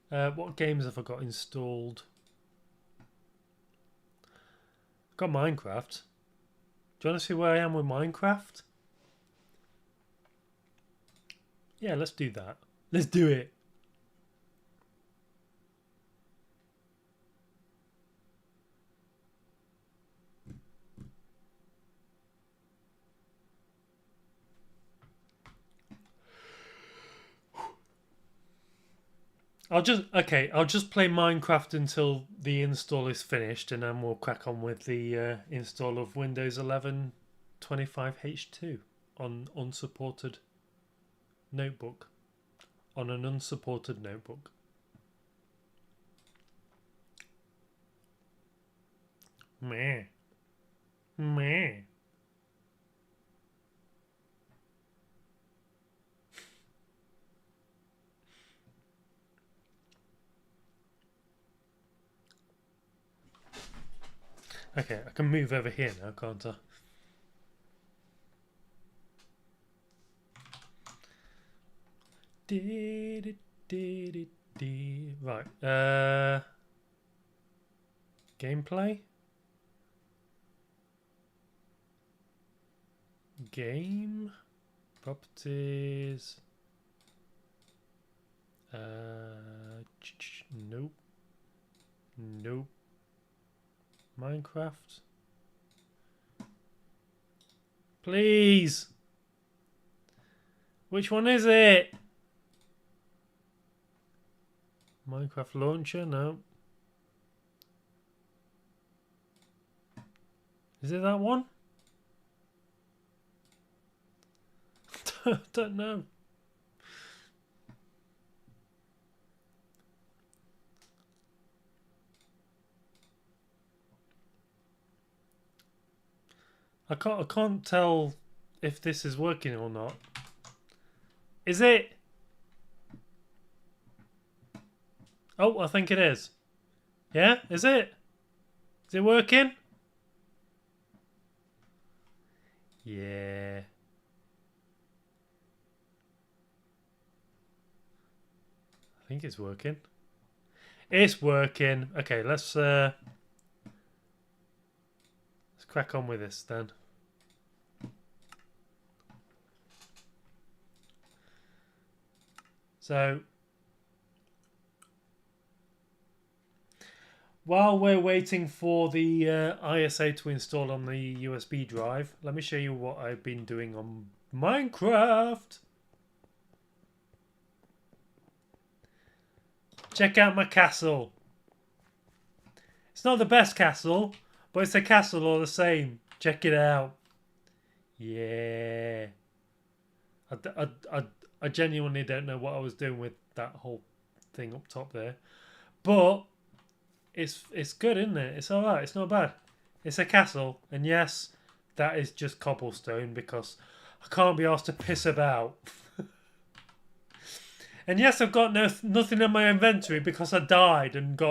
What games have I got installed? I've got Minecraft. Do you want to see where I am with Minecraft? Yeah, let's do that. Let's do it. I'll just play Minecraft until the install is finished, and then we'll crack on with the install of Windows 11 25H2 on unsupported notebook. On an unsupported notebook. Meh. Meh. Okay, I can move over here now, can't I? Right. Gameplay. Game. Properties. Nope. Nope. Minecraft. Please. Which one is it? Minecraft launcher? No. Is it that one? Don't know. I can't tell if this is working or not. Is it? Oh, I think it is. Yeah, is it? Is it working? Yeah. I think it's working. It's working. Okay, let's crack on with this then. So while we're waiting for the ISA to install on the USB drive, let me show you what I've been doing on Minecraft. Check out my castle. It's not the best castle, but it's a castle all the same. Check it out. Yeah. I genuinely don't know what I was doing with that whole thing up top there. But it's good, isn't it? It's alright. It's not bad. It's a castle. And yes, that is just cobblestone because I can't be asked to piss about. And yes, I've got nothing in my inventory because I died and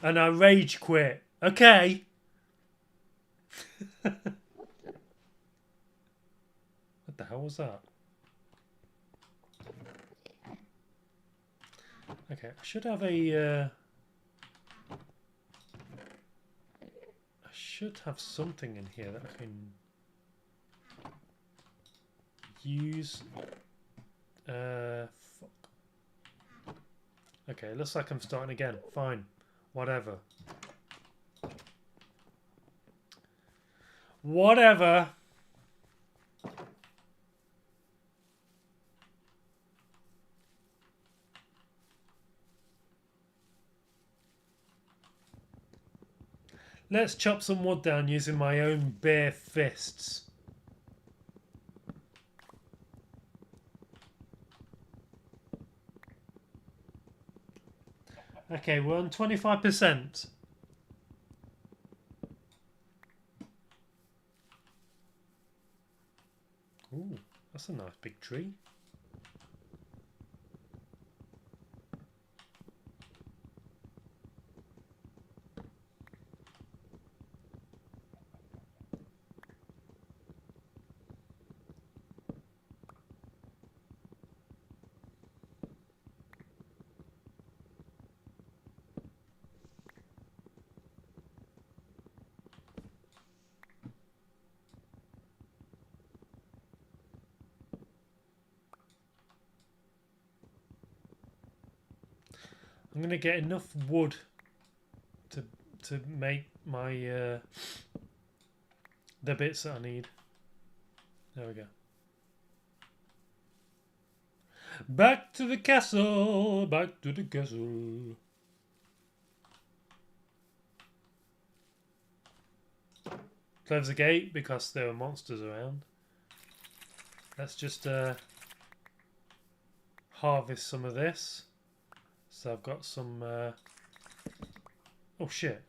I rage quit. Okay. What the hell was that? Okay, I should have a... I should have something in here that I can use. Fuck. Okay, looks like I'm starting again. Fine. Whatever. Whatever. Let's chop some wood down using my own bare fists. Okay, we're on 25%. Ooh, that's a nice big tree. I'm gonna get enough wood to make my the bits that I need. There we go. Back to the castle. Back to the castle. Close the gate because there were monsters around. Let's just harvest some of this. So I've got some... Oh shit.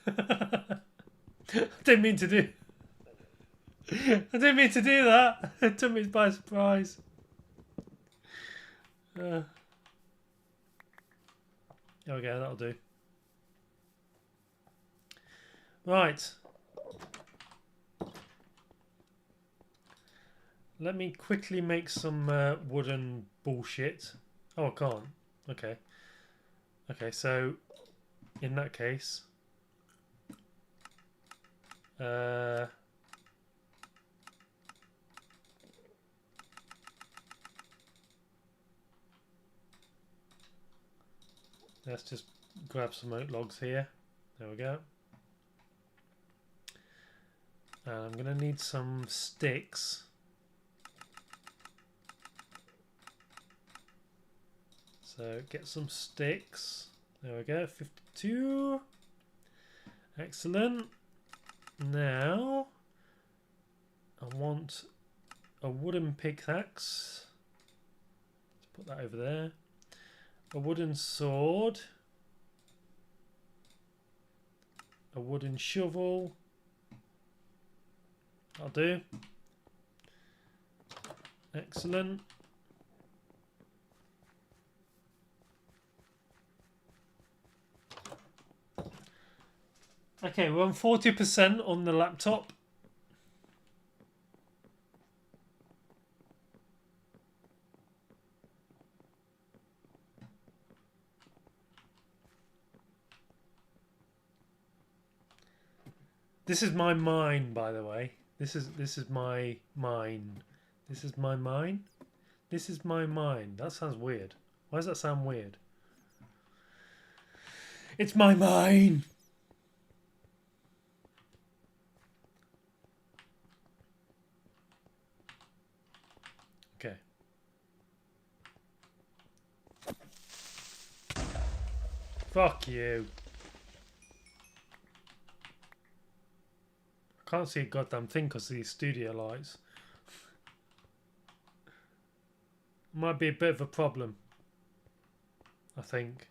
I didn't mean to do... I didn't mean to do that. It took me by surprise. There we go, that'll do. Right. Let me quickly make some wooden bullshit. Oh, I can't. Okay. Okay, so in that case... let's just grab some oak logs here. There we go. And I'm going to need some sticks. So get some sticks. There we go. 52. Excellent. Now I want a wooden pickaxe. Let's put that over there. A wooden sword, a wooden shovel, I'll do. Excellent. Okay, we're on 40% on the laptop. This is my mine, by the way. This is my mine. This is my mine. This is my mine. That sounds weird. Why does that sound weird? It's my mine. Okay. Fuck you. Can't see a goddamn thing because of these studio lights. Might be a bit of a problem, I think.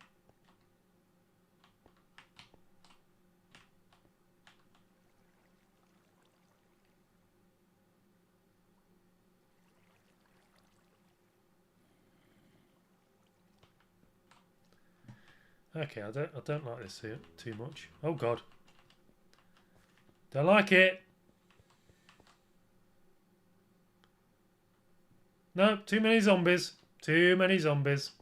Okay, I don't like this here too much. Oh god. Don't like it. No, too many zombies. Too many zombies.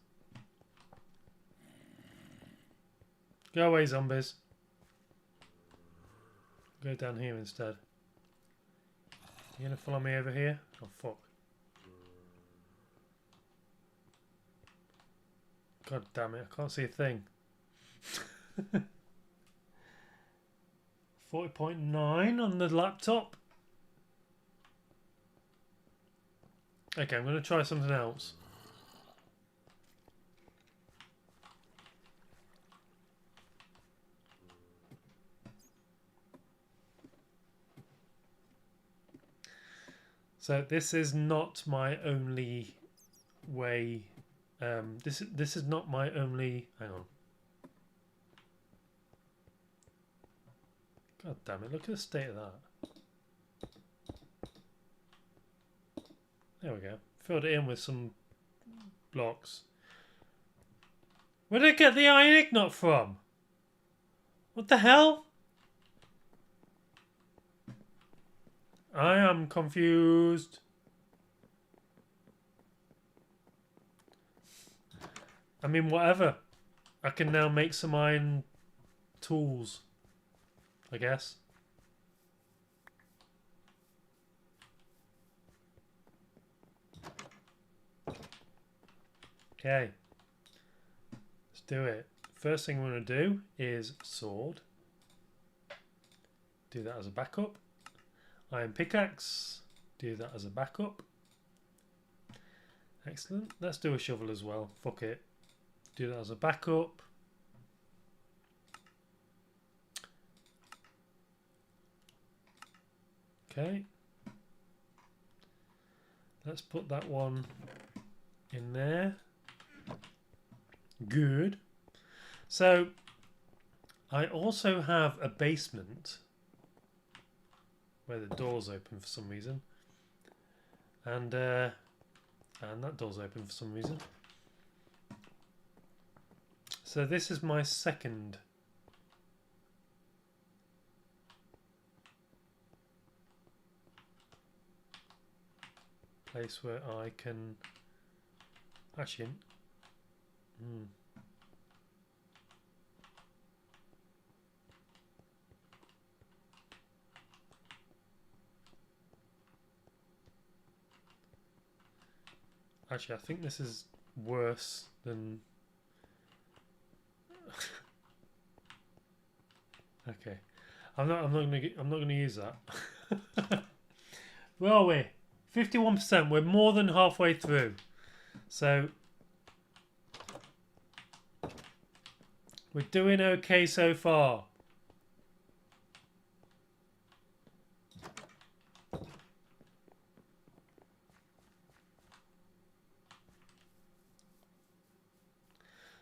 Go away, zombies. Go down here instead. You gonna follow me over here? Oh fuck. God damn it, I can't see a thing. 40.9 on the laptop. Okay, I'm going to try something else. So this is not my only way. This is not my only. Hang on. God damn it! Look at the state of that. There we go. Filled it in with some blocks. Where did I get the iron ignot from? What the hell? I am confused. I mean, whatever. I can now make some iron tools, I guess. Okay. Let's do it. First thing we're going to do is sword. Do that as a backup. Iron pickaxe. Do that as a backup. Excellent. Let's do a shovel as well. Fuck it. Do that as a backup. Okay. Let's put that one in there. Good. So I also have a basement where the door's open for some reason, and that door's open for some reason. So this is my second place where I can actually. Actually, I think this is worse than. Okay, I'm not gonna use that. Where are we? 51%. We're more than halfway through. So we're doing okay so far.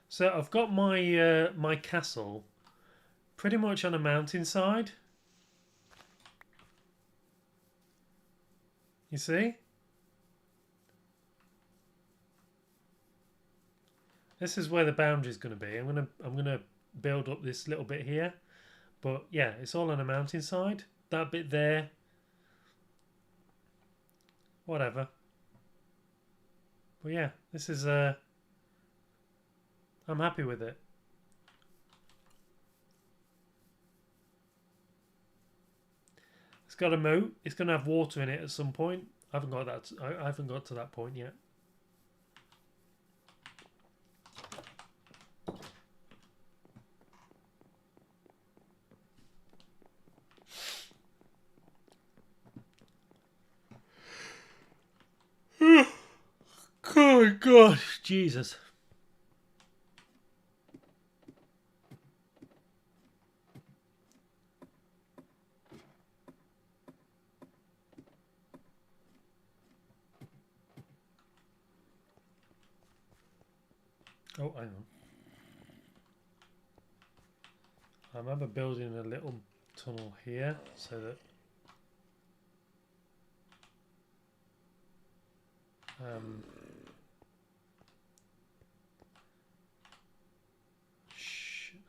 So I've got my my castle pretty much on a mountainside. You see? This is where the boundary is going to be. I'm gonna build up this little bit here, but yeah, it's all on a mountainside. That bit there, whatever. But yeah, this is I'm happy with it. It's got a moat. It's going to have water in it at some point. I haven't got that. I haven't got to that point yet. Oh God, Jesus. Oh, hang on. I remember building a little tunnel here so that shit.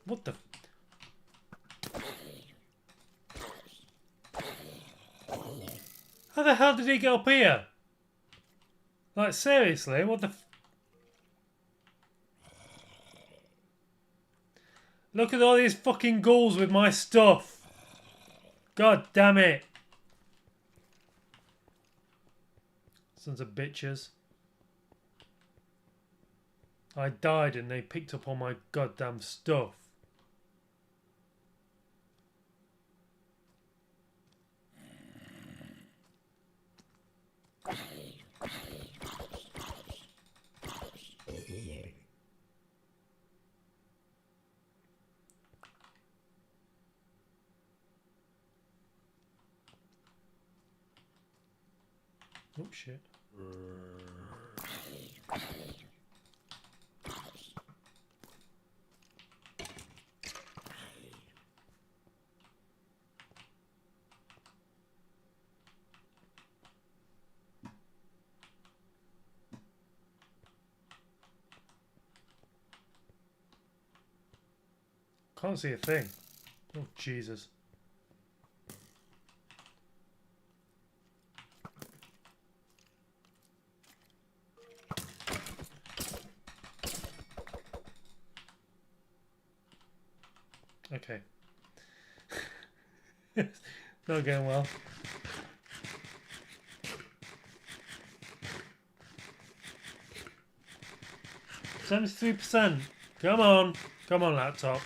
What the? How the hell did he get up here? Like, seriously, what the Look at all these fucking ghouls with my stuff. God damn it. Sons of bitches. I died and they picked up all my goddamn stuff. Oh shit. Can't see a thing. Oh Jesus. Okay. It's not going well. %. Come on. Come on, laptop.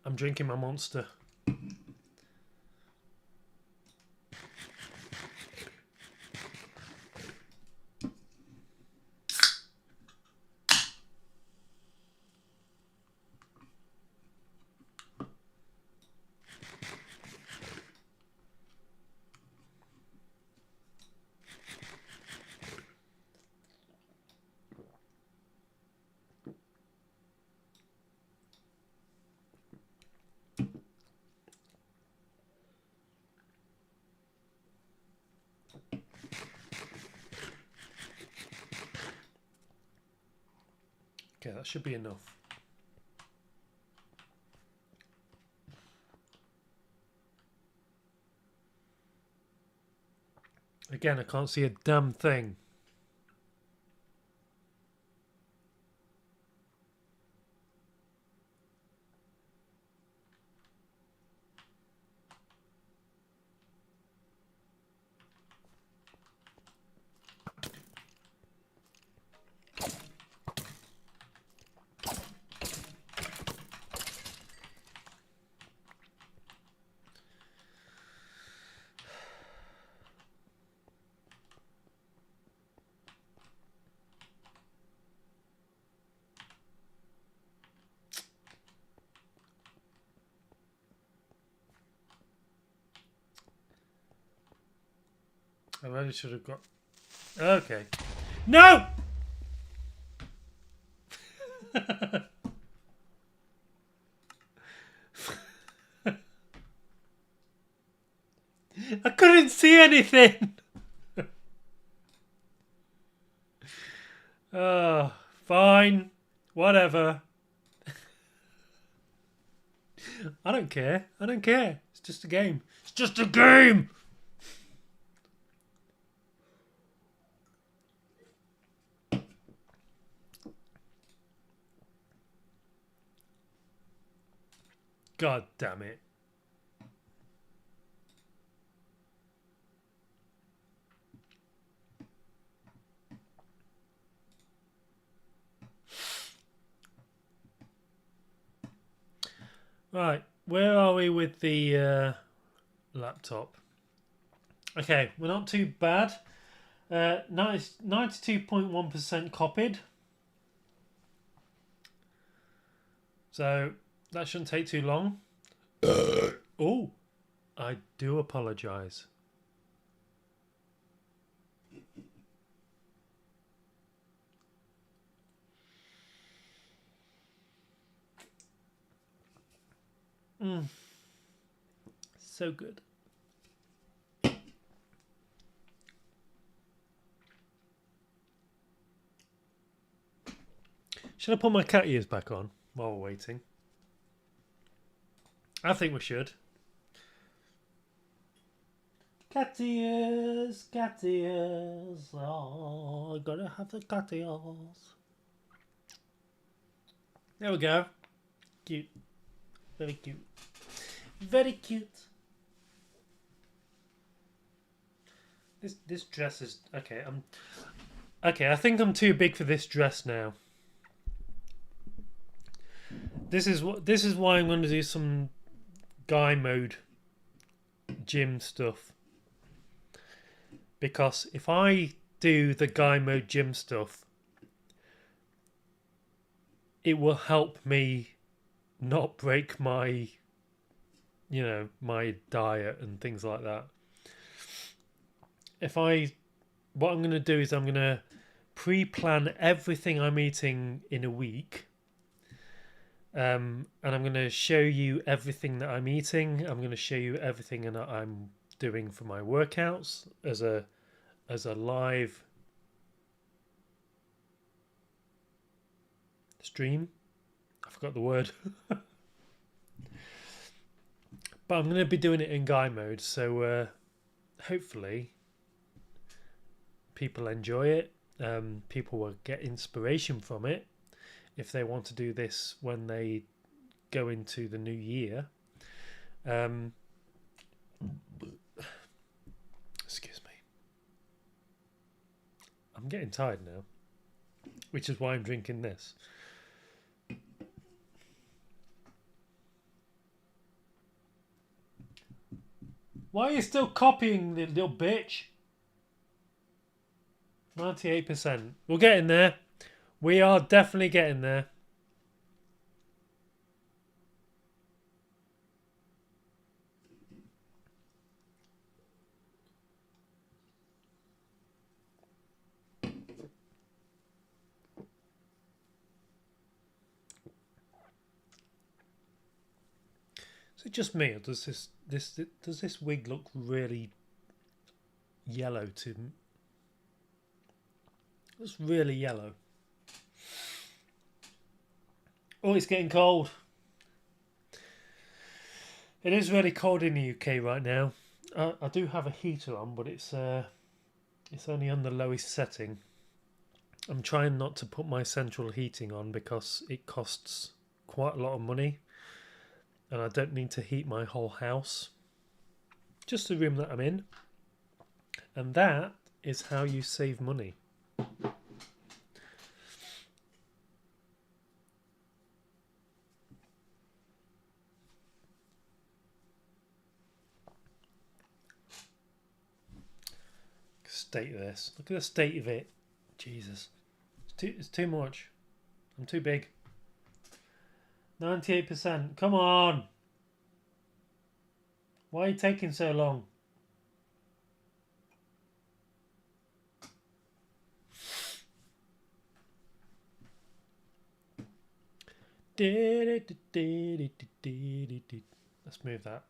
I'm drinking my Monster. Okay, that should be enough. Again, I can't see a damn thing. I really should have got... Okay. No! I couldn't see anything! Oh, fine. Whatever. I don't care. I don't care. It's just a game. It's just a game! God damn it. Right, where are we with the laptop? Okay, we're not too bad. 92.1% copied. So that shouldn't take too long. Oh, I do apologise. So good. Should I put my cat ears back on while we're waiting? I think we should. Cat ears, cat ears. Oh, I gotta have the cat ears. There we go. Cute. Very cute. Very cute. This dress is okay. Okay. I think I'm too big for this dress now. This is why I'm going to do some guy mode gym stuff. Because if I do the guy mode gym stuff, it will help me not break my, my diet and things like that. What I'm going to do is I'm going to pre-plan everything I'm eating in a week. And I'm going to show you everything that I'm eating. I'm going to show you everything that I'm doing for my workouts as a live stream. I forgot the word. But I'm going to be doing it in guy mode, so hopefully people enjoy it. People will get inspiration from it if they want to do this when they go into the new year. Excuse me. I'm getting tired now, which is why I'm drinking this. Why are you still copying, the little bitch? 98%. We're getting there. We are definitely getting there. Is it just me, or does this wig look really yellow to me? It's really yellow. Oh, it's getting cold. It is really cold in the UK right now. I do have a heater on, but it's only on the lowest setting. I'm trying not to put my central heating on because it costs quite a lot of money, and I don't need to heat my whole house. Just the room that I'm in. And that is how you save money. State of this. Look at the state of it. Jesus. It's too much. I'm too big. 98%. Come on. Why are you taking so long? Let's move that.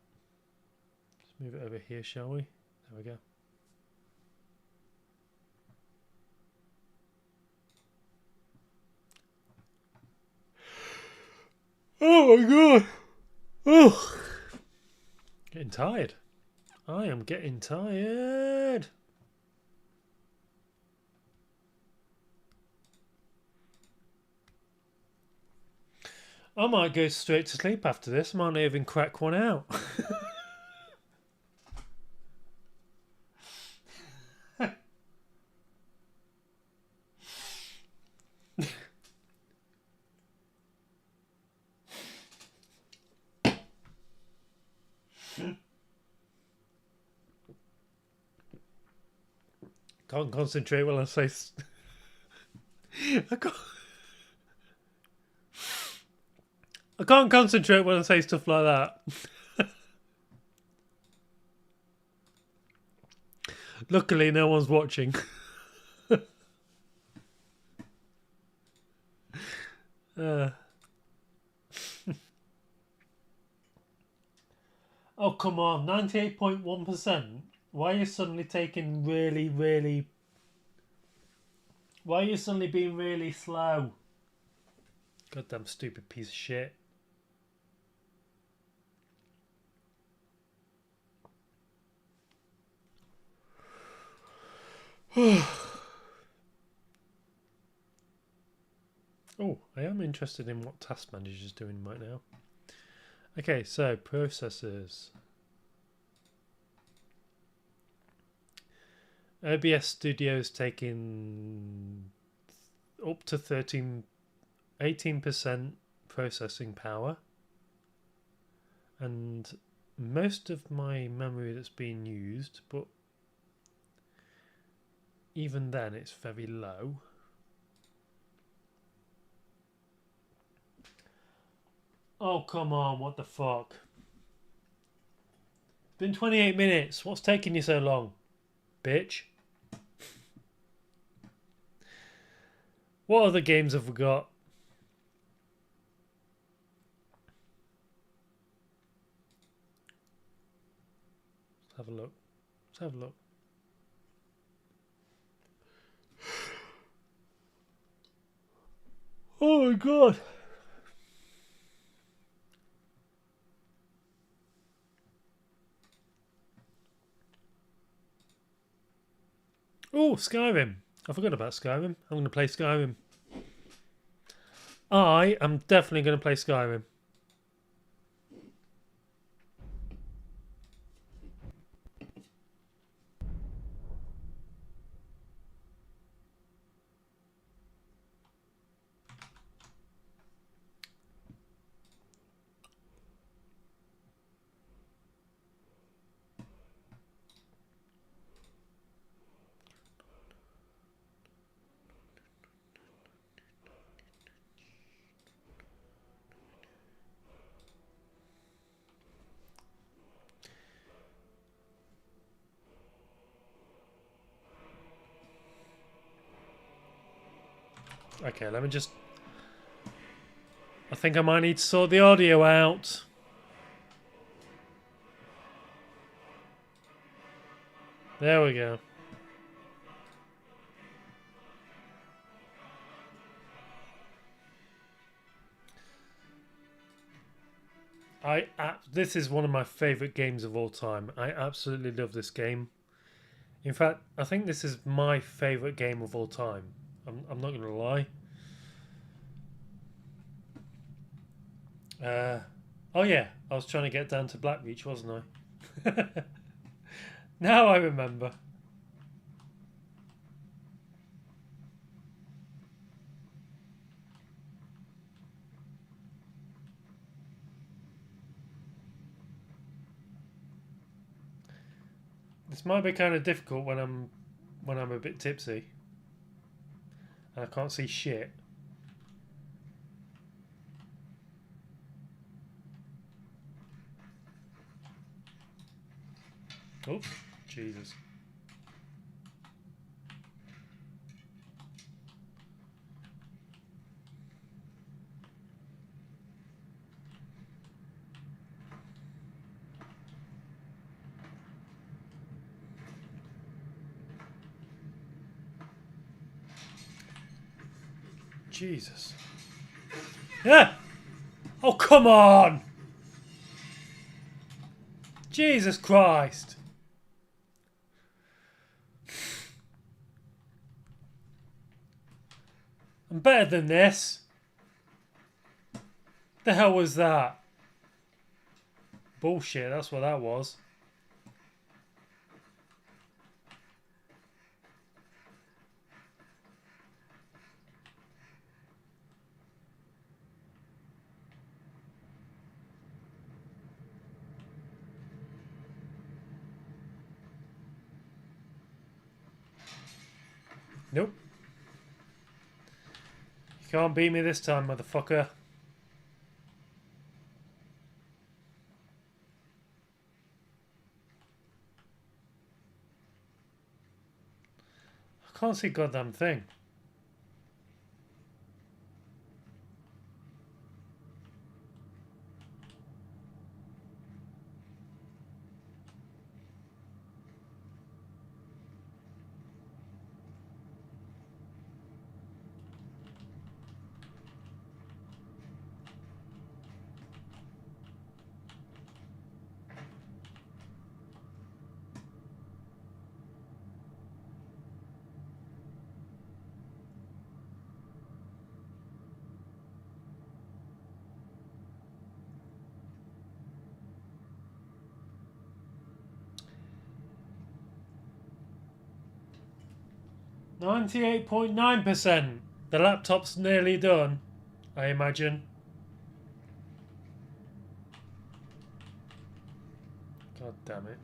Let's move it over here, shall we? There we go. Oh my god! Oh, getting tired. I am getting tired. I might go straight to sleep after this. I might not even crack one out. Can't concentrate when I say. I can't concentrate when I say stuff like that. Luckily, no one's watching. Oh, come on. 98.1%. Why are you suddenly taking really... Why are you suddenly being really slow? Goddamn stupid piece of shit. Oh, I am interested in what Task Manager is doing right now. Okay, so processors. OBS Studio is taking up to 18% processing power, and most of my memory that's being used, but even then it's very low. Oh, come on, what the fuck? It's been 28 minutes. What's taking you so long, bitch? What other games have we got? Let's have a look. Let's have a look. Oh my god. Oh, Skyrim. I forgot about Skyrim. I'm going to play Skyrim. I am definitely going to play Skyrim. Okay, let me just... I think I might need to sort the audio out. There we go. This is one of my favourite games of all time. I absolutely love this game. In fact, I think this is my favourite game of all time. I'm not going to lie. Oh yeah, I was trying to get down to Blackreach, wasn't I? Now I remember. This might be kind of difficult when I'm a bit tipsy and I can't see shit. Oh, Jesus. Jesus. Yeah. Oh, come on. Jesus Christ. I'm better than this. The hell was that? Bullshit, that's what that was. Nope. You can't beat me this time, motherfucker. I can't see a goddamn thing. %98.9%. The laptop's nearly done, I imagine. God damn it.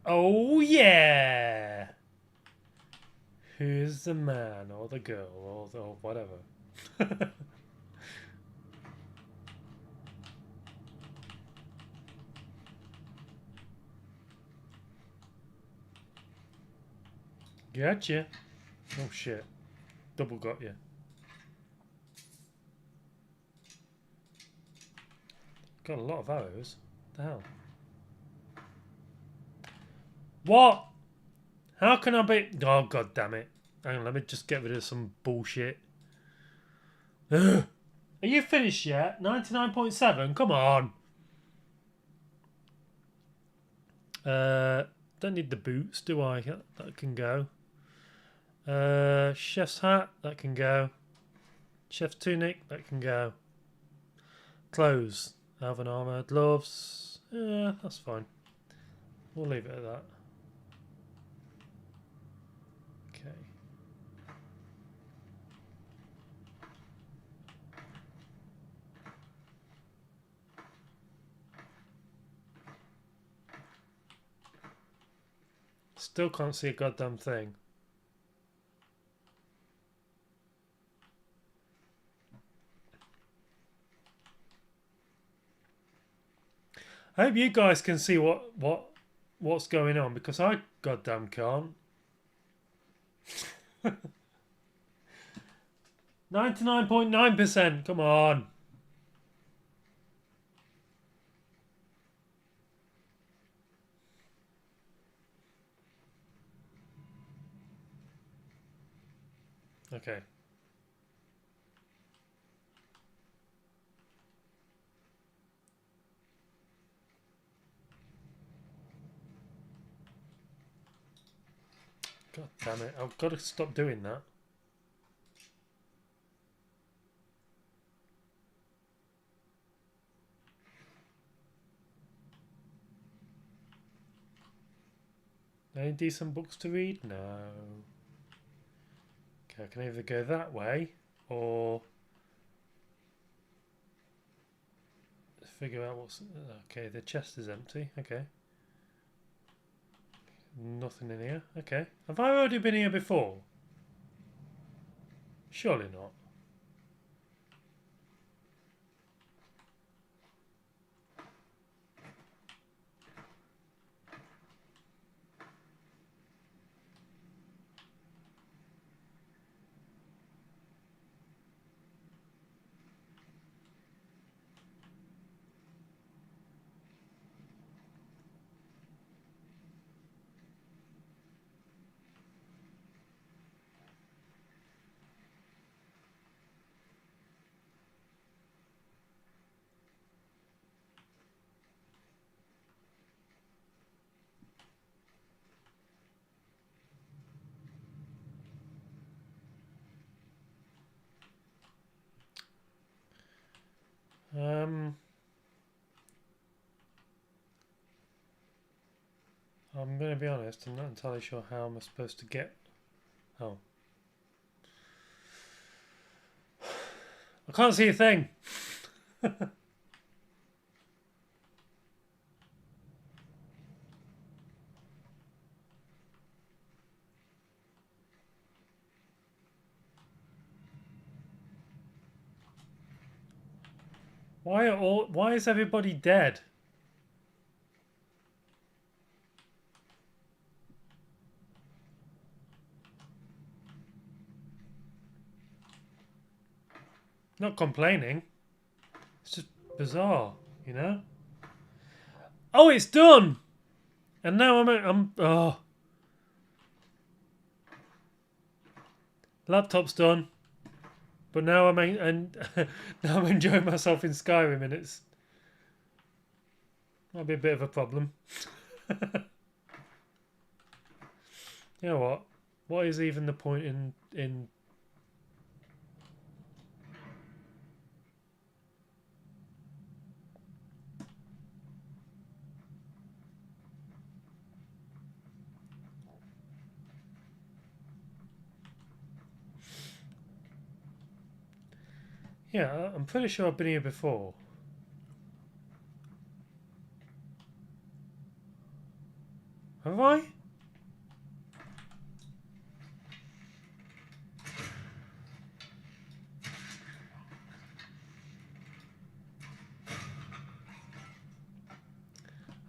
Oh yeah! Who's the man or the girl or whatever? Gotcha. Oh shit. Double got you. Got a lot of arrows. What the hell? What? How can I be... Oh, god damn it. Hang on, let me just get rid of some bullshit. Ugh. Are you finished yet? 99.7? Come on. Don't need the boots, do I? That can go. Chef's hat, that can go. Chef's tunic, that can go. Clothes, elven armour, gloves. Yeah, that's fine. We'll leave it at that. Okay. Still can't see a goddamn thing. I hope you guys can see what's going on, because I goddamn can't. 99.9%, come on. Okay. God damn it, I've got to stop doing that. Any decent books to read? No. Okay, I can either go that way or figure out what's... Okay, the chest is empty. Okay. Nothing in here. Okay. Have I already been here before? Surely not. I'm going to be honest, I'm not entirely sure how I'm supposed to get... Oh. I can't see a thing! Why is everybody dead? Not complaining. It's just bizarre, you know? Oh, it's done! And now oh. Laptop's done. But now now I'm enjoying myself in Skyrim, and it's might be a bit of a problem. You know what? What is even the point in Yeah, I'm pretty sure I've been here before. Have I?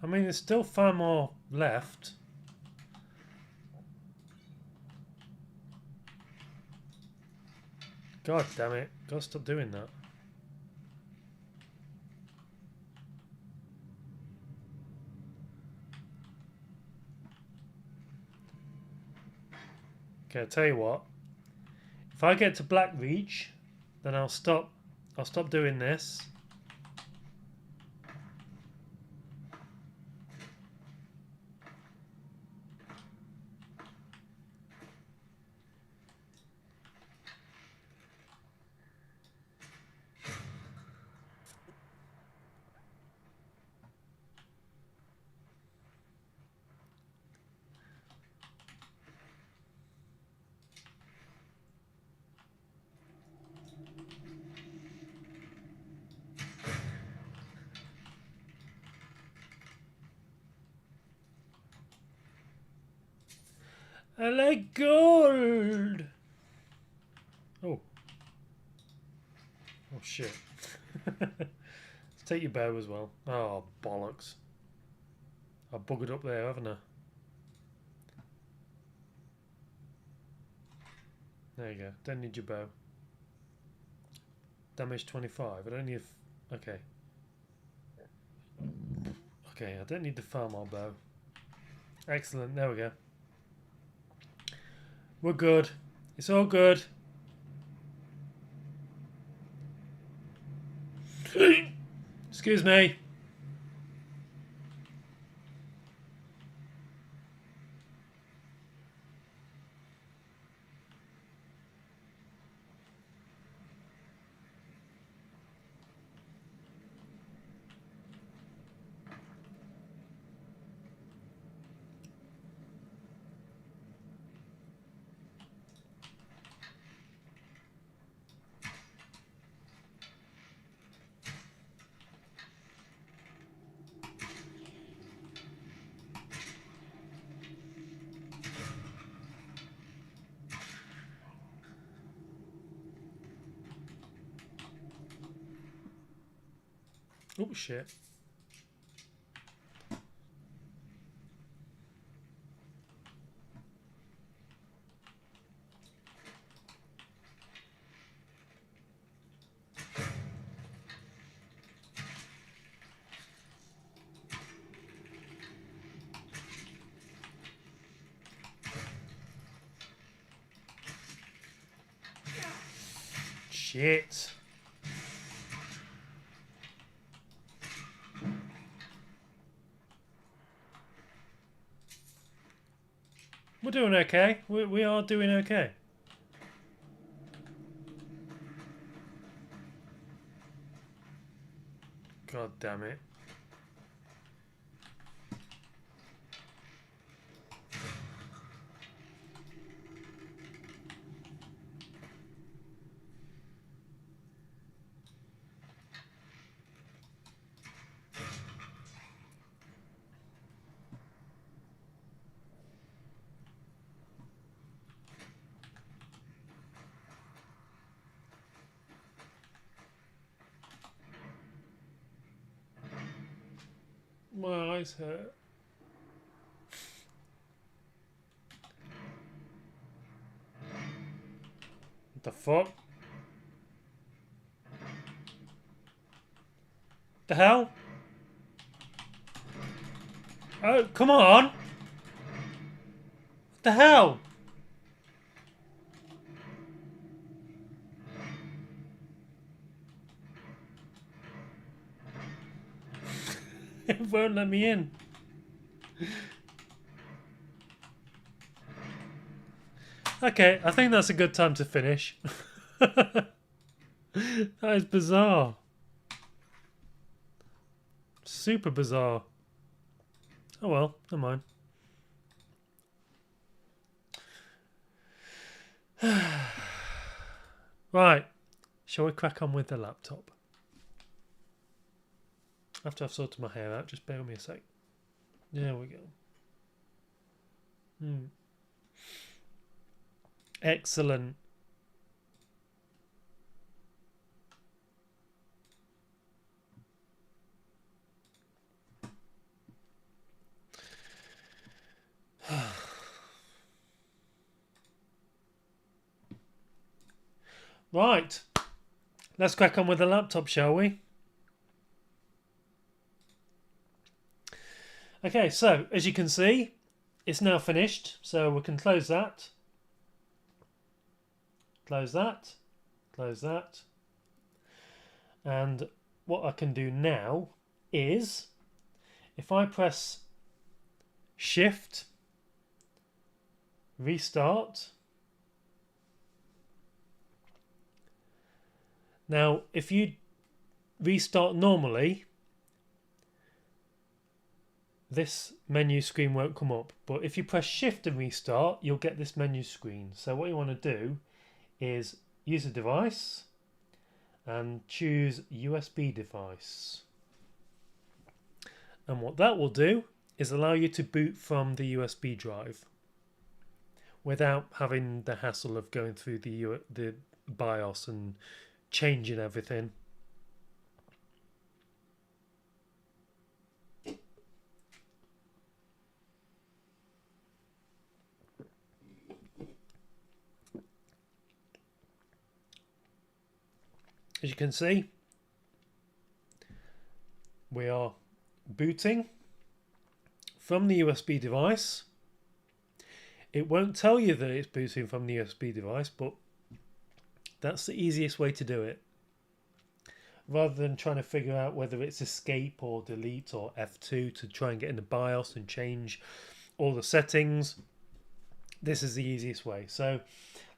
I mean, there's still far more left. God damn it. Gotta stop doing that. Okay, I'll tell you what. If I get to Blackreach, then I'll stop doing this. I like gold. Oh. Oh shit. Let's take your bow as well. Oh bollocks. I buggered up there, haven't I? There you go. Don't need your bow. Damage 25. I don't need... Okay. Okay, I don't need to farm our bow. Excellent. There we go. We're good. It's all good. Excuse me. Oh shit. Shit. We're doing okay. We are doing okay. God damn it. My eyes hurt. What the fuck? The hell? Oh, come on! What the hell? It won't let me in. Okay, I think that's a good time to finish. That is bizarre. Super bizarre. Oh well, never mind. Right, shall we crack on with the laptop? After I've sorted my hair out, just bear with me a sec. There we go. Excellent. Right, let's crack on with the laptop, shall we? Okay, so as you can see, it's now finished, so we can close that. Close that. Close that. And what I can do now is, if I press Shift, Restart. Now, if you restart normally, this menu screen won't come up. But if you press Shift and Restart, you'll get this menu screen. So what you want to do is use a device and choose USB device. And what that will do is allow you to boot from the USB drive. without having the hassle of going through the BIOS and changing everything. As you can see, we are booting from the USB device. It won't tell you that it's booting from the USB device, but that's the easiest way to do it. Rather than trying to figure out whether it's escape or delete or F2 to try and get in the BIOS and change all the settings, this is the easiest way. So,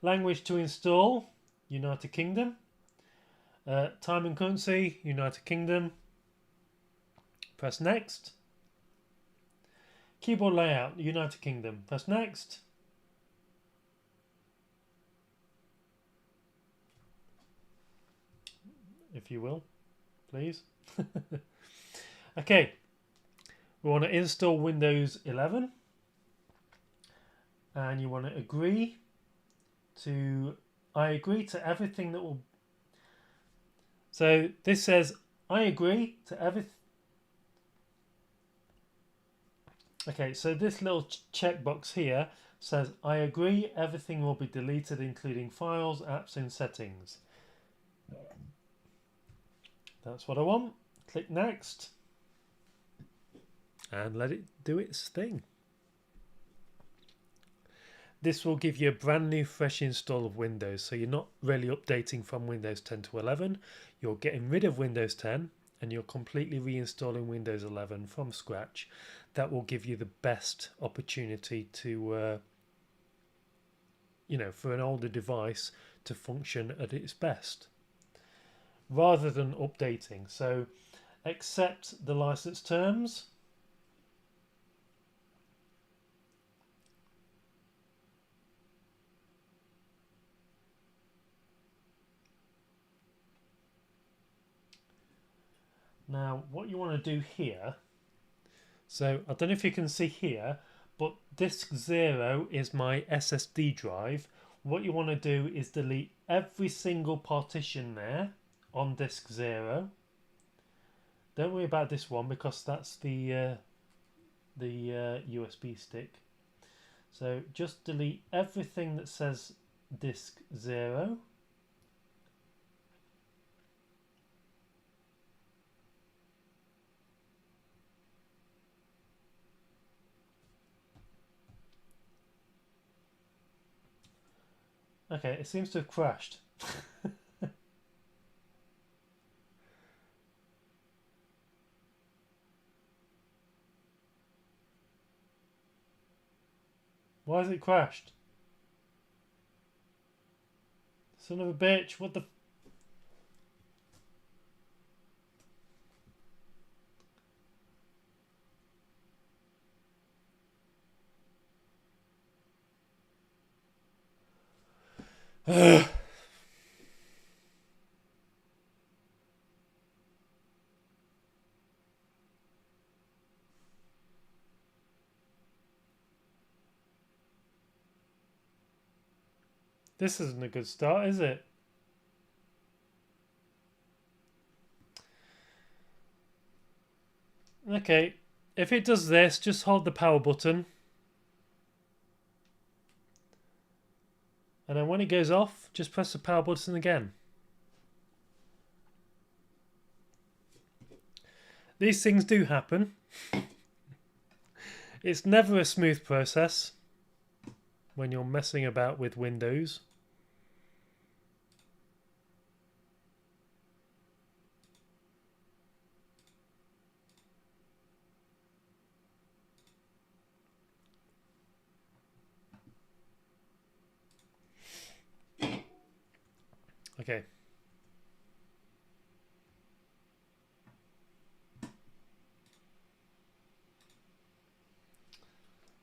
language to install, United Kingdom. Time and currency, United Kingdom. Press next. Keyboard layout, United Kingdom. Press next. If you will, please. Okay, we want to install Windows 11, and you want to agree to, I agree to everything that will. So this says, I agree to everything. Okay, so this little checkbox here says, I agree everything will be deleted, including files, apps, and settings. That's what I want. Click next. And let it do its thing. This will give you a brand new fresh install of Windows. So you're not really updating from Windows 10 to 11. You're getting rid of Windows 10 and you're completely reinstalling Windows 11 from scratch. That will give you the best opportunity to, for an older device to function at its best, rather than updating. So accept the license terms. Now, what you want to do here, so I don't know if you can see here, but disk 0 is my SSD drive. What you want to do is delete every single partition there on disk 0. Don't worry about this one because that's the USB stick. So just delete everything that says disk 0. Okay, it seems to have crashed. Why has it crashed? Son of a bitch, what the... This isn't a good start, is it? Okay, if it does this, just hold the power button. And then when it goes off, just press the power button again. These things do happen. It's never a smooth process when you're messing about with Windows. Okay.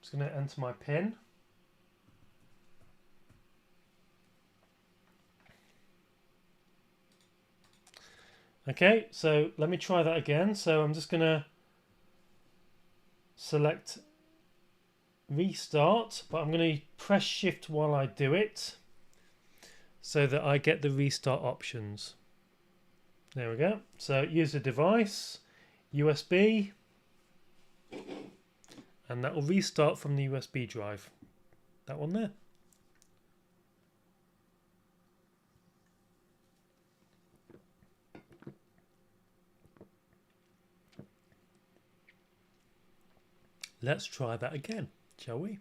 Just going to enter my PIN. Okay, so let me try that again. So I'm just going to select restart, but I'm going to press shift while I do it so that I get the restart options. There we go. So use a device, USB, and that will restart from the USB drive. That one there. Let's try that again, shall we?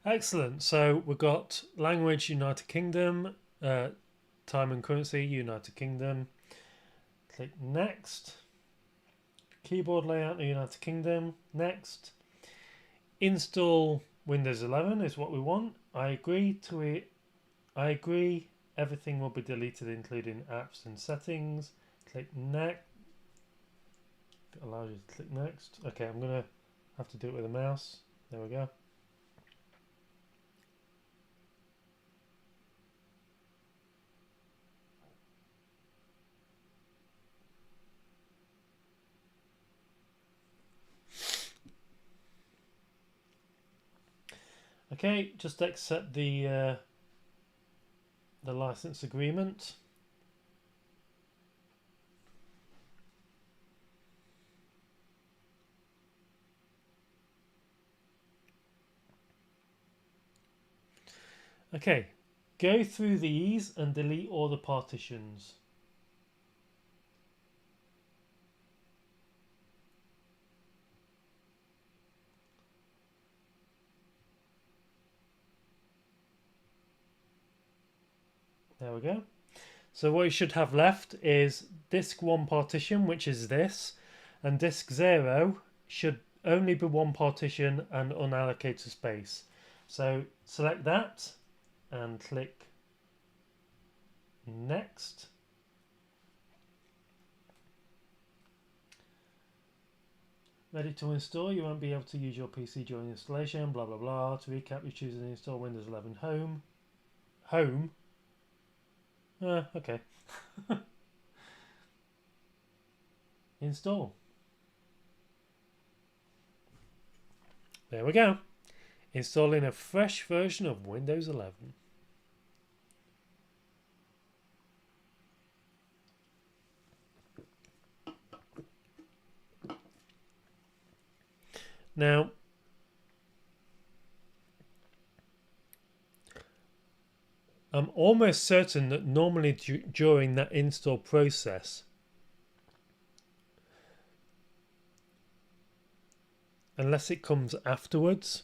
Excellent. So we've got language, United Kingdom, time and currency, United Kingdom. Click next. Keyboard layout, United Kingdom. Next. Install Windows 11 is what we want. I agree to it. I agree. Everything will be deleted, including apps and settings. Click next. It allows you to click next. Okay, I'm gonna have to do it with a mouse. There we go. Okay, just accept the license agreement. Okay, go through these and delete all the partitions. There we go. So what you should have left is disk 1 partition, which is this, and disk 0 should only be one partition and unallocated space. So select that and click next. Ready to install. You won't be able to use your PC during installation, blah blah blah. To recap, you choose and install Windows 11 Home. Home? Okay. Install. There we go. Installing a fresh version of Windows 11. Now, I'm almost certain that normally during that install process, unless it comes afterwards,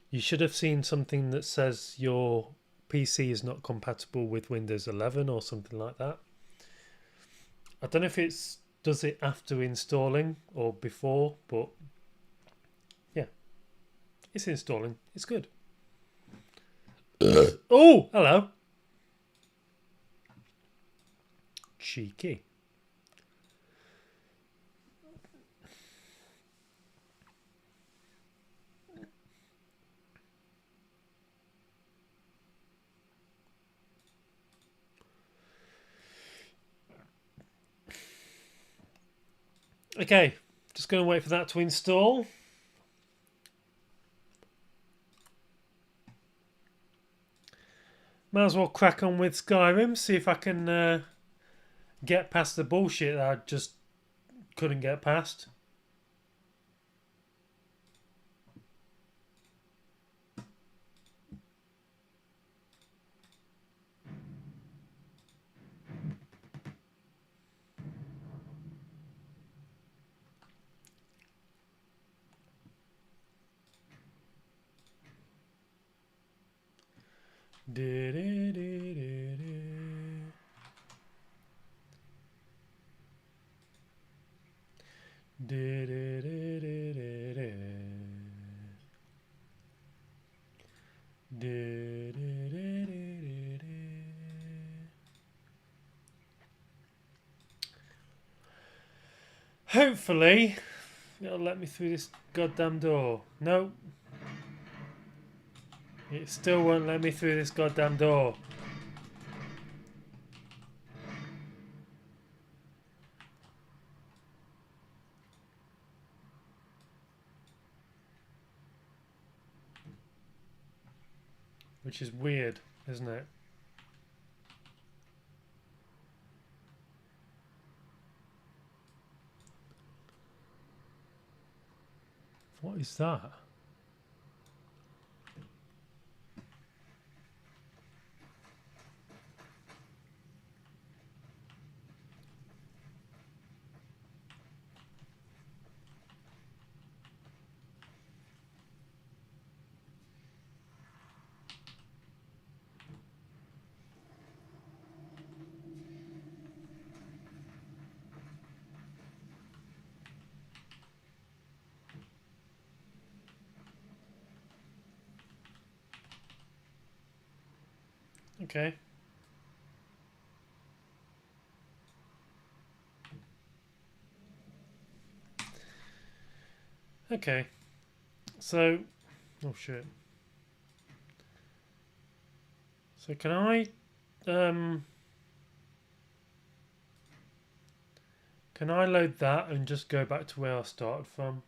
you should have seen something that says your PC is not compatible with Windows 11 or something like that. I don't know if it does it after installing or before, but yeah, it's installing. It's good. Oh, hello. Cheeky. Okay, just going to wait for that to install. Might as well crack on with Skyrim, see if I can get past the bullshit that I just couldn't get past. Hopefully, it'll let me through this goddamn door. No. It still won't let me through this goddamn door. Which is weird, isn't it? What is that? Okay. Okay. So, oh shit. So can I load that and just go back to where I started from?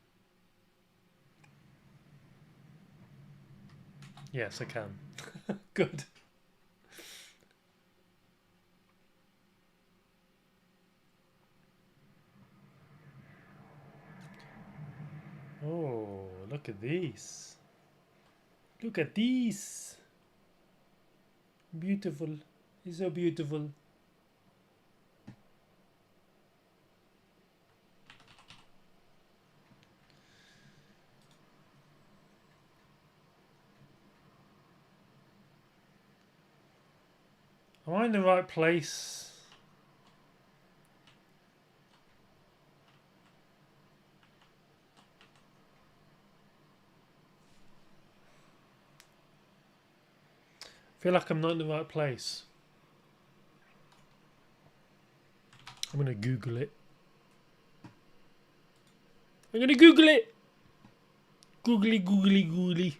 Yes, I can. Good. Oh, look at these. Look at these. Beautiful. It's so beautiful. Am I in the right place? I feel like I'm not in the right place. I'm gonna Google it. I'm gonna Google it! Googly, googly, googly.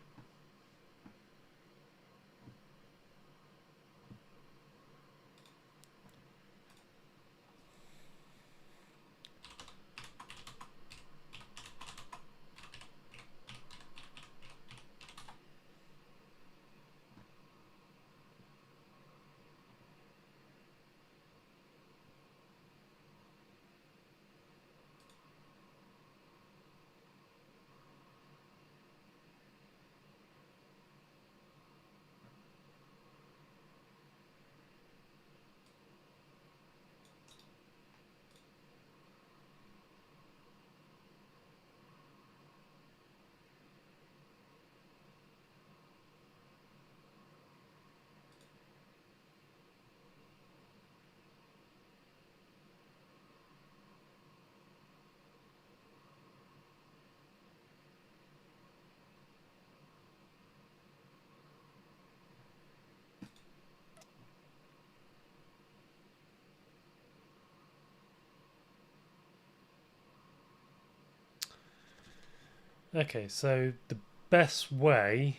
Okay, so the best way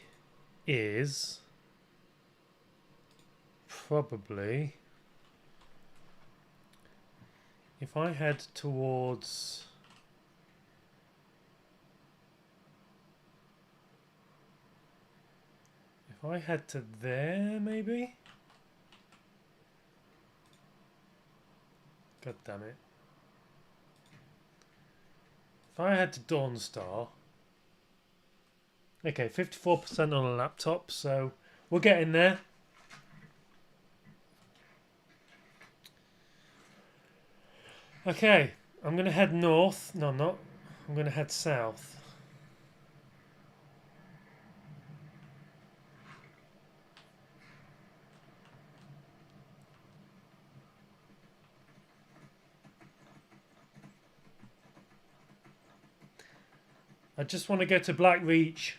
is probably if I head towards if I head to there maybe. God damn it. If I head to Dawnstar. Okay, 54% on a laptop, so we're getting there. Okay, I'm going to head north. No, I'm not. I'm going to head south. I just want to go to Blackreach.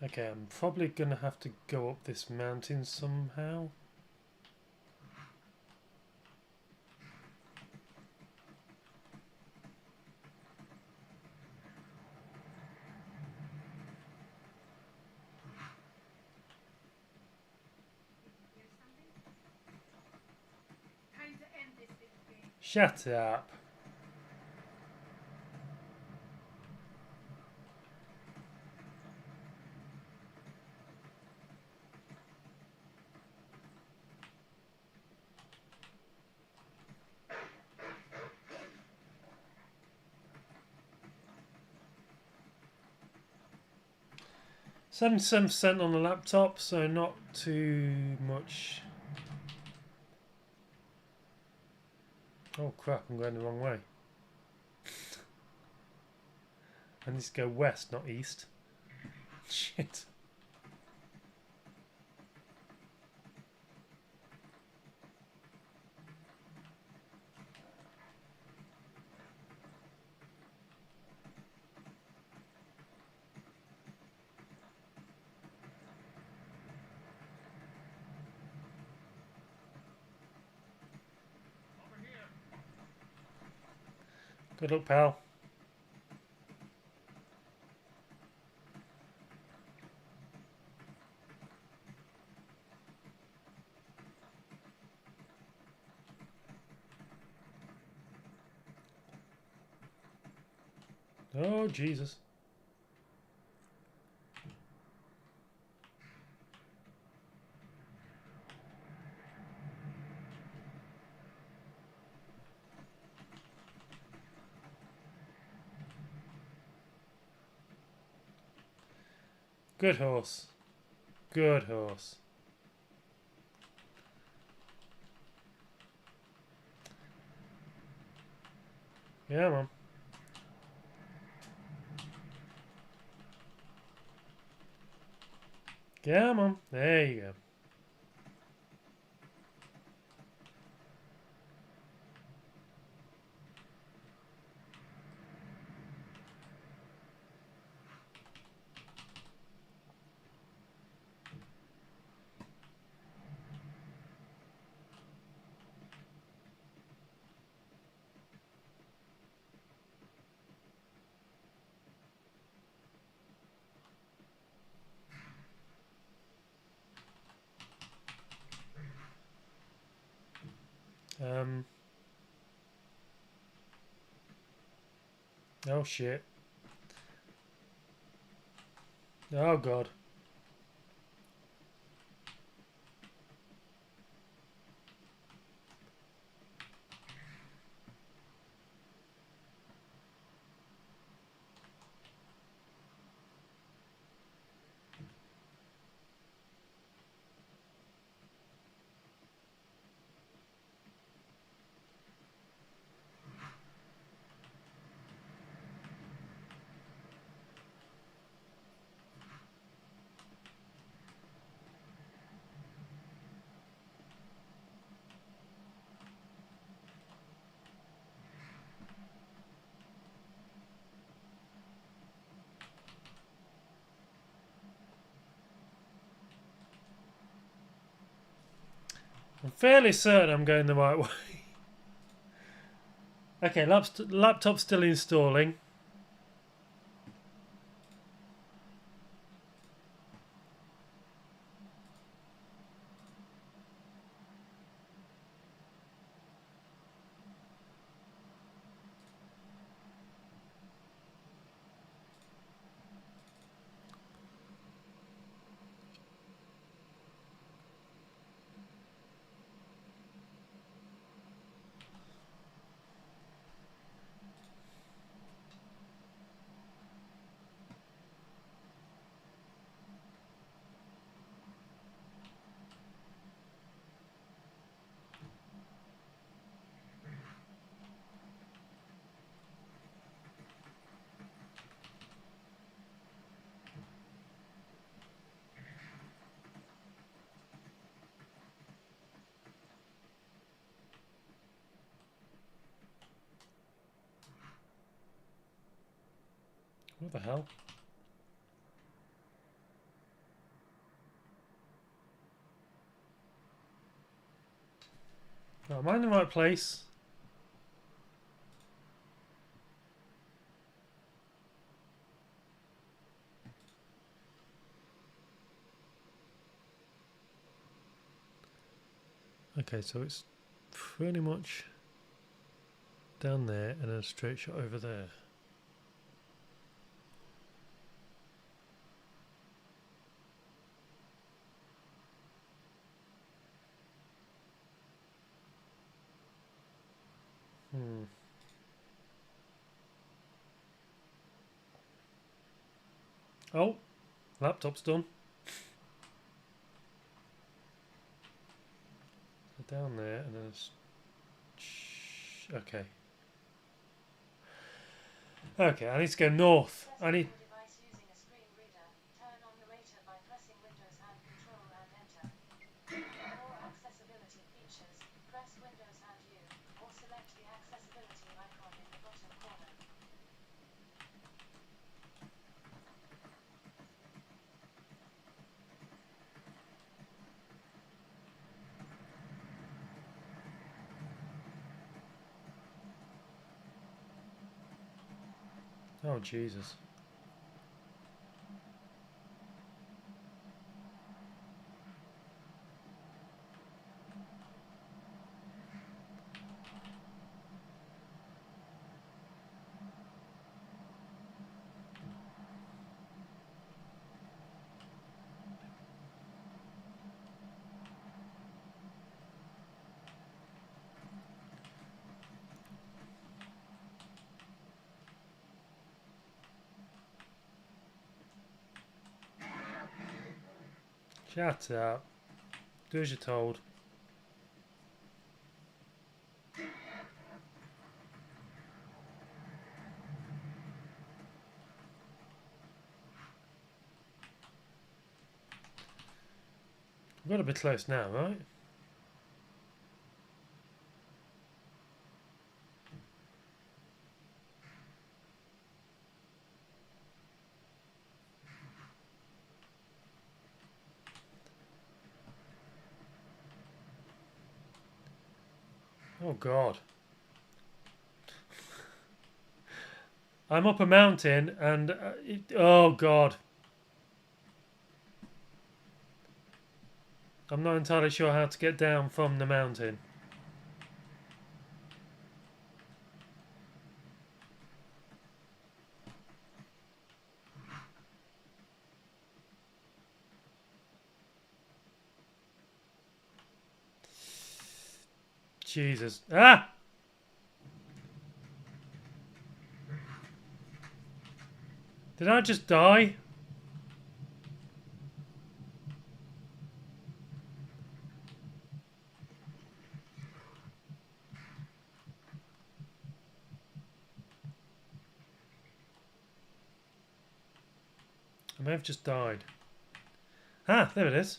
Okay, I'm probably gonna have to go up this mountain somehow. Shut up. %77 on the laptop, so not too much. Oh crap, I'm going the wrong way. I need to go west, not east. Shit. Good luck, pal. Oh, Jesus. Good horse. Good horse. Yeah, man. Yeah, man. There you go. Oh shit. Oh god. I'm fairly certain I'm going the right way. Okay, laptop's still installing. What the hell? Oh, am I in the right place? Okay, so it's pretty much down there and then a straight shot over there. Oh, laptop's done. Down there and then okay. Okay, I need to go north. I need. Device using a screen reader. Turn on narrator by pressing Windows and Control and Enter. For more accessibility features, press Windows and U, or select the accessibility icon in the bottom corner. Oh Jesus. Shut up. Do as you're told. We've got a bit close now, right? Oh God. I'm up a mountain and oh God. I'm not entirely sure how to get down from the mountain. Jesus. Ah! Did I just die? I may have just died. Ah, there it is.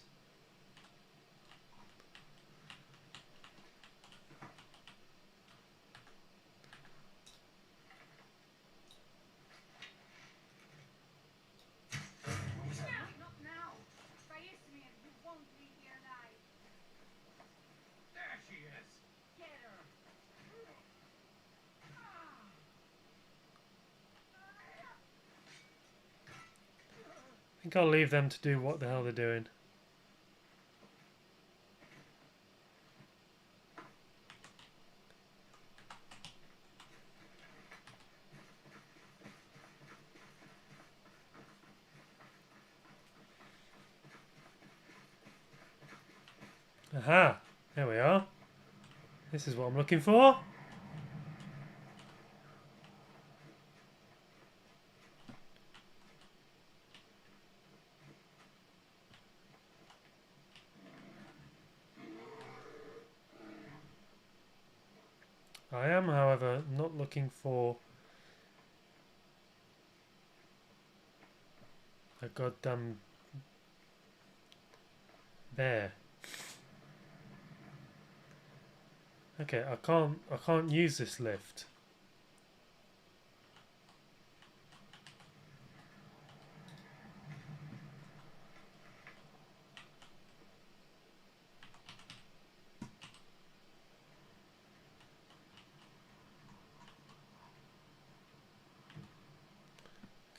Not now! Face me and you won't leave here alive! There she is! Get her! I think I'll leave them to do what the hell they're doing. Aha! There we are. This is what I'm looking for. I am, however, not looking for a goddamn bear. Okay, I can't use this lift.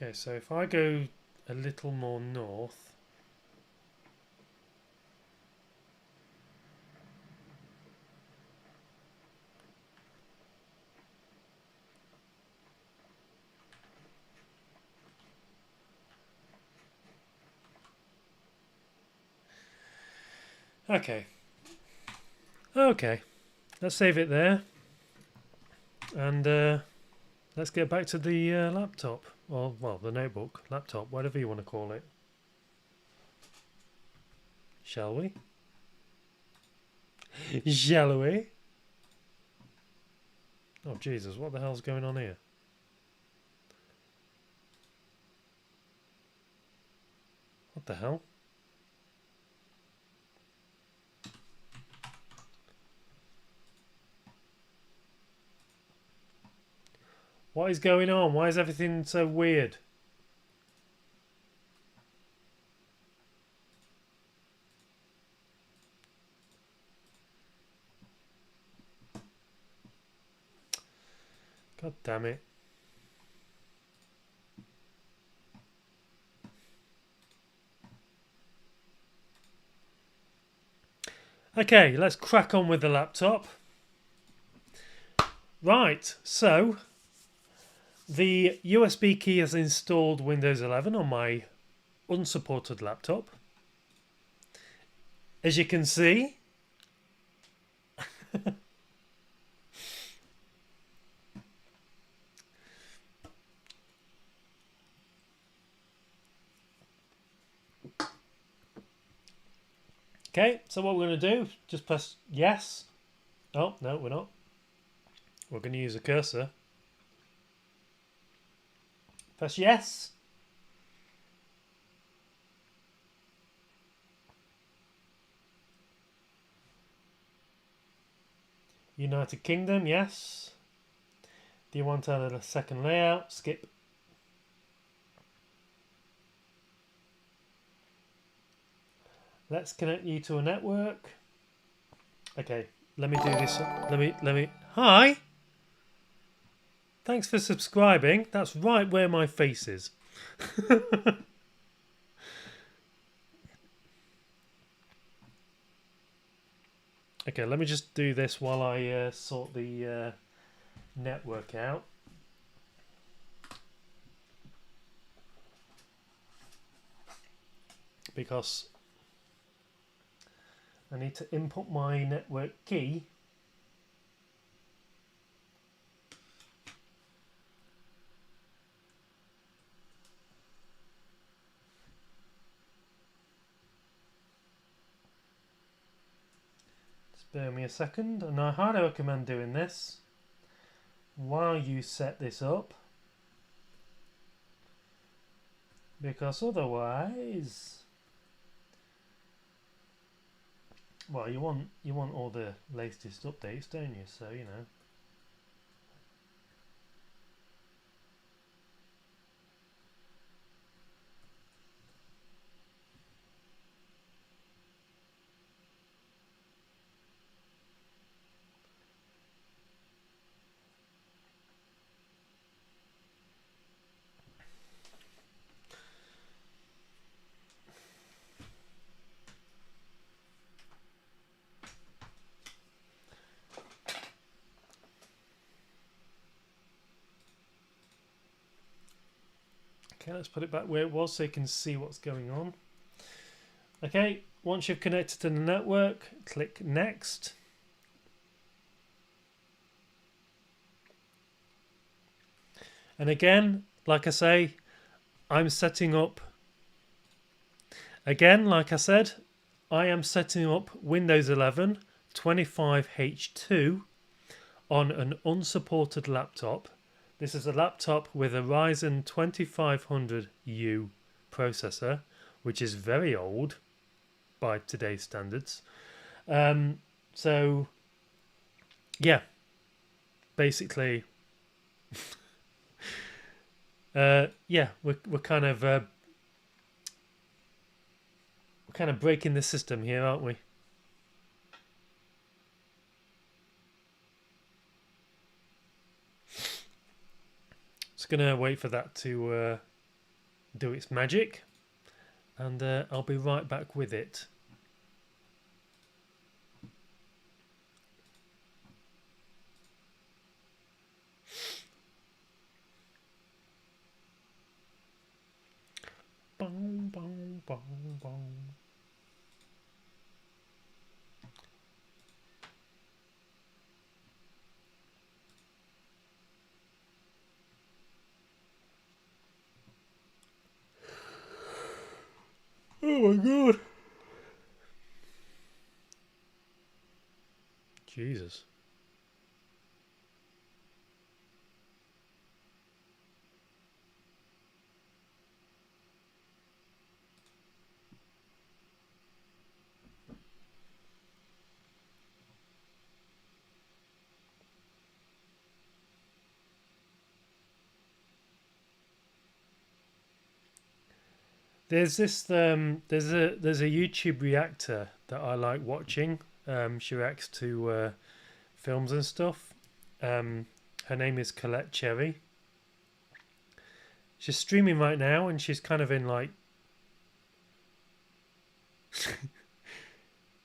Okay, so if I go a little more north. Okay. Okay. Let's save it there. And let's get back to the laptop. Or, well, the notebook, laptop, whatever you want to call it. Shall we? Shall we? Oh, Jesus, what the hell's going on here? What the hell? What is going on? Why is everything so weird? God damn it. Okay, let's crack on with the laptop. Right, so the USB key has installed Windows 11 on my unsupported laptop. As you can see, okay, so what we're going to do, just press yes. Oh, no, we're not. We're going to use a cursor. Press yes. United Kingdom, yes. Do you want a second layout? Skip. Let's connect you to a network. Okay, let me do this. Let me. Hi. Thanks for subscribing. That's right where my face is. Okay, let me just do this while I sort the network out. Because I need to input my network key. Just bear me a second, and I highly recommend doing this while you set this up, because otherwise, well, you want all the latest updates, don't you? So you know. Okay, let's put it back where it was so you can see what's going on. Okay, once you've connected to the network, click Next. And again, like I say, I'm setting up, again, like I said, I am setting up Windows 11 25H2 on an unsupported laptop. This is a laptop with a Ryzen 2500U processor, which is very old by today's standards. So, yeah, basically, yeah, we're kind of breaking the system here, aren't we? Just gonna wait for that to do its magic, and I'll be right back with it. Bong, bong, bong, bong. Oh my god. Jesus. There's a YouTube reactor that I like watching. She reacts to films and stuff. Her name is Colette Cherry. She's streaming right now, and she's kind of in like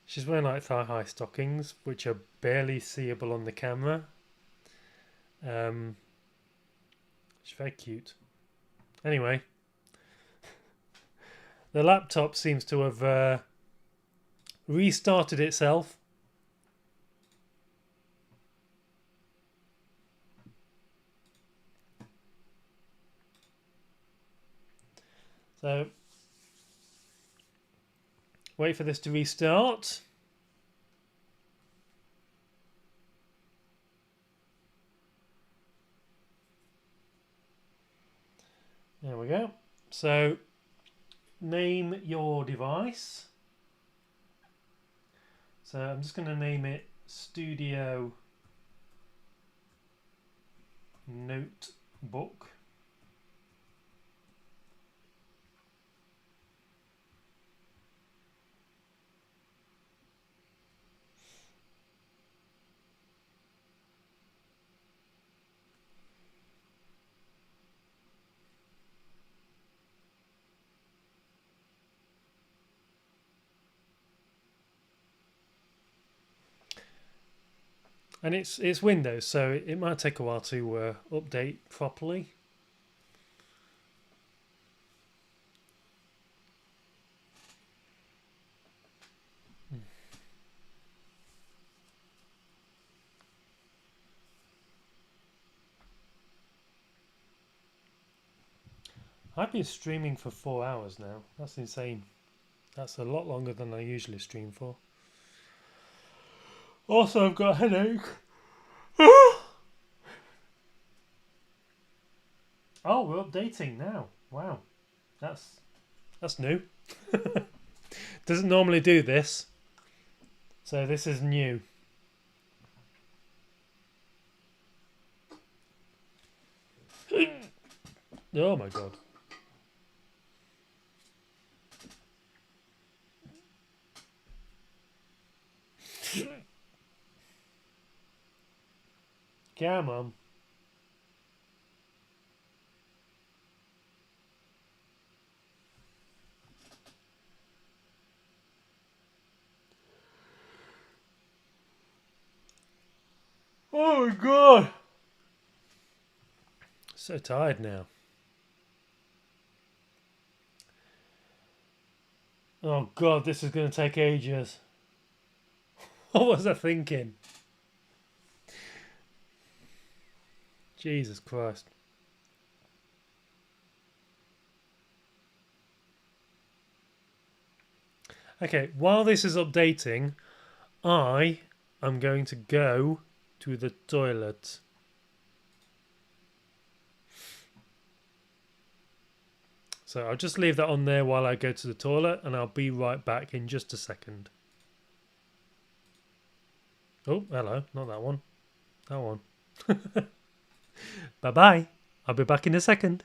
she's wearing like thigh-high stockings, which are barely seeable on the camera. She's very cute. Anyway, the laptop seems to have restarted itself. So, wait for this to restart. There we go. So, name your device. So, I'm just going to name it Studio Notebook. And it's Windows, so it might take a while to update properly. I've been streaming for 4 hours now. That's insane. That's a lot longer than I usually stream for. Also, I've got a headache. Oh, we're updating now. Wow, that's new. Doesn't normally do this, so this is new. Oh my god. Come on. Oh my god. So tired now. Oh god, this is going to take ages. What was I thinking? Jesus Christ. Okay, while this is updating, I am going to go to the toilet. So I'll just leave that on there while I go to the toilet, and I'll be right back in just a second. Oh, hello, not that one. That one. Bye-bye. I'll be back in a second.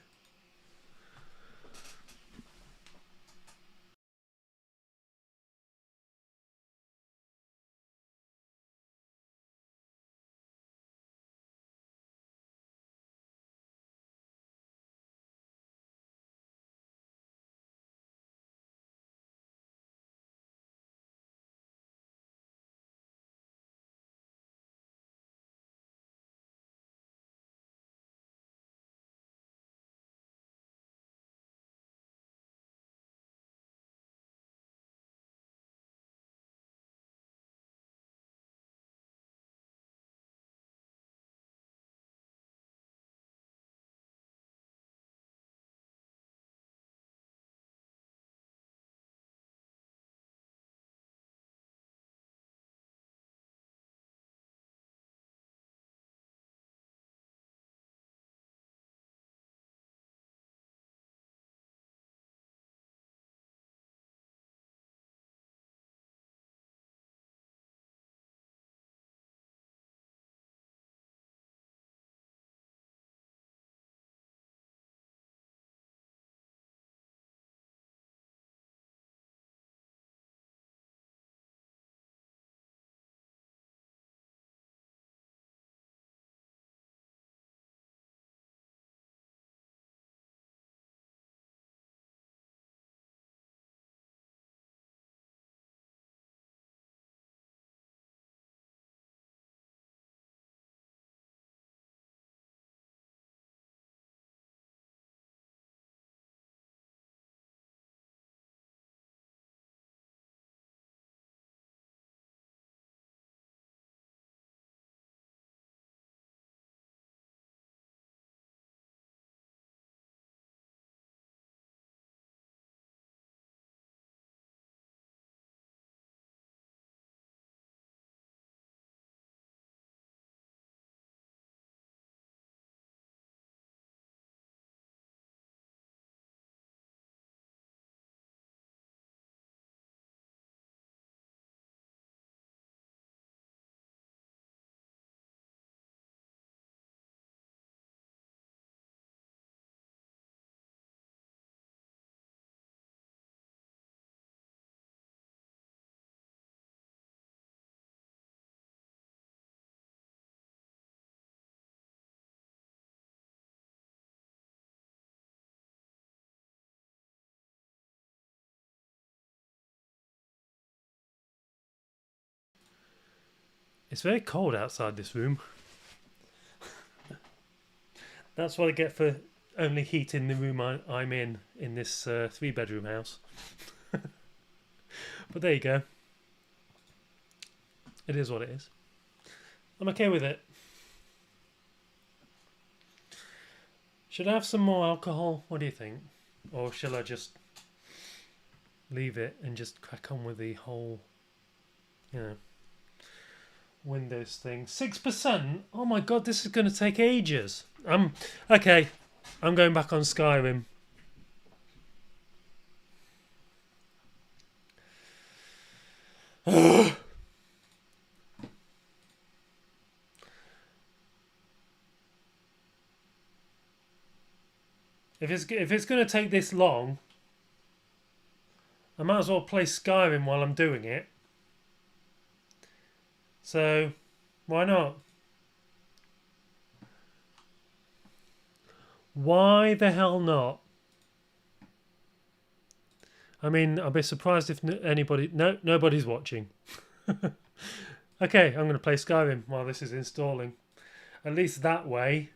It's very cold outside this room. That's what I get for only heating the room I'm in this 3-bedroom house. But there you go. It is what it is. I'm okay with it. Should I have some more alcohol? What do you think? Or shall I just leave it and just crack on with the whole, you know, Windows thing? 6%? Oh my god, this is going to take ages. Okay, I'm going back on Skyrim. If it's going to take this long, I might as well play Skyrim while I'm doing it. So, why not? Why the hell not? I mean, I'd be surprised if nobody's watching. Okay, I'm going to play Skyrim while this is installing. At least that way,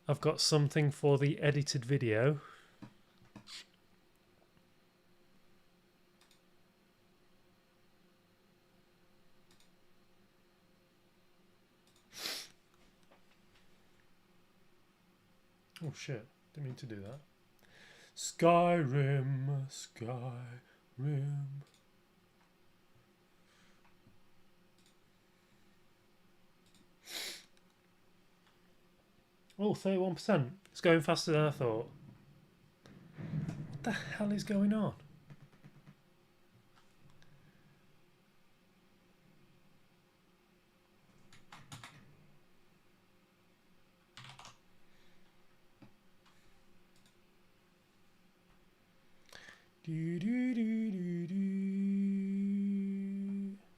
I've got something for the edited video. Oh shit, didn't mean to do that. Skyrim, Skyrim. Oh, 31%. It's going faster than I thought. What the hell is going on?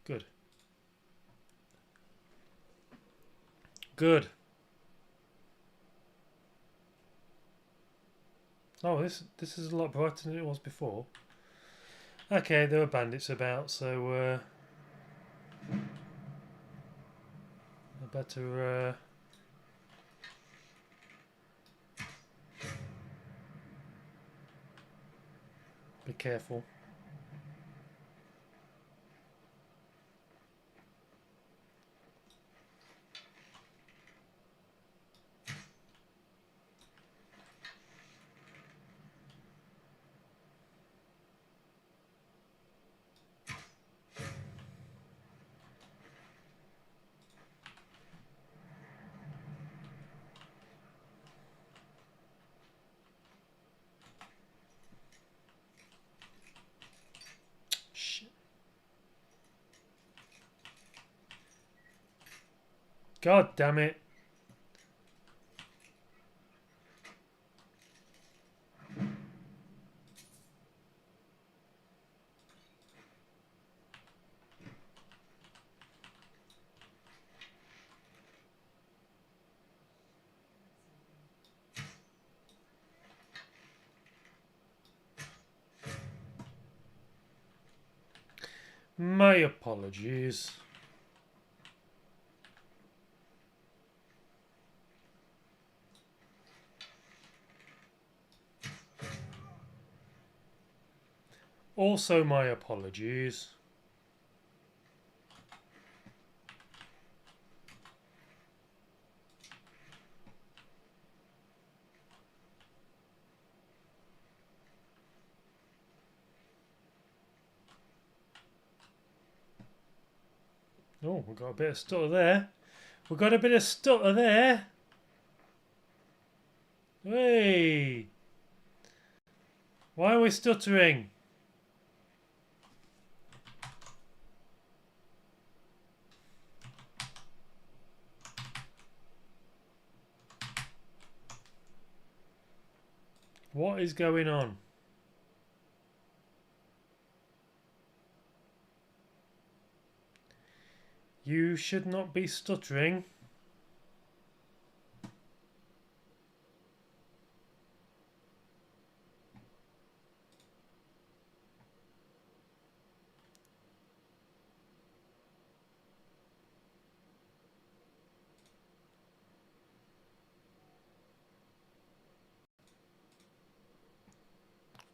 Good. Good. Oh, this is a lot brighter than it was before. Okay, there were bandits about, so I better be careful. Shit. God damn it. My apologies. Also my apologies. Oh, we've got a bit of stutter there. We've got a bit of stutter there. Hey! Why are we stuttering? What is going on? You should not be stuttering.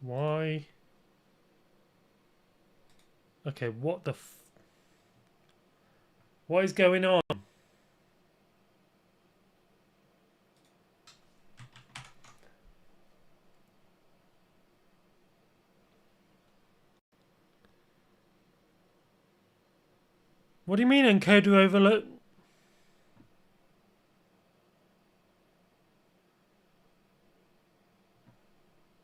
Why? Okay, what the what is going on? What do you mean encoder overload?